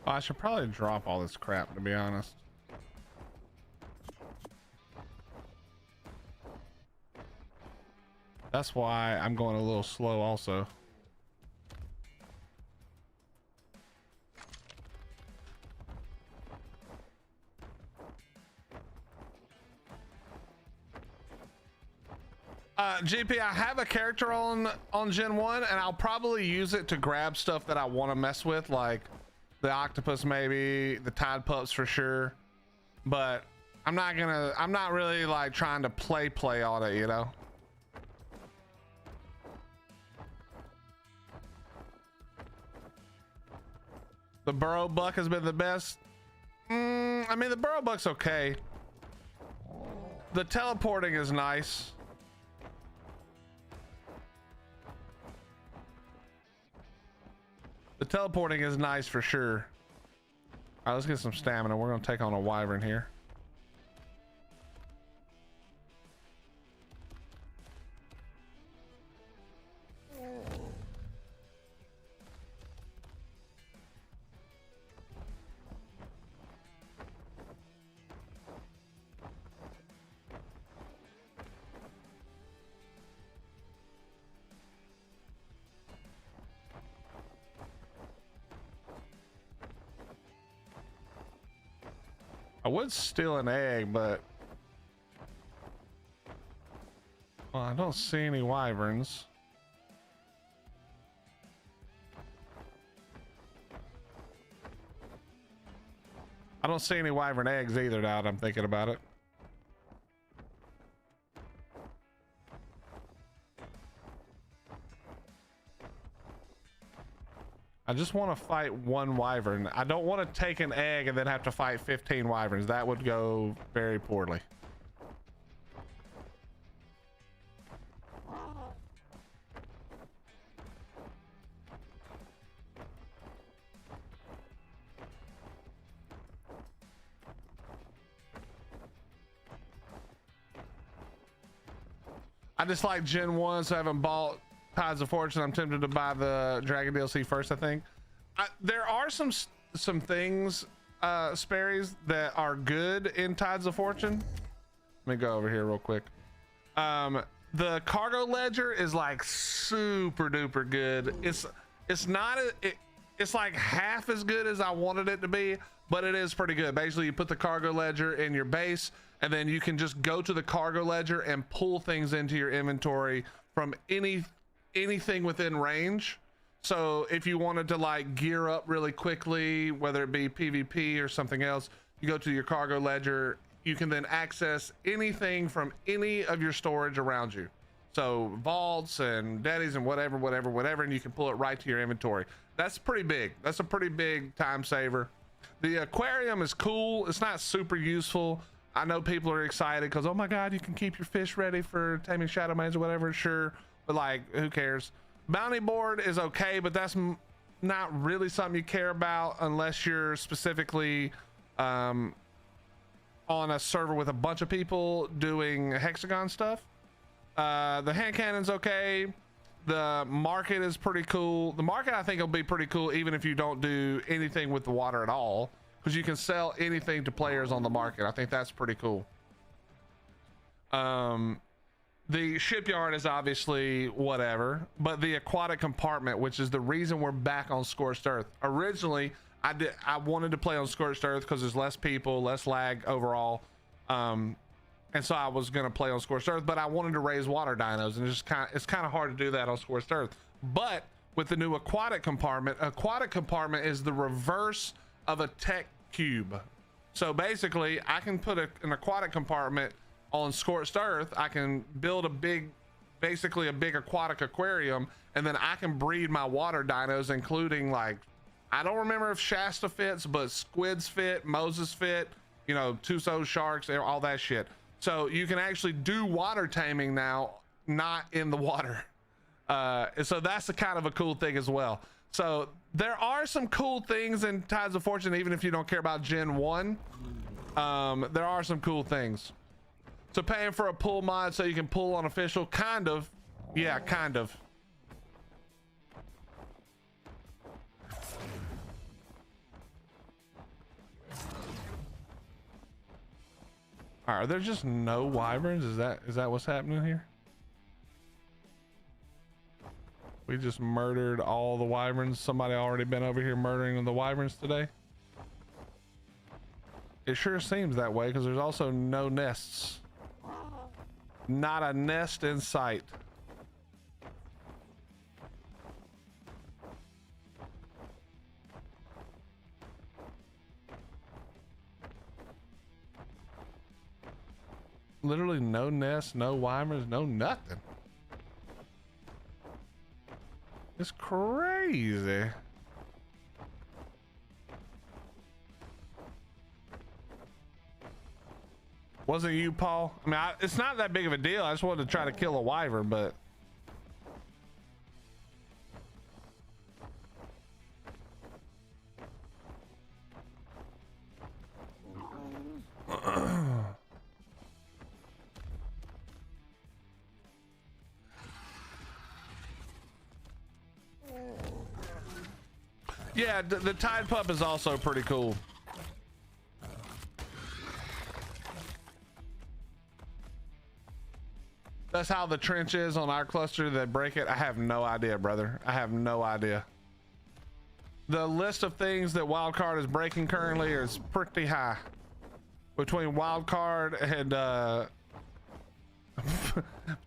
I should probably drop all this crap, to be honest. That's why I'm going a little slow also. GP, I have a character on Gen 1, and I'll probably use it to grab stuff that I want to mess with, like the octopus, maybe the tide pups for sure, but I'm not really like trying to play on it, you know. The burrow buck has been the best. I mean, the burrow buck's okay. The teleporting is nice. The teleporting is nice for sure. All right, let's get some stamina. We're gonna take on a wyvern here. I would steal an egg, but well, I don't see any wyverns. I don't see any wyvern eggs either now that I'm thinking about it. I just want to fight one wyvern. I don't want to take an egg and then have to fight 15 wyverns. That would go very poorly. I just like Gen 1, so I haven't bought Tides of Fortune. I'm tempted to buy the Dragon DLC first, I think. There are some things, Sperry's, that are good in Tides of Fortune. Let me go over here real quick. The cargo ledger is like super duper good. It's not it's like half as good as I wanted it to be, but it is pretty good. Basically, you put the cargo ledger in your base, and then you can just go to the cargo ledger and pull things into your inventory from anything within range. So if you wanted to like gear up really quickly, whether it be PvP or something else, you go to your cargo ledger. You can then access anything from any of your storage around you. So vaults and daddies and whatever, and you can pull it right to your inventory. That's pretty big. That's a pretty big time saver. The aquarium is cool. It's not super useful. I know people are excited because, oh my God, you can keep your fish ready for taming shadow mains or whatever. Sure, but like, who cares? Bounty board is okay, but that's not really something you care about unless you're specifically on a server with a bunch of people doing hexagon stuff. The hand cannon's okay. The market is pretty cool. The market, I think, will be pretty cool even if you don't do anything with the water at all, because you can sell anything to players on the market. I think that's pretty cool. The shipyard is obviously whatever, but the aquatic compartment, which is the reason we're back on Scorched Earth. Originally, I wanted to play on Scorched Earth because there's less people, less lag overall. And so I was going to play on Scorched Earth, but I wanted to raise water dinos, and it's kind of hard to do that on Scorched Earth. But with the new aquatic compartment is the reverse of a tech cube. So basically, I can put an aquatic compartment on Scorched Earth. I can build basically a big aquatic aquarium, and then I can breed my water dinos, including like, I don't remember if Shasta fits, but squids fit, Moses fit, you know, Tuso sharks, all that shit. So you can actually do water taming now, not in the water. So that's a kind of a cool thing as well. So there are some cool things in Tides of Fortune, even if you don't care about Gen 1. There are some cool things. So paying for a pull mod so you can pull on official, kind of. Yeah, kind of. Are there just no wyverns? Is that what's happening here? We just murdered all the wyverns. Somebody already been over here murdering the wyverns today. It sure seems that way because there's also no nests. Not a nest in sight. Literally no nests, no wyverns, no nothing. It's crazy. Wasn't you, Paul? I mean, it's not that big of a deal. I just wanted to try to kill a wyvern, but yeah, the Tide Pup is also pretty cool. That's how the trench is on our cluster that break it. I have no idea, brother. I have no idea. The list of things that Wildcard is breaking currently is pretty high. Between Wildcard and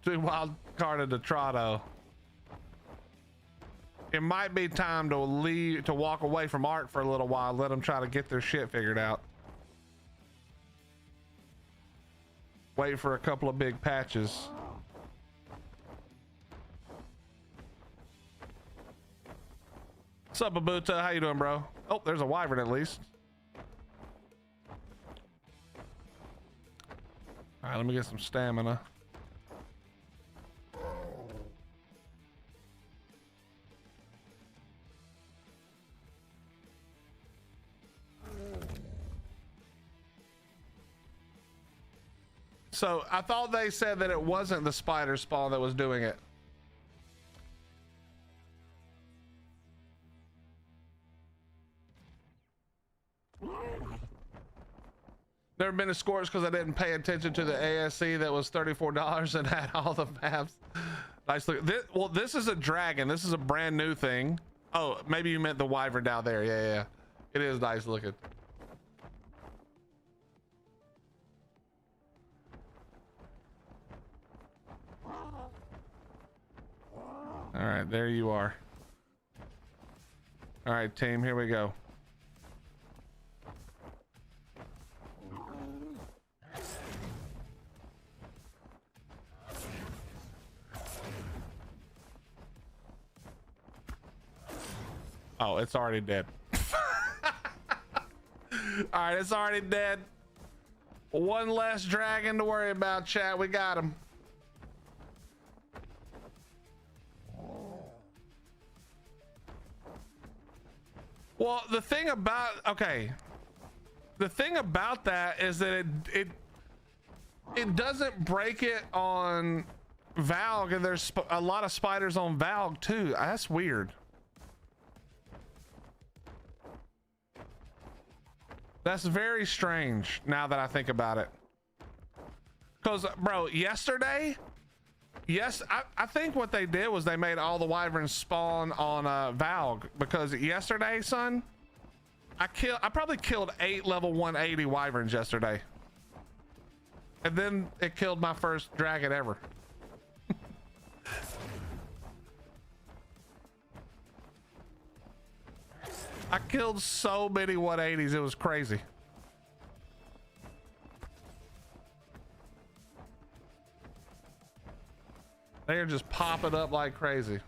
between Wildcard and Detrado. It might be time to walk away from ARK for a little while. Let them try to get their shit figured out. Wait for a couple of big patches. What's up, Abuta? How you doing, bro? Oh, there's a wyvern at least. All right, let me get some stamina. So I thought they said that it wasn't the spider spawn that was doing it. Never been to Scorch because I didn't pay attention to the ASE that was $34 and had all the maps. Nice look. This is a dragon. This is a brand new thing. Oh, maybe you meant the wyvern down there. Yeah, yeah. It is nice looking. All right, there you are. All right, team, here we go. Oh, it's already dead. All right, it's already dead. One less dragon to worry about, chat. We got him. Well, the thing about, okay, the thing about that is that it doesn't break it on Valg, and there's a lot of spiders on Valg too. That's weird. That's very strange now that I think about it. Because, bro, yesterday, yes, I think what they did was they made all the wyverns spawn on Valg, because yesterday, son, I probably killed 8 level 180 wyverns yesterday. And then it killed my first dragon ever. I killed so many 180s, it was crazy. They are just popping up like crazy.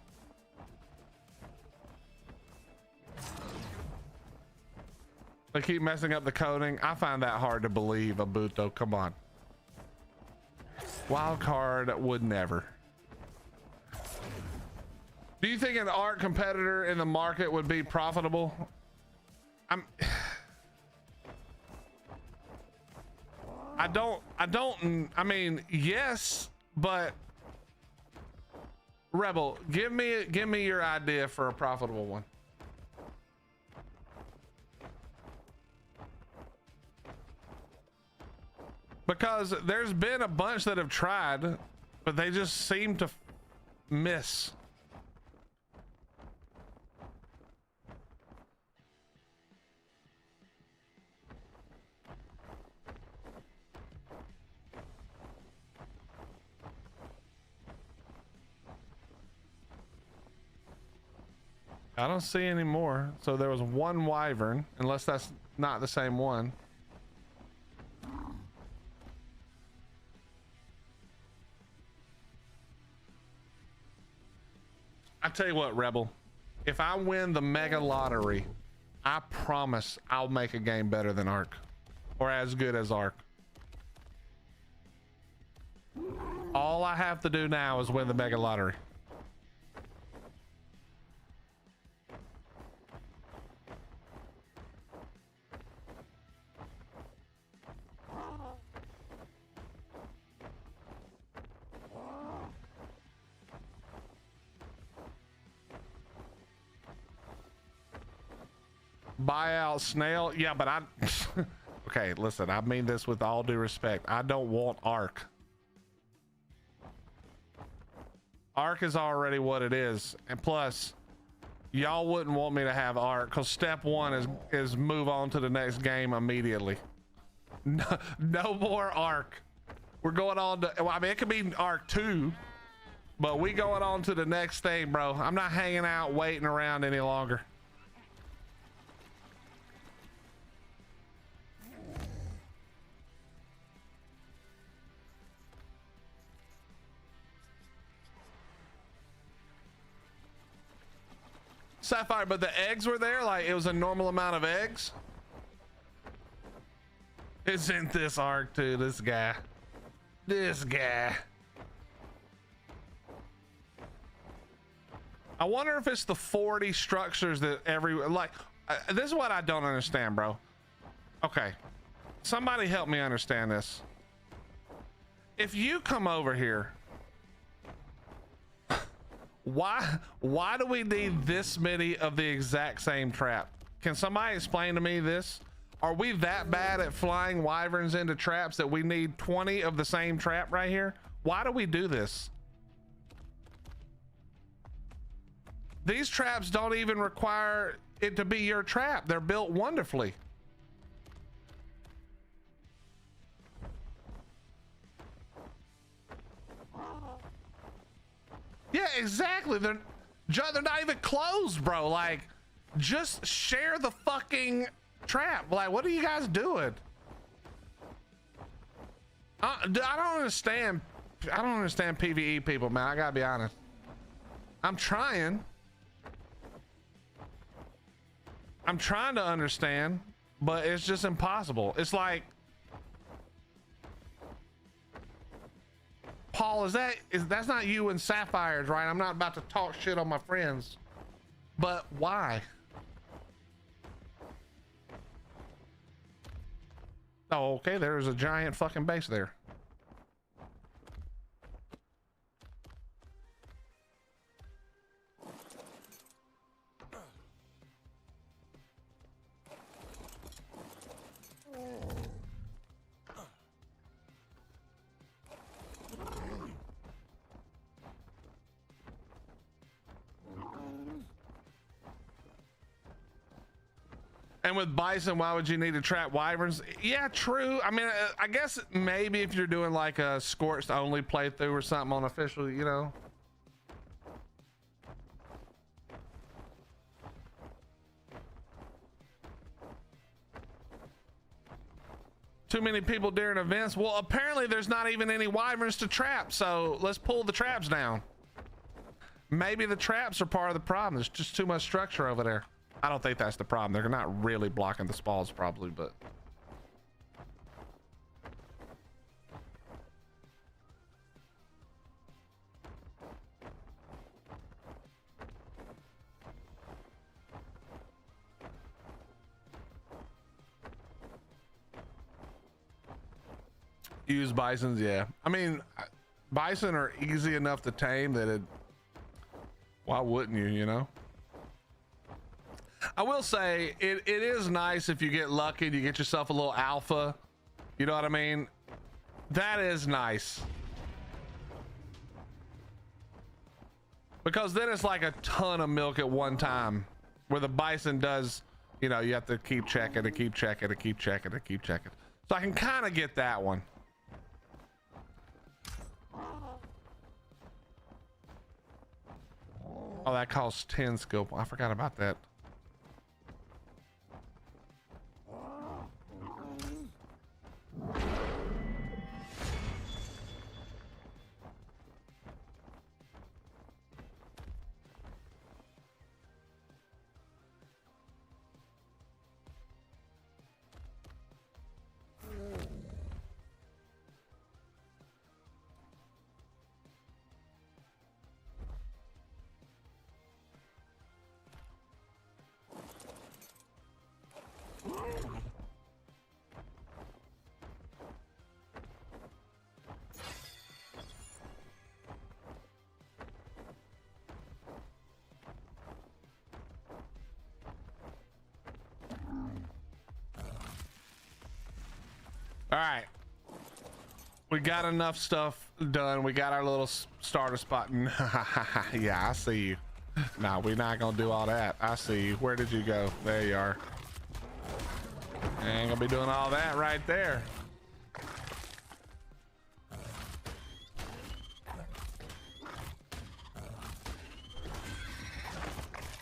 They keep messing up the coding. I find that hard to believe, Abuto. Come on. Wild card would never. Do you think an ARK competitor in the market would be profitable? I mean, yes, but Rebel, give me your idea for a profitable one. Because there's been a bunch that have tried, but they just seem to miss. I don't see any more. So there was one wyvern, unless that's not the same one. I tell you what, Rebel, if I win the mega lottery, I promise I'll make a game better than ARK, or as good as ARK. All I have to do now is win the mega lottery. Buyout snail, yeah, but I okay, listen, I mean this with all due respect. I don't want ARK. ARK is already what it is, and plus y'all wouldn't want me to have ARK, because step one is move on to the next game immediately. No more ARK. We're going on to, well, I mean, it could be ARK 2, but we going on to the next thing, bro. I'm not hanging out waiting around any longer. Sapphire, but the eggs were there, like it was a normal amount of eggs. Isn't this ARK too? This guy. I wonder if it's the 40 structures that this is what I don't understand, bro. Okay, somebody help me understand this. If you come over here, why do we need this many of the exact same trap? Can somebody explain to me this? Are we that bad at flying wyverns into traps that we need 20 of the same trap right here? Why do we do this? These traps don't even require it to be your trap. They're built wonderfully. Yeah, exactly. They're not even closed, bro. Like, just share the fucking trap. Like, what are you guys doing? I don't understand. I don't understand PvE people, man. I gotta be honest. I'm trying to understand, but it's just impossible. It's like, Paul, that's not you and Sapphires, right? I'm not about to talk shit on my friends, but why? Oh, okay. There's a giant fucking base there. And with bison, why would you need to trap wyverns? Yeah, true. I mean, I guess maybe if you're doing like a scorched only playthrough or something on official, you know. Too many people during events. Well, apparently there's not even any wyverns to trap, so let's pull the traps down. Maybe the traps are part of the problem. There's just too much structure over there. I don't think that's the problem. They're not really blocking the spawns probably, but use bisons. Yeah, I mean, bison are easy enough to tame that why wouldn't you, you know? I will say it is nice if you get lucky and you get yourself a little alpha. You know what I mean? That is nice. Because then it's like a ton of milk at one time. Where the bison does, you know, you have to keep checking and keep checking and keep checking and keep checking. So I can kind of get that one. Oh, that costs 10 skill points. I forgot about that. All right, we got enough stuff done. We got our little starter spot. Yeah, I see you. Nah, we're not gonna do all that. I see you. Where did you go? There you are. Ain't gonna be doing all that right there.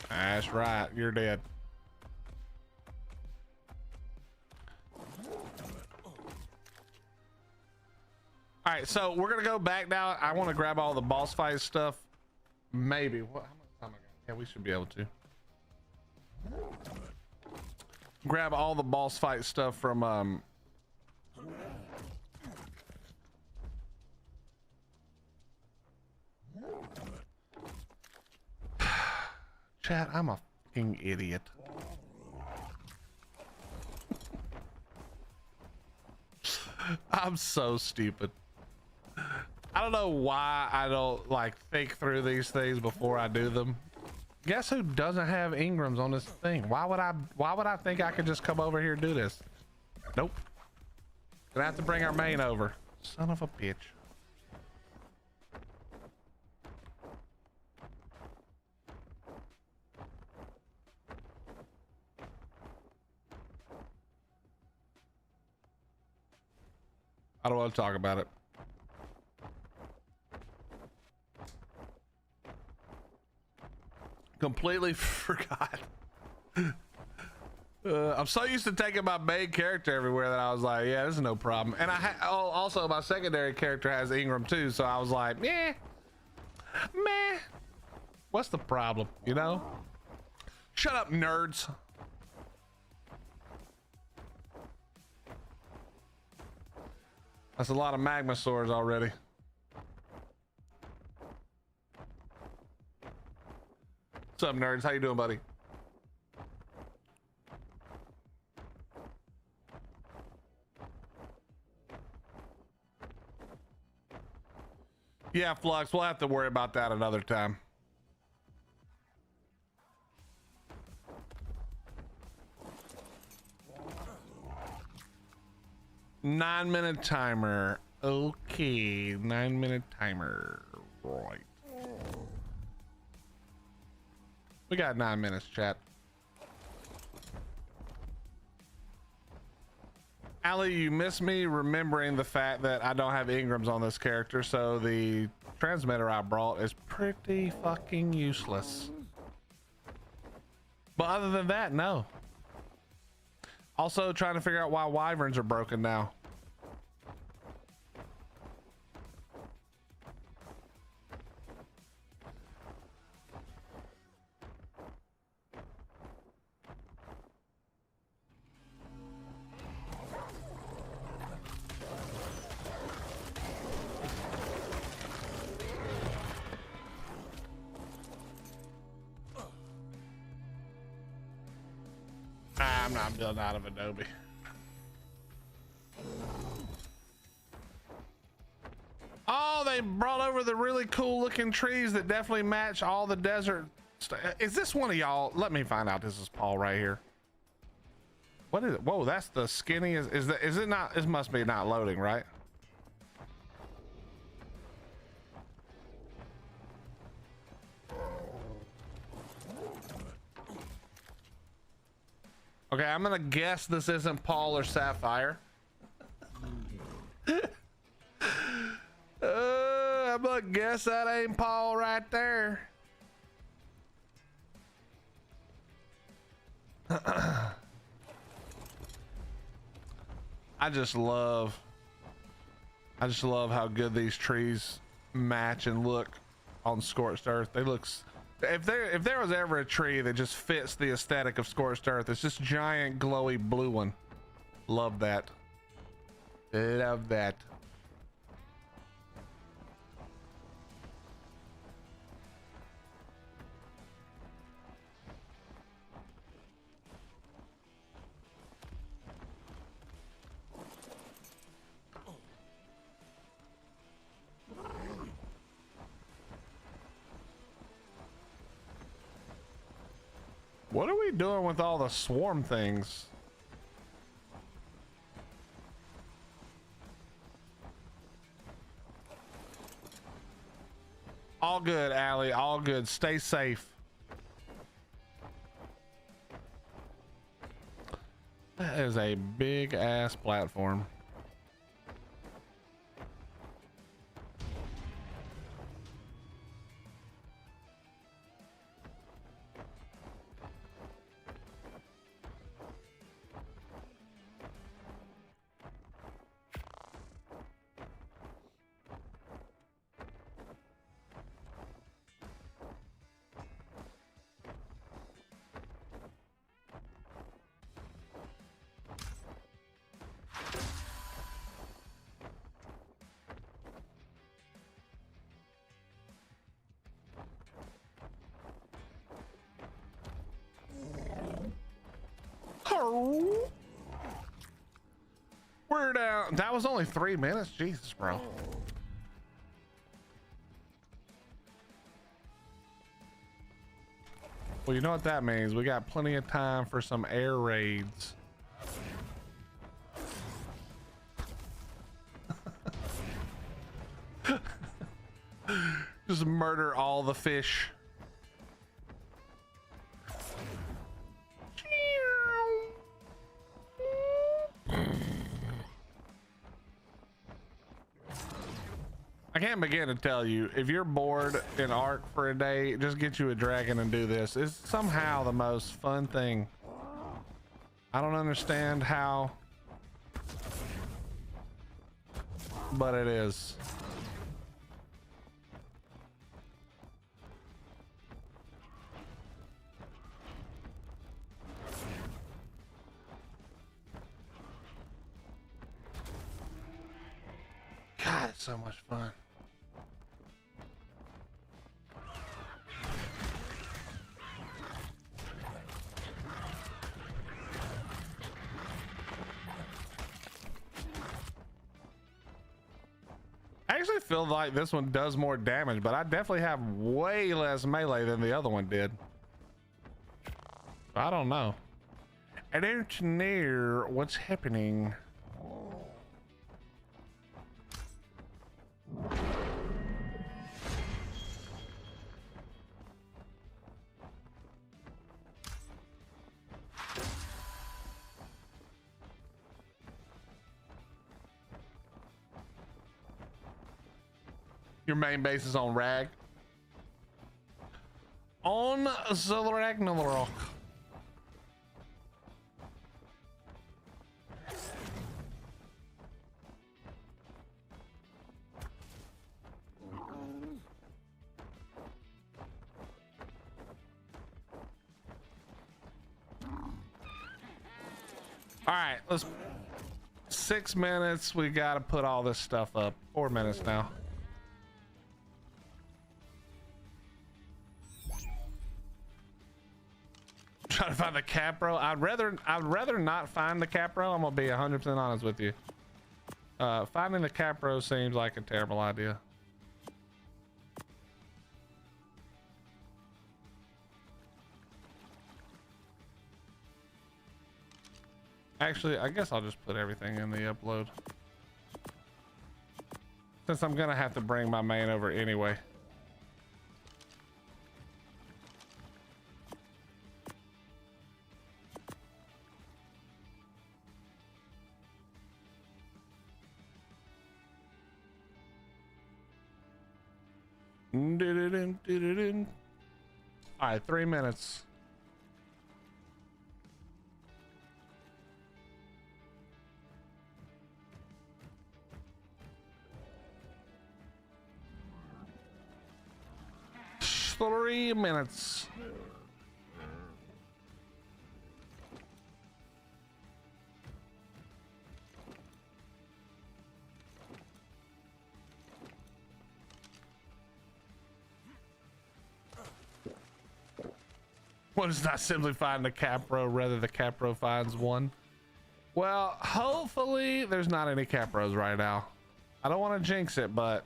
That's right, you're dead. All right, so we're gonna go back now. I want to grab all the boss fight stuff. Maybe. What? How much time I got? Yeah, we should be able to grab all the boss fight stuff from Chat, I'm a fucking idiot. I'm so stupid. I don't know why I don't like think through these things before I do them. Guess who doesn't have Ingrams on this thing? Why would I think I could just come over here and do this? Nope. Gonna have to bring our main over. Son of a bitch. I don't want to talk about it. Completely forgot. I'm so used to taking my main character everywhere that I was like, yeah, this is no problem. And also my secondary character has Ingram too, so I was like, meh, what's the problem, you know? Shut up, nerds. That's a lot of magma swords already. What's up, nerds? How you doing, buddy? Yeah, Flux, we'll have to worry about that another time. Nine-minute timer. Okay, 9-minute timer. Right. We got 9 minutes, chat. Allie, you miss me remembering the fact that I don't have Ingrams on this character, so the transmitter I brought is pretty fucking useless. But other than that, no. Also trying to figure out why wyverns are broken now. I'm not building out of Adobe. Oh, they brought over the really cool looking trees that definitely match all the desert stuff. Is this one of y'all? Let me find out. This is Paul right here. What is it? Whoa, that's the skinniest. Is it not? It must be not loading, right? Okay, I'm gonna guess this isn't Paul or Sapphire. I'm gonna guess that ain't Paul right there. I just love how good these trees match and look on Scorched Earth. They look. If there was ever a tree that just fits the aesthetic of Scorched Earth, it's this giant glowy blue one. Love that. Love that. What are we doing with all the swarm things? All good, Allie. All good. Stay safe. That is a big ass platform. We're down. That was only 3 minutes. Jesus, bro. Well, you know what that means. We got plenty of time for some air raids. Just murder all the fish. can't begin to tell you, if you're bored in ARK for a day, just get you a dragon and do this. It's somehow the most fun thing. I don't understand how, but it is. God, it's so much fun. I actually feel like this one does more damage, but I definitely have way less melee than the other one did. I don't know. I don't know what's happening. Your main base is on Rag. On the Ragnarok. All right, let's 6 minutes. We got to put all this stuff up. 4 minutes now. Trying to find the capro. I'd rather not find the capro. I'm gonna be 100% honest with you. Finding the capro seems like a terrible idea. Actually, I guess I'll just put everything in the upload, since I'm gonna have to bring my main over anyway. All right, 3 minutes. Three minutes. What is not simply find the capro, rather the capro finds one? Well, hopefully there's not any capros right now. I don't want to jinx it, but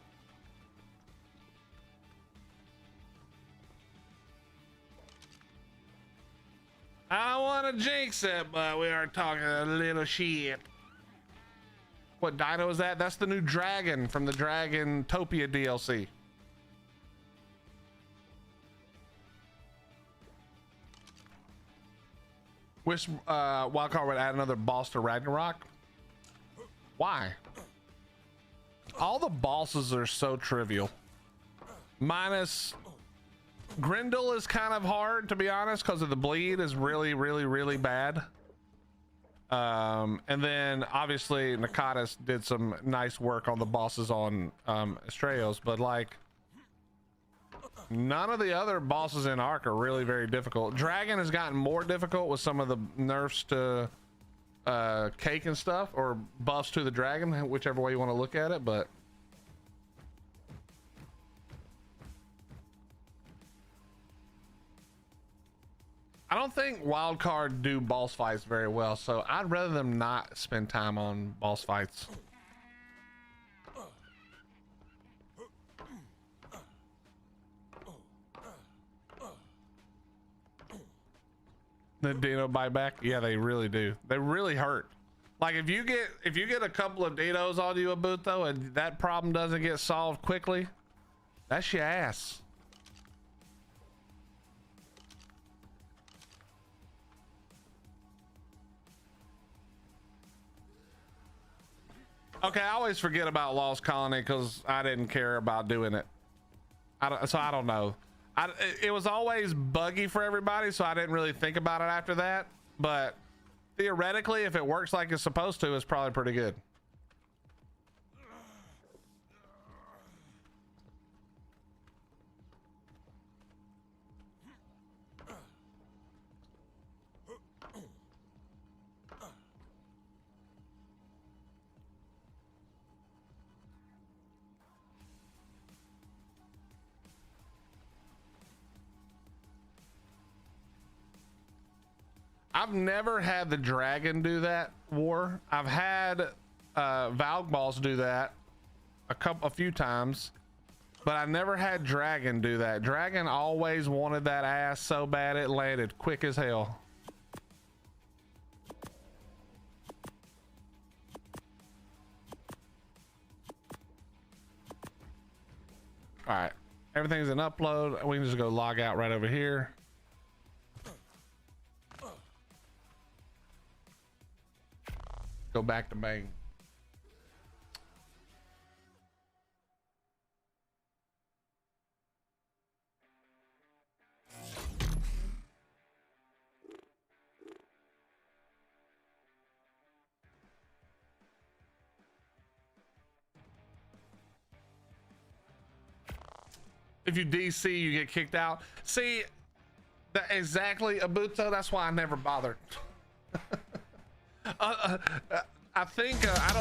I don't want to jinx it, but we are talking a little shit. What dino is that? That's the new dragon from the Dragon-topia DLC. Wish Wildcard would add another boss to Ragnarok. Why? All the bosses are so trivial. Minus Grendel is kind of hard, to be honest, because of the bleed is really bad. And then obviously Nakatis did some nice work on the bosses on Estrellos, but like none of the other bosses in ARK are really very difficult. Dragon has gotten more difficult with some of the nerfs to Cake and stuff, or buffs to the dragon, whichever way you want to look at it, but I don't think Wildcard do boss fights very well, so I'd rather them not spend time on boss fights. The Dino buyback, yeah, they really do. They really hurt. Like if you get a couple of Dinos on you, Abuto, and that problem doesn't get solved quickly, that's your ass. Okay, I always forget about Lost Colony because I didn't care about doing it. So I don't know. It was always buggy for everybody, so I didn't really think about it after that. But theoretically, if it works like it's supposed to, it's probably pretty good. I've never had the dragon do that war. I've had Valg balls do that a few times, but I never had dragon do that. Dragon always wanted that ass so bad it landed quick as hell. All right, everything's in upload. We can just go log out right over here. Go back to main. If you DC, you get kicked out. See, that exactly, Abuto. That's why I never bothered. I think I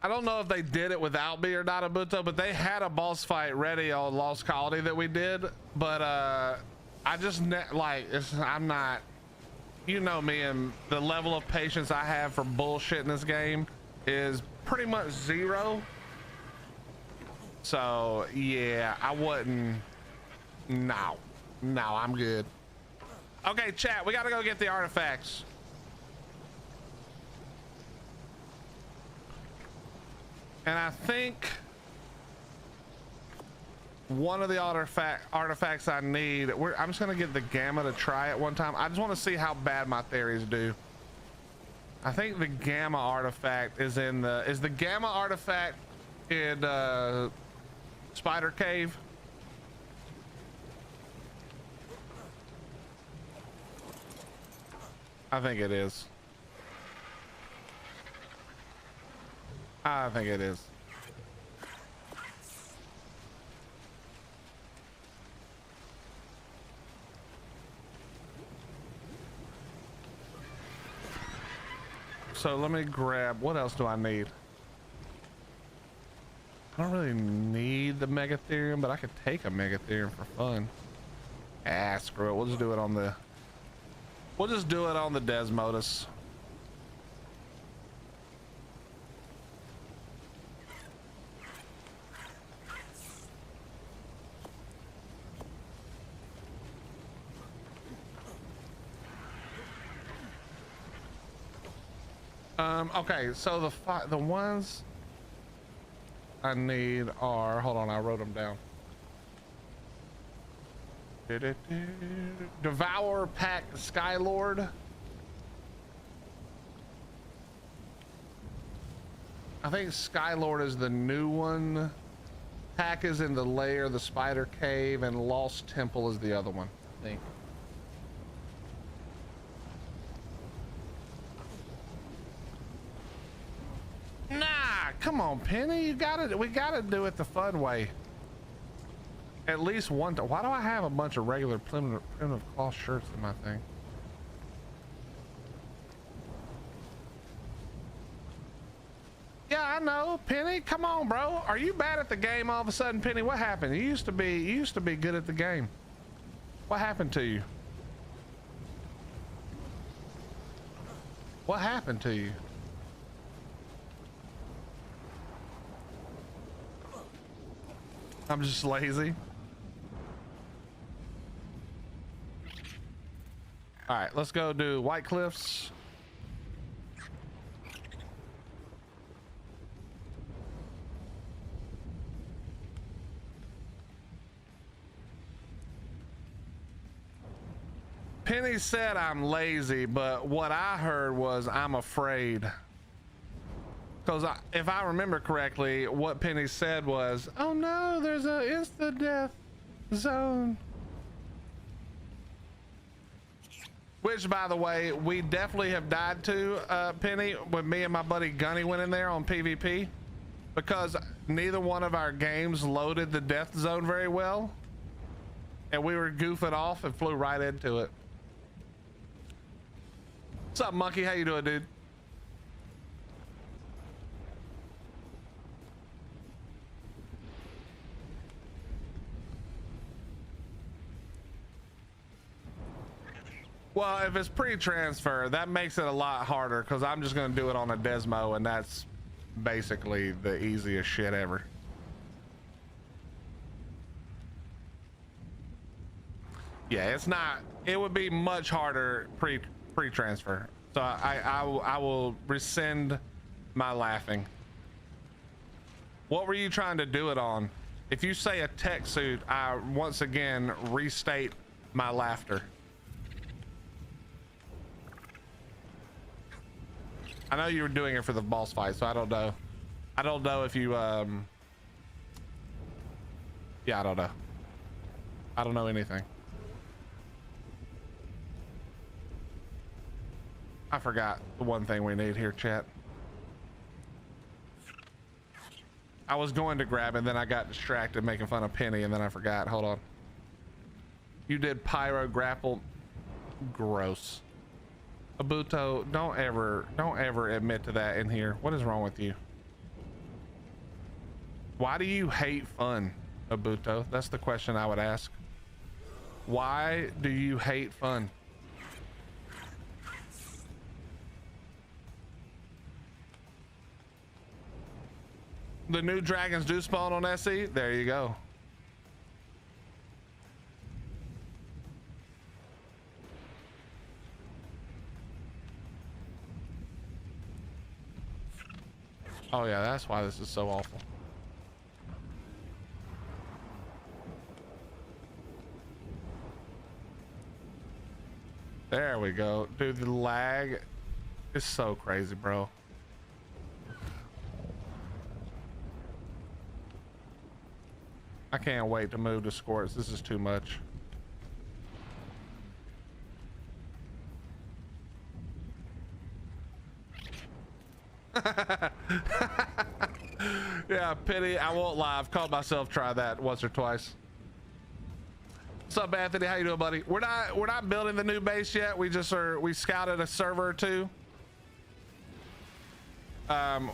don't know if they did it without me or not, Abuto, but they had a boss fight ready on Lost Colony that we did, but I just I'm not, you know me, and the level of patience I have for bullshit in this game is pretty much zero. So yeah, I wouldn't. No, I'm good. Okay, chat, we gotta go get the artifacts. And I think one of the artifacts I need, I'm just gonna get the gamma to try it one time. I just want to see how bad my theories do. I think the gamma artifact is in the gamma artifact in Spider Cave. I think it is. I think it is. So let me grab, what else do I need? I don't really need the Megatherium, but I could take a Megatherium for fun. Ah, screw it. We'll just do it on the Desmodus. Okay, so the ones I need are, hold on, I wrote them down. Devour Pack Skylord. I think Skylord is the new one. Pack is in the lair, the Spider Cave, and Lost Temple is the other one, I think. Nah, come on, Penny. We gotta do it the fun way. At least one. Why do I have a bunch of regular primitive cloth shirts in my thing? Yeah, I know, Penny. Come on, bro. Are you bad at the game all of a sudden, Penny? What happened? You used to be good at the game. What happened to you? What happened to you? I'm just lazy. All right, let's go do White Cliffs. Penny said I'm lazy, but what I heard was I'm afraid. Because if I remember correctly, what Penny said was, oh no, there's a instant death zone. Which, by the way, we definitely have died to, Penny, when me and my buddy Gunny went in there on PvP. Because neither one of our games loaded the death zone very well. And we were goofing off and flew right into it. What's up, Monkey? How you doing, dude? Well, if it's pre-transfer, that makes it a lot harder because I'm just going to do it on a Desmo, and that's basically the easiest shit ever. Yeah, it's not. It would be much harder pre-transfer. So I will rescind my laughing. What were you trying to do it on? If you say a tech suit, I once again restate my laughter. I know you were doing it for the boss fight, so I don't know. I don't know if you yeah, I don't know. I don't know anything. I forgot the one thing we need here, chat. I was going to grab it, and then I got distracted making fun of Penny, and then I forgot. Hold on. You did pyro grapple. Gross. Abuto, don't ever admit to that in here. What is wrong with you? Why do you hate fun, Abuto? That's the question I would ask. Why do you hate fun? The new dragons do spawn on SE? There you go. Oh yeah, that's why this is so awful. There we go. Dude, the lag is so crazy, bro. I can't wait to move to Squirts. This is too much. Yeah, pity. I won't lie. I've caught myself try that once or twice. What's up, Anthony? How you doing, buddy? We're not building the new base yet. We scouted a server or two. And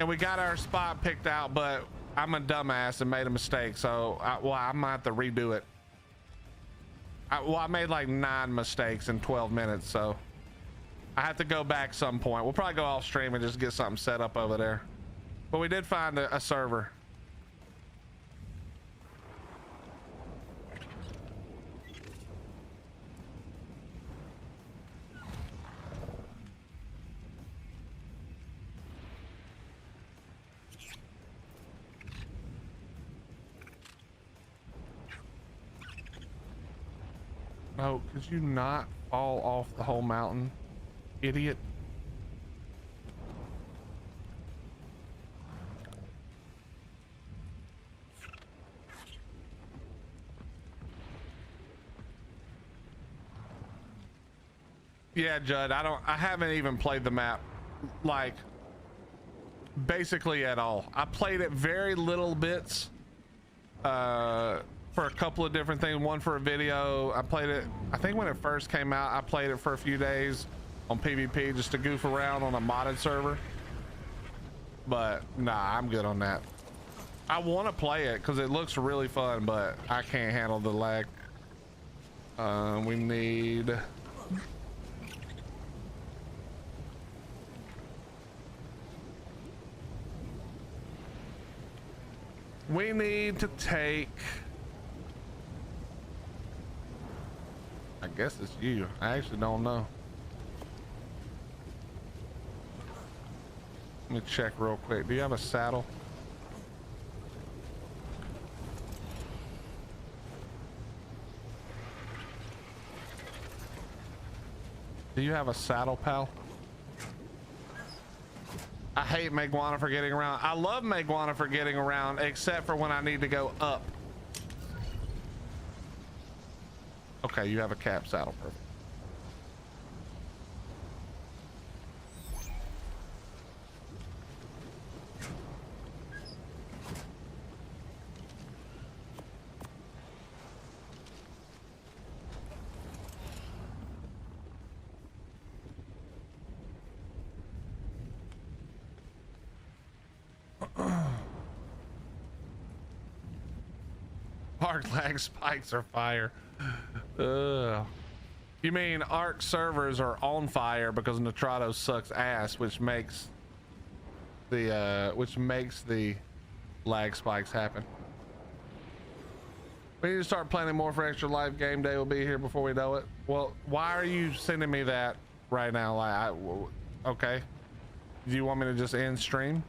we got our spot picked out, but I'm a dumbass and made a mistake, so I might have to redo it. I made like 9 mistakes in 12 minutes, so I have to go back some point. We'll probably go off stream and just get something set up over there. But we did find a server. No, could you not fall off the whole mountain, idiot? Yeah, Judd, I haven't even played the map like basically at all. I played it very little bits for a couple of different things. One for a video. I played it, I think when it first came out, I played it for a few days on PvP just to goof around on a modded server. But nah, I'm good on that. I want to play it because it looks really fun, but I can't handle the lag. We need... We need to take... I guess it's you. I actually don't know. Let me check real quick. Do you have a saddle? Do you have a saddle, pal? I hate Meguana for getting around. I love Meguana for getting around, except for when I need to go up. Okay, you have a cap saddle. Perfect. ARK lag spikes are fire. You mean ARK servers are on fire because Nitrado sucks ass, which makes the lag spikes happen. We need to start planning more for Extra Life. Game day will be here before we know it. Well, why are you sending me that right now? Like, okay. Do you want me to just end stream?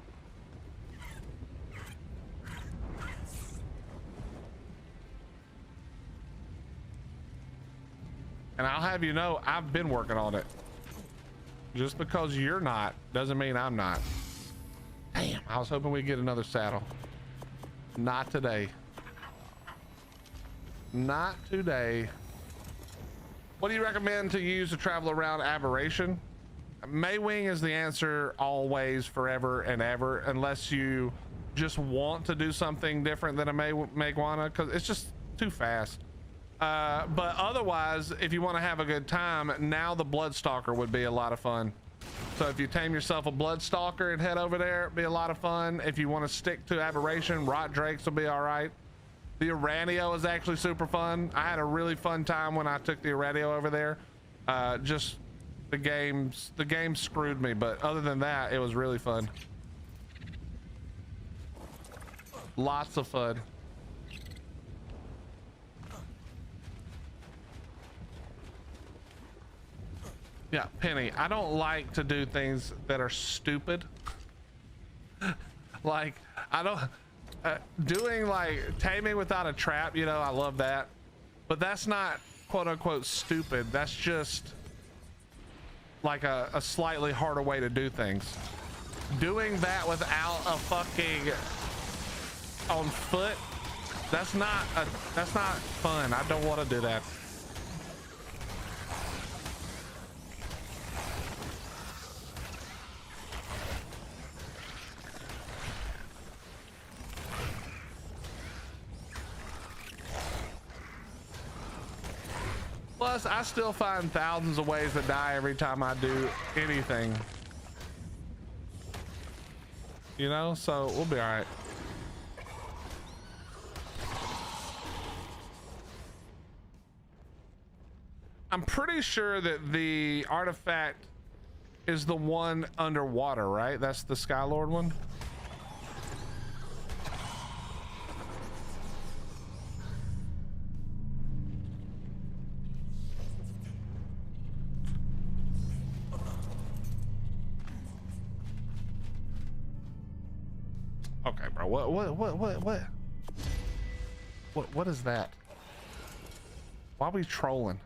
And I'll have you know, I've been working on it. Just because you're not doesn't mean I'm not. Damn, I was hoping we'd get another saddle. Not today. Not today. What do you recommend to use to travel around Aberration? Maywing is the answer always, forever and ever, unless you just want to do something different than a Meguana, because it's just too fast. But otherwise, if you want to have a good time, now the Bloodstalker would be a lot of fun. So if you tame yourself a Bloodstalker and head over there, it'd be a lot of fun. If you want to stick to Aberration, Rot Drakes will be all right. The Uranio is actually super fun. I had a really fun time when I took the Uranio over there. Just the game screwed me, but other than that, it was really fun. Lots of fun. Yeah, Penny, I don't like to do things that are stupid. Like, I don't, doing like taming without a trap, you know, I love that. But that's not quote unquote stupid. That's just like a slightly harder way to do things. Doing that without a fucking on foot, that's not fun. I don't want to do that. Plus, I still find thousands of ways to die every time I do anything. You know, so we'll be all right. I'm pretty sure that the artifact is the one underwater, right? That's the Skylord one. Okay, bro. What is that? Why are we trolling?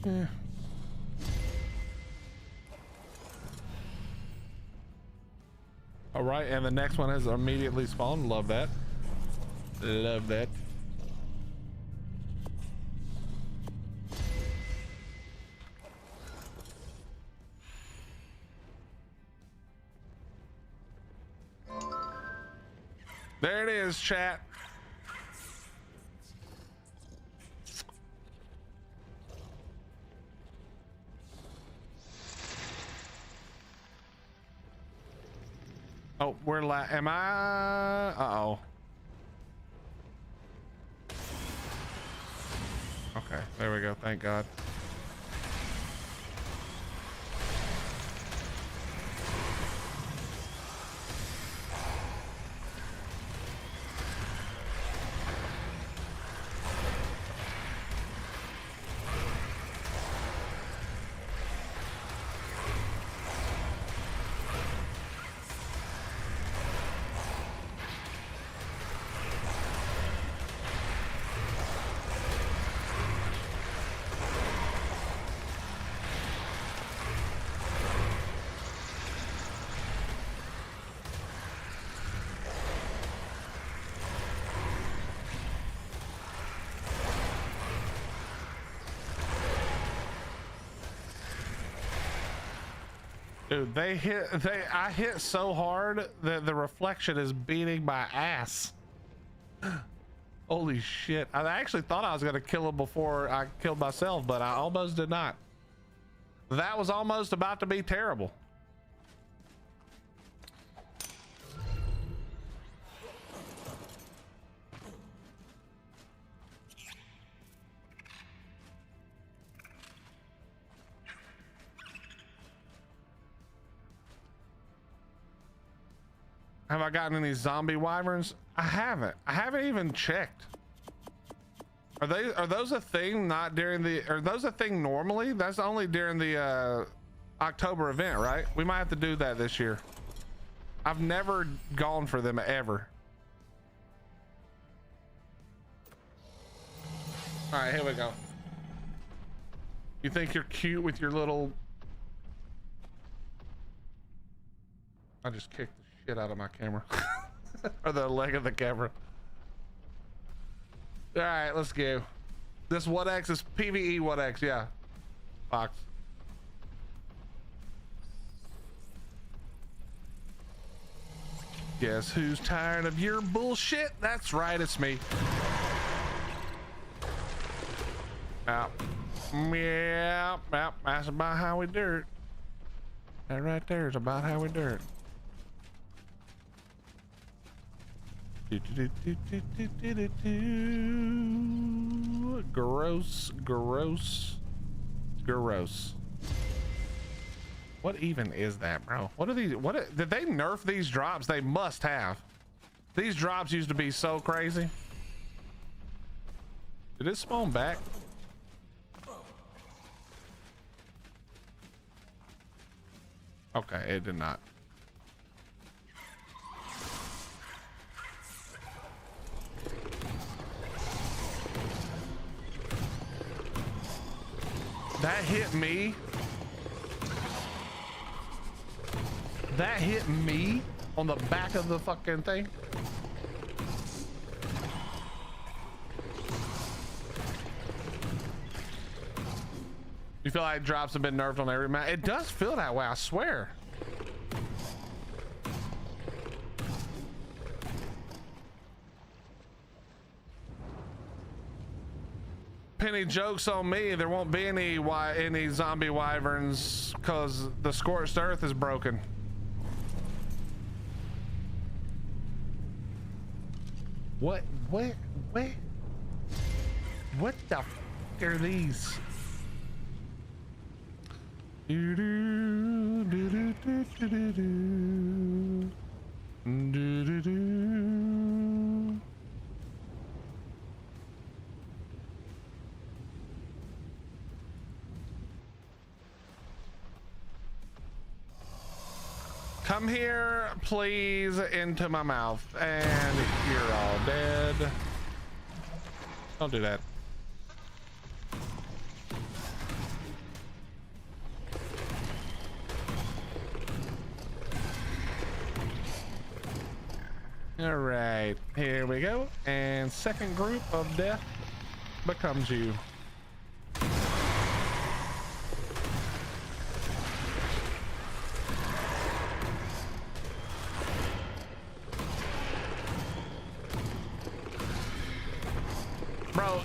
Yeah. All right, and the next one has immediately spawned. Love that. Love that. There it is, chat. Oh, am I? Uh-oh. Okay, there we go. Thank God. Dude, I hit so hard that the reflection is beating my ass. Holy shit. I actually thought I was gonna kill him before I killed myself, but I almost did not. That was almost about to be terrible. Have I gotten any zombie wyverns? I haven't even checked. Are those a thing? Not during the, are those a thing normally? That's only during the October event, right? We might have to do that this year. I've never gone for them ever. All right, here we go. You think you're cute with your little, I just kicked the shit out of my camera. Or the leg of the camera. All right, let's go. This what X is PvE what X, yeah. Fox. Guess who's tired of your bullshit? That's right, it's me. Yep. Yep. That's about how we dirt. That right there is about how we dirt. Gross. What even is that, bro? What are these? Did they nerf these drops? They must have. These drops used to be so crazy. Did it spawn back? Okay, it did not. That hit me. That hit me on the back of the fucking thing. You feel like drops have been nerfed on every map? It does feel that way, I swear. Penny, jokes on me. There won't be any zombie wyverns because the scorched earth is broken. What the f are these? Do do do do do do do do do. Come here, please, into my mouth, and you're all dead. Don't do that. All right, here we go. And second group of death becomes you. Bro,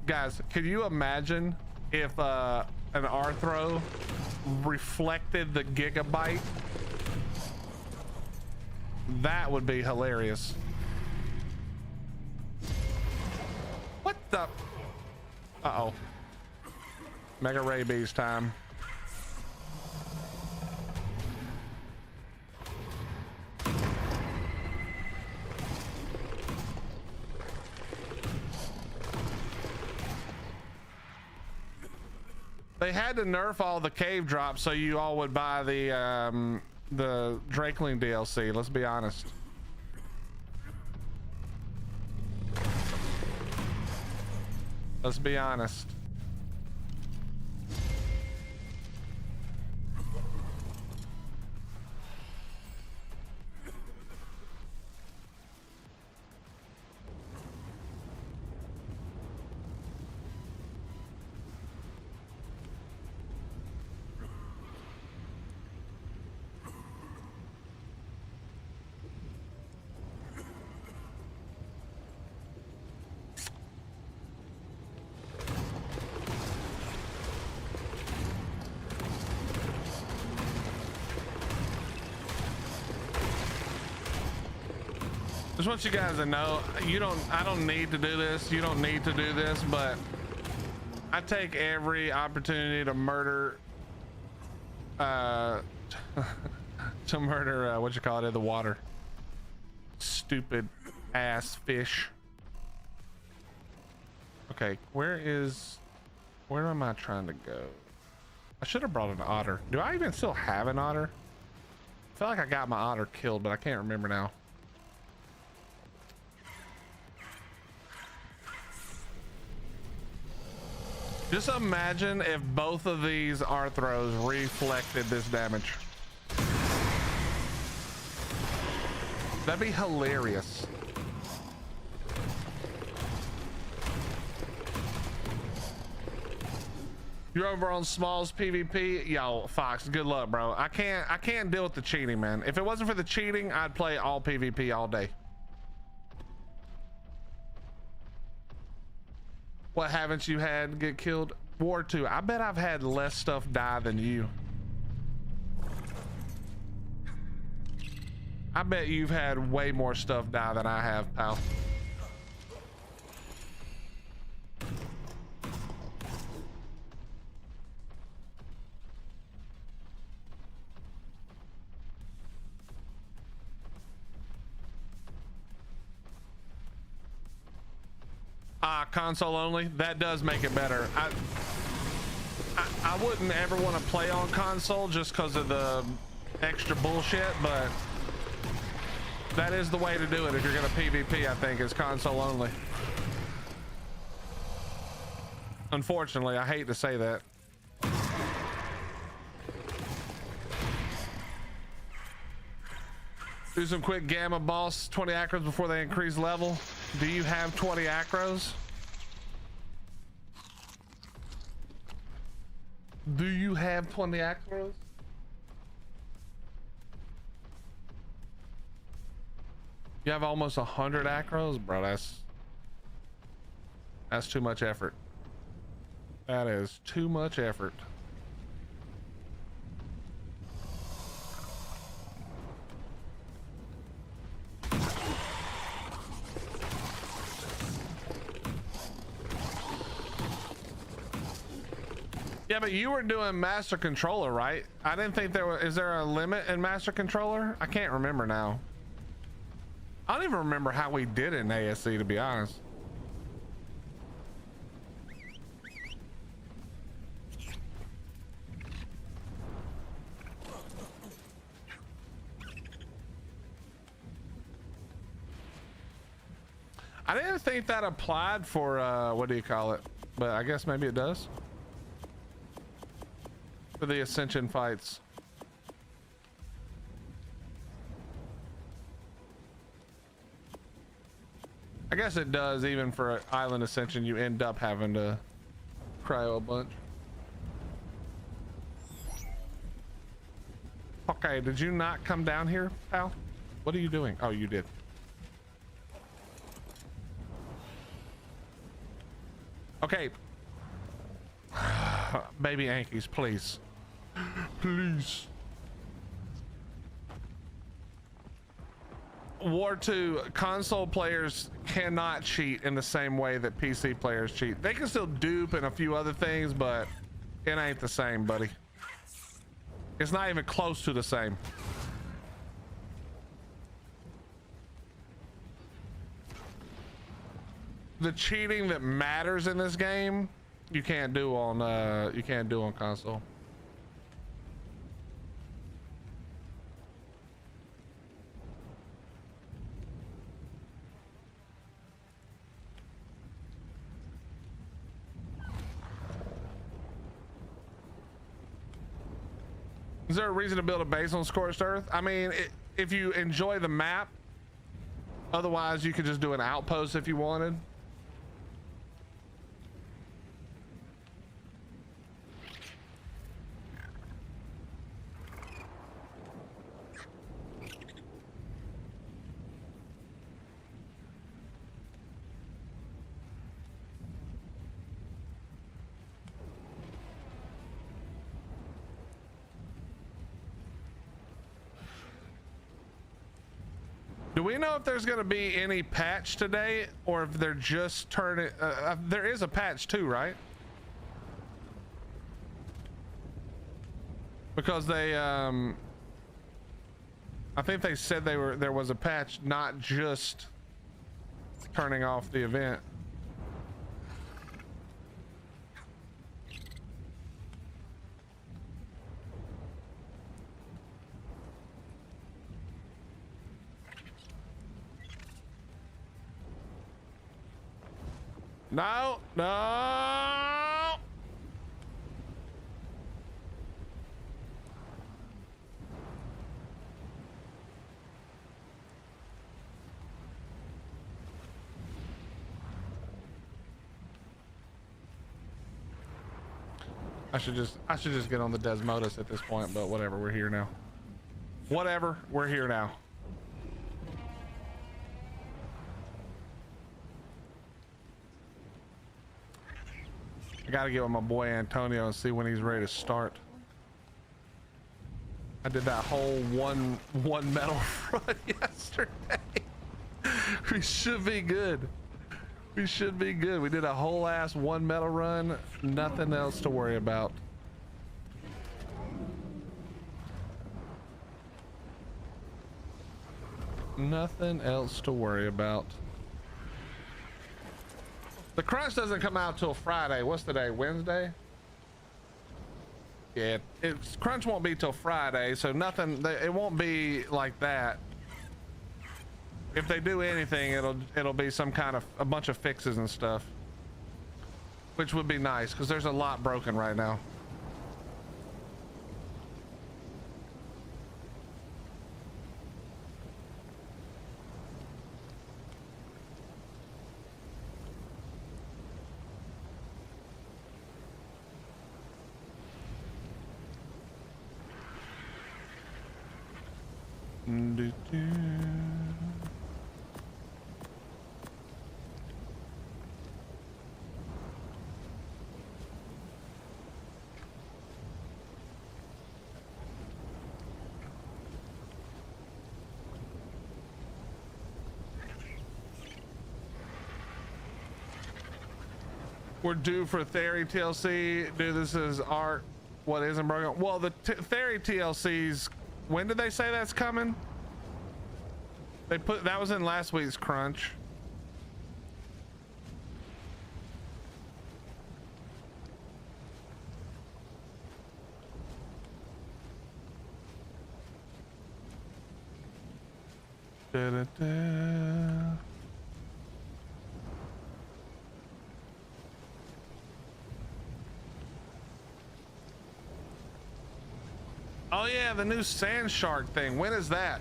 guys, can you imagine if an Arthro reflected the gigabyte? That would be hilarious. What the? Uh-oh. Mega rabies time. They had to nerf all the cave drops so you all would buy the Drakeling DLC, let's be honest. Let's be honest. Just want you guys to know, I don't need to do this. You don't need to do this, but I take every opportunity to murder, to murder, what you call it, in the water. Stupid ass fish. Okay, where am I trying to go? I should have brought an otter. Do I even still have an otter? I feel like I got my otter killed, but I can't remember now. Just imagine if both of these Arthros reflected this damage. That'd be hilarious. You're over on Smalls PvP? Yo, Fox, good luck, bro. I can't deal with the cheating, man. If it wasn't for the cheating, I'd play all PvP all day. What haven't you had get killed? War 2. I bet I've had less stuff die than you. I bet you've had way more stuff die than I have, pal. Console only. That does make it better. I wouldn't ever want to play on console just because of the extra bullshit, but that is the way to do it if you're gonna PvP. I think is console only. Unfortunately, I hate to say that. Do some quick gamma boss 20 acros before they increase level. Do you have 20 acros? Do you have 20 acros? You have almost 100 acros? Bro, that's too much effort. That is too much effort. Yeah, but you were doing master controller, right? I didn't think there was. Is there a limit in master controller? I can't remember now. I don't even remember how we did it in ASC, to be honest. I didn't think that applied for what do you call it? But I guess maybe it does. For the Ascension fights. I guess it does, even for Island Ascension, you end up having to cryo a bunch. Okay, did you not come down here, pal? What are you doing? Oh, you did. Okay. Baby Yankees, please. Please. War 2, console players cannot cheat in the same way that PC players cheat. They can still dupe and a few other things, but it ain't the same, buddy. It's not even close to the same. The cheating that matters in this game, you can't do on console. Is there a reason to build a base on Scorched Earth? I mean, if you enjoy the map, otherwise you could just do an outpost if you wanted. Do we know if there's going to be any patch today, or if they're just turning? There is a patch too, right? Because they, I think they said there was a patch, not just turning off the event. No, no. I should just get on the Desmodus at this point, but whatever, we're here now. Whatever, we're here now. I gotta get with my boy Antonio and see when he's ready to start. I did that whole one metal run yesterday. We should be good. We should be good. We did a whole ass one metal run. Nothing else to worry about. Nothing else to worry about. The crunch doesn't come out till Friday. What's today? Wednesday? Yeah, it's crunch won't be till Friday, so nothing. It won't be like that. If they do anything, it'll be some kind of a bunch of fixes and stuff, which would be nice because there's a lot broken right now. We're due for Theory TLC. Dude, this is ARK. What isn't broken? Well, the Theory TLCs, when did they say that's coming? They put that was in last week's crunch. Da, da, da. Oh yeah, the new sand shark thing. When is that?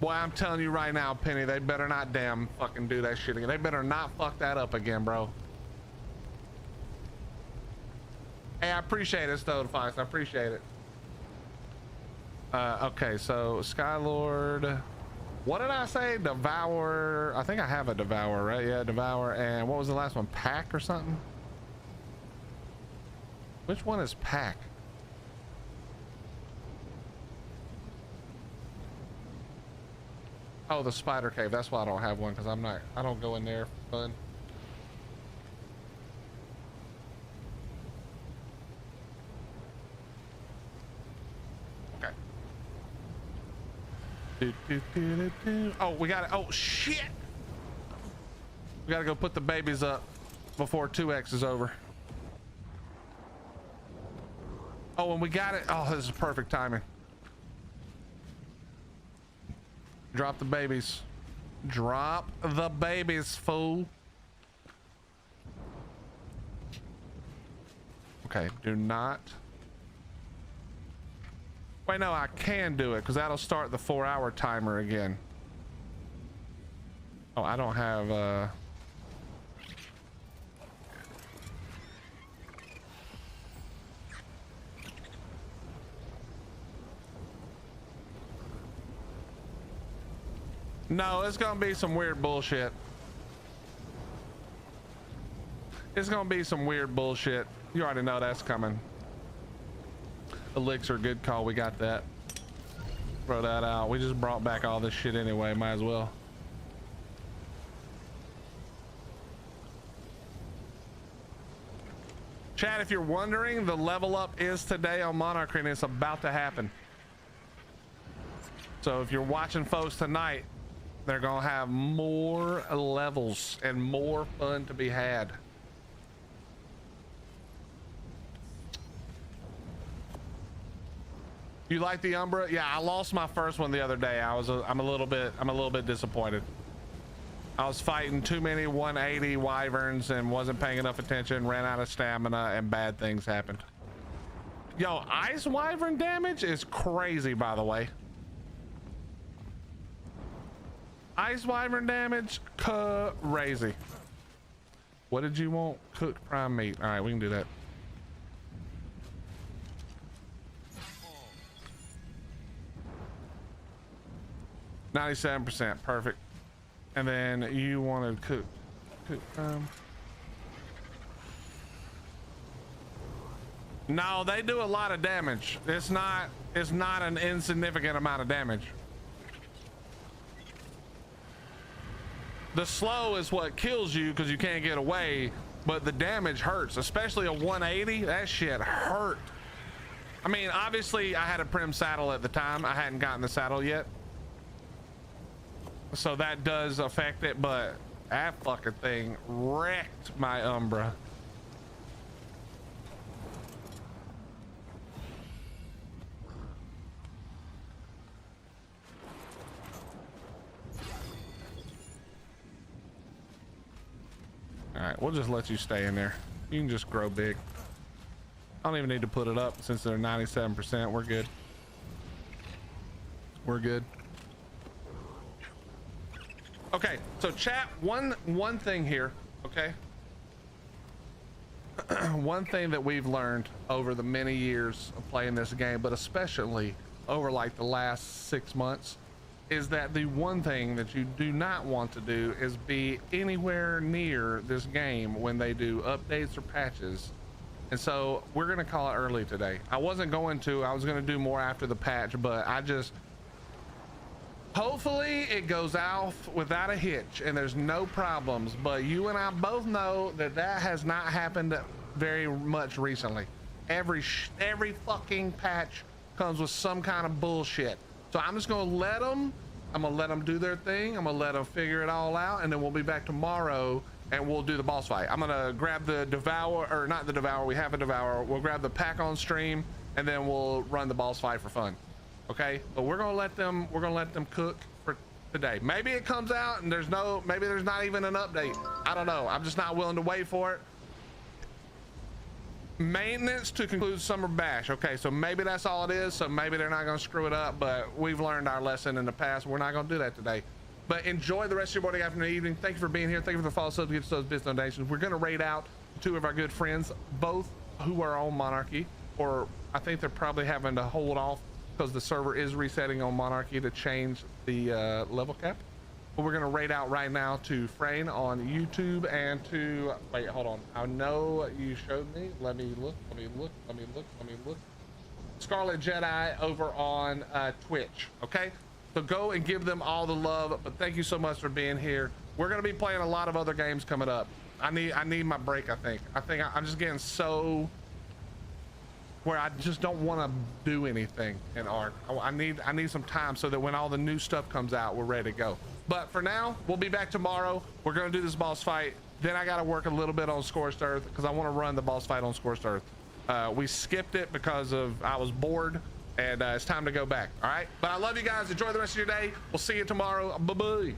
Boy, I'm telling you right now, Penny, they better not damn fucking do that shit again. They better not fuck that up again, bro. Hey, I appreciate it, Stonefox. I appreciate it. Okay, so Skylord, what did I say? Devour. I think I have a Devour, right? Yeah, Devour. And what was the last one? Pack or something? Which one is Pack? Oh, the Spider Cave. That's why I don't have one, because I don't go in there for fun. Oh, we got it. Oh shit, we gotta go put the babies up before 2x is over. Oh, and we got it. Oh, this is perfect timing. Drop the babies. Drop the babies, fool. Okay, do not. Wait, no, I can do it because that'll start the 4-hour timer again. Oh, I don't have no, it's gonna be some weird bullshit. It's gonna be some weird bullshit. You already know that's coming. Elixir, good call. We got that. Throw that out. We just brought back all this shit anyway. Might as well. Chat, if you're wondering, the level up is today on Monarch and it's about to happen. So if you're watching folks tonight, they're gonna have more levels and more fun to be had. You like the Umbra? Yeah, I lost my first one the other day. I'm a little bit disappointed. I was fighting too many 180 wyverns and wasn't paying enough attention, ran out of stamina, and bad things happened. Yo, ice wyvern damage is crazy, by the way. Ice wyvern damage, crazy. What did you want? Cooked prime meat. All right, we can do that. %, perfect. And then you wanted cook prime. No, they do a lot of damage. It's not an insignificant amount of damage. The slow is what kills you because you can't get away, but the damage hurts, especially a 180. That shit hurt. I mean, obviously I had a prim saddle at the time. I hadn't gotten the saddle yet, so that does affect it, but that fucking thing wrecked my Umbra. All right, we'll just let you stay in there. You can just grow big. I don't even need to put it up since they're 97%. We're good. We're good. Okay, so chat, one thing here, okay? One thing that we've learned over the many years of playing this game, but especially over like the last 6 months, is that the one thing that you do not want to do is be anywhere near this game when they do updates or patches. And so we're gonna call it early today. I wasn't going to, I was gonna do more after the patch, but hopefully it goes out without a hitch and there's no problems. But you and I both know that that has not happened very much recently. Every fucking patch comes with some kind of bullshit. So I'm just gonna let them do their thing. I'm gonna let them figure it all out, and then we'll be back tomorrow and we'll do the boss fight. I'm gonna grab the Devour, or not the Devour, we have a Devour. We'll grab the pack on stream and then we'll run the boss fight for fun. Okay, but we're gonna let them cook for today. Maybe it comes out and maybe there's not even an update. I don't know. I'm just not willing to wait for it. Maintenance to conclude summer bash. Okay, so maybe that's all it is. So maybe they're not going to screw it up, but we've learned our lesson in the past. We're not going to do that today. But enjoy the rest of your morning, afternoon, evening. Thank you for being here. Thank you for the follow, subs, gifts, those business donations. We're going to raid out two of our good friends, both who are on Monarchy, or I think they're probably having to hold off because the server is resetting on Monarchy to change the level cap. But we're going to raid out right now to Frayne on YouTube and to, wait, hold on. I know you showed me. Let me look. Scarlet Jedi over on Twitch. Okay, so go and give them all the love. But thank you so much for being here. We're going to be playing a lot of other games coming up. I need my break. I think I'm just getting so where I just don't want to do anything in ARK. I need some time so that when all the new stuff comes out, we're ready to go. But for now, we'll be back tomorrow. We're going to do this boss fight. Then I got to work a little bit on Scorched Earth because I want to run the boss fight on Scorched Earth. We skipped it because I was bored, and it's time to go back. All right, but I love you guys. Enjoy the rest of your day. We'll see you tomorrow. Bye-bye.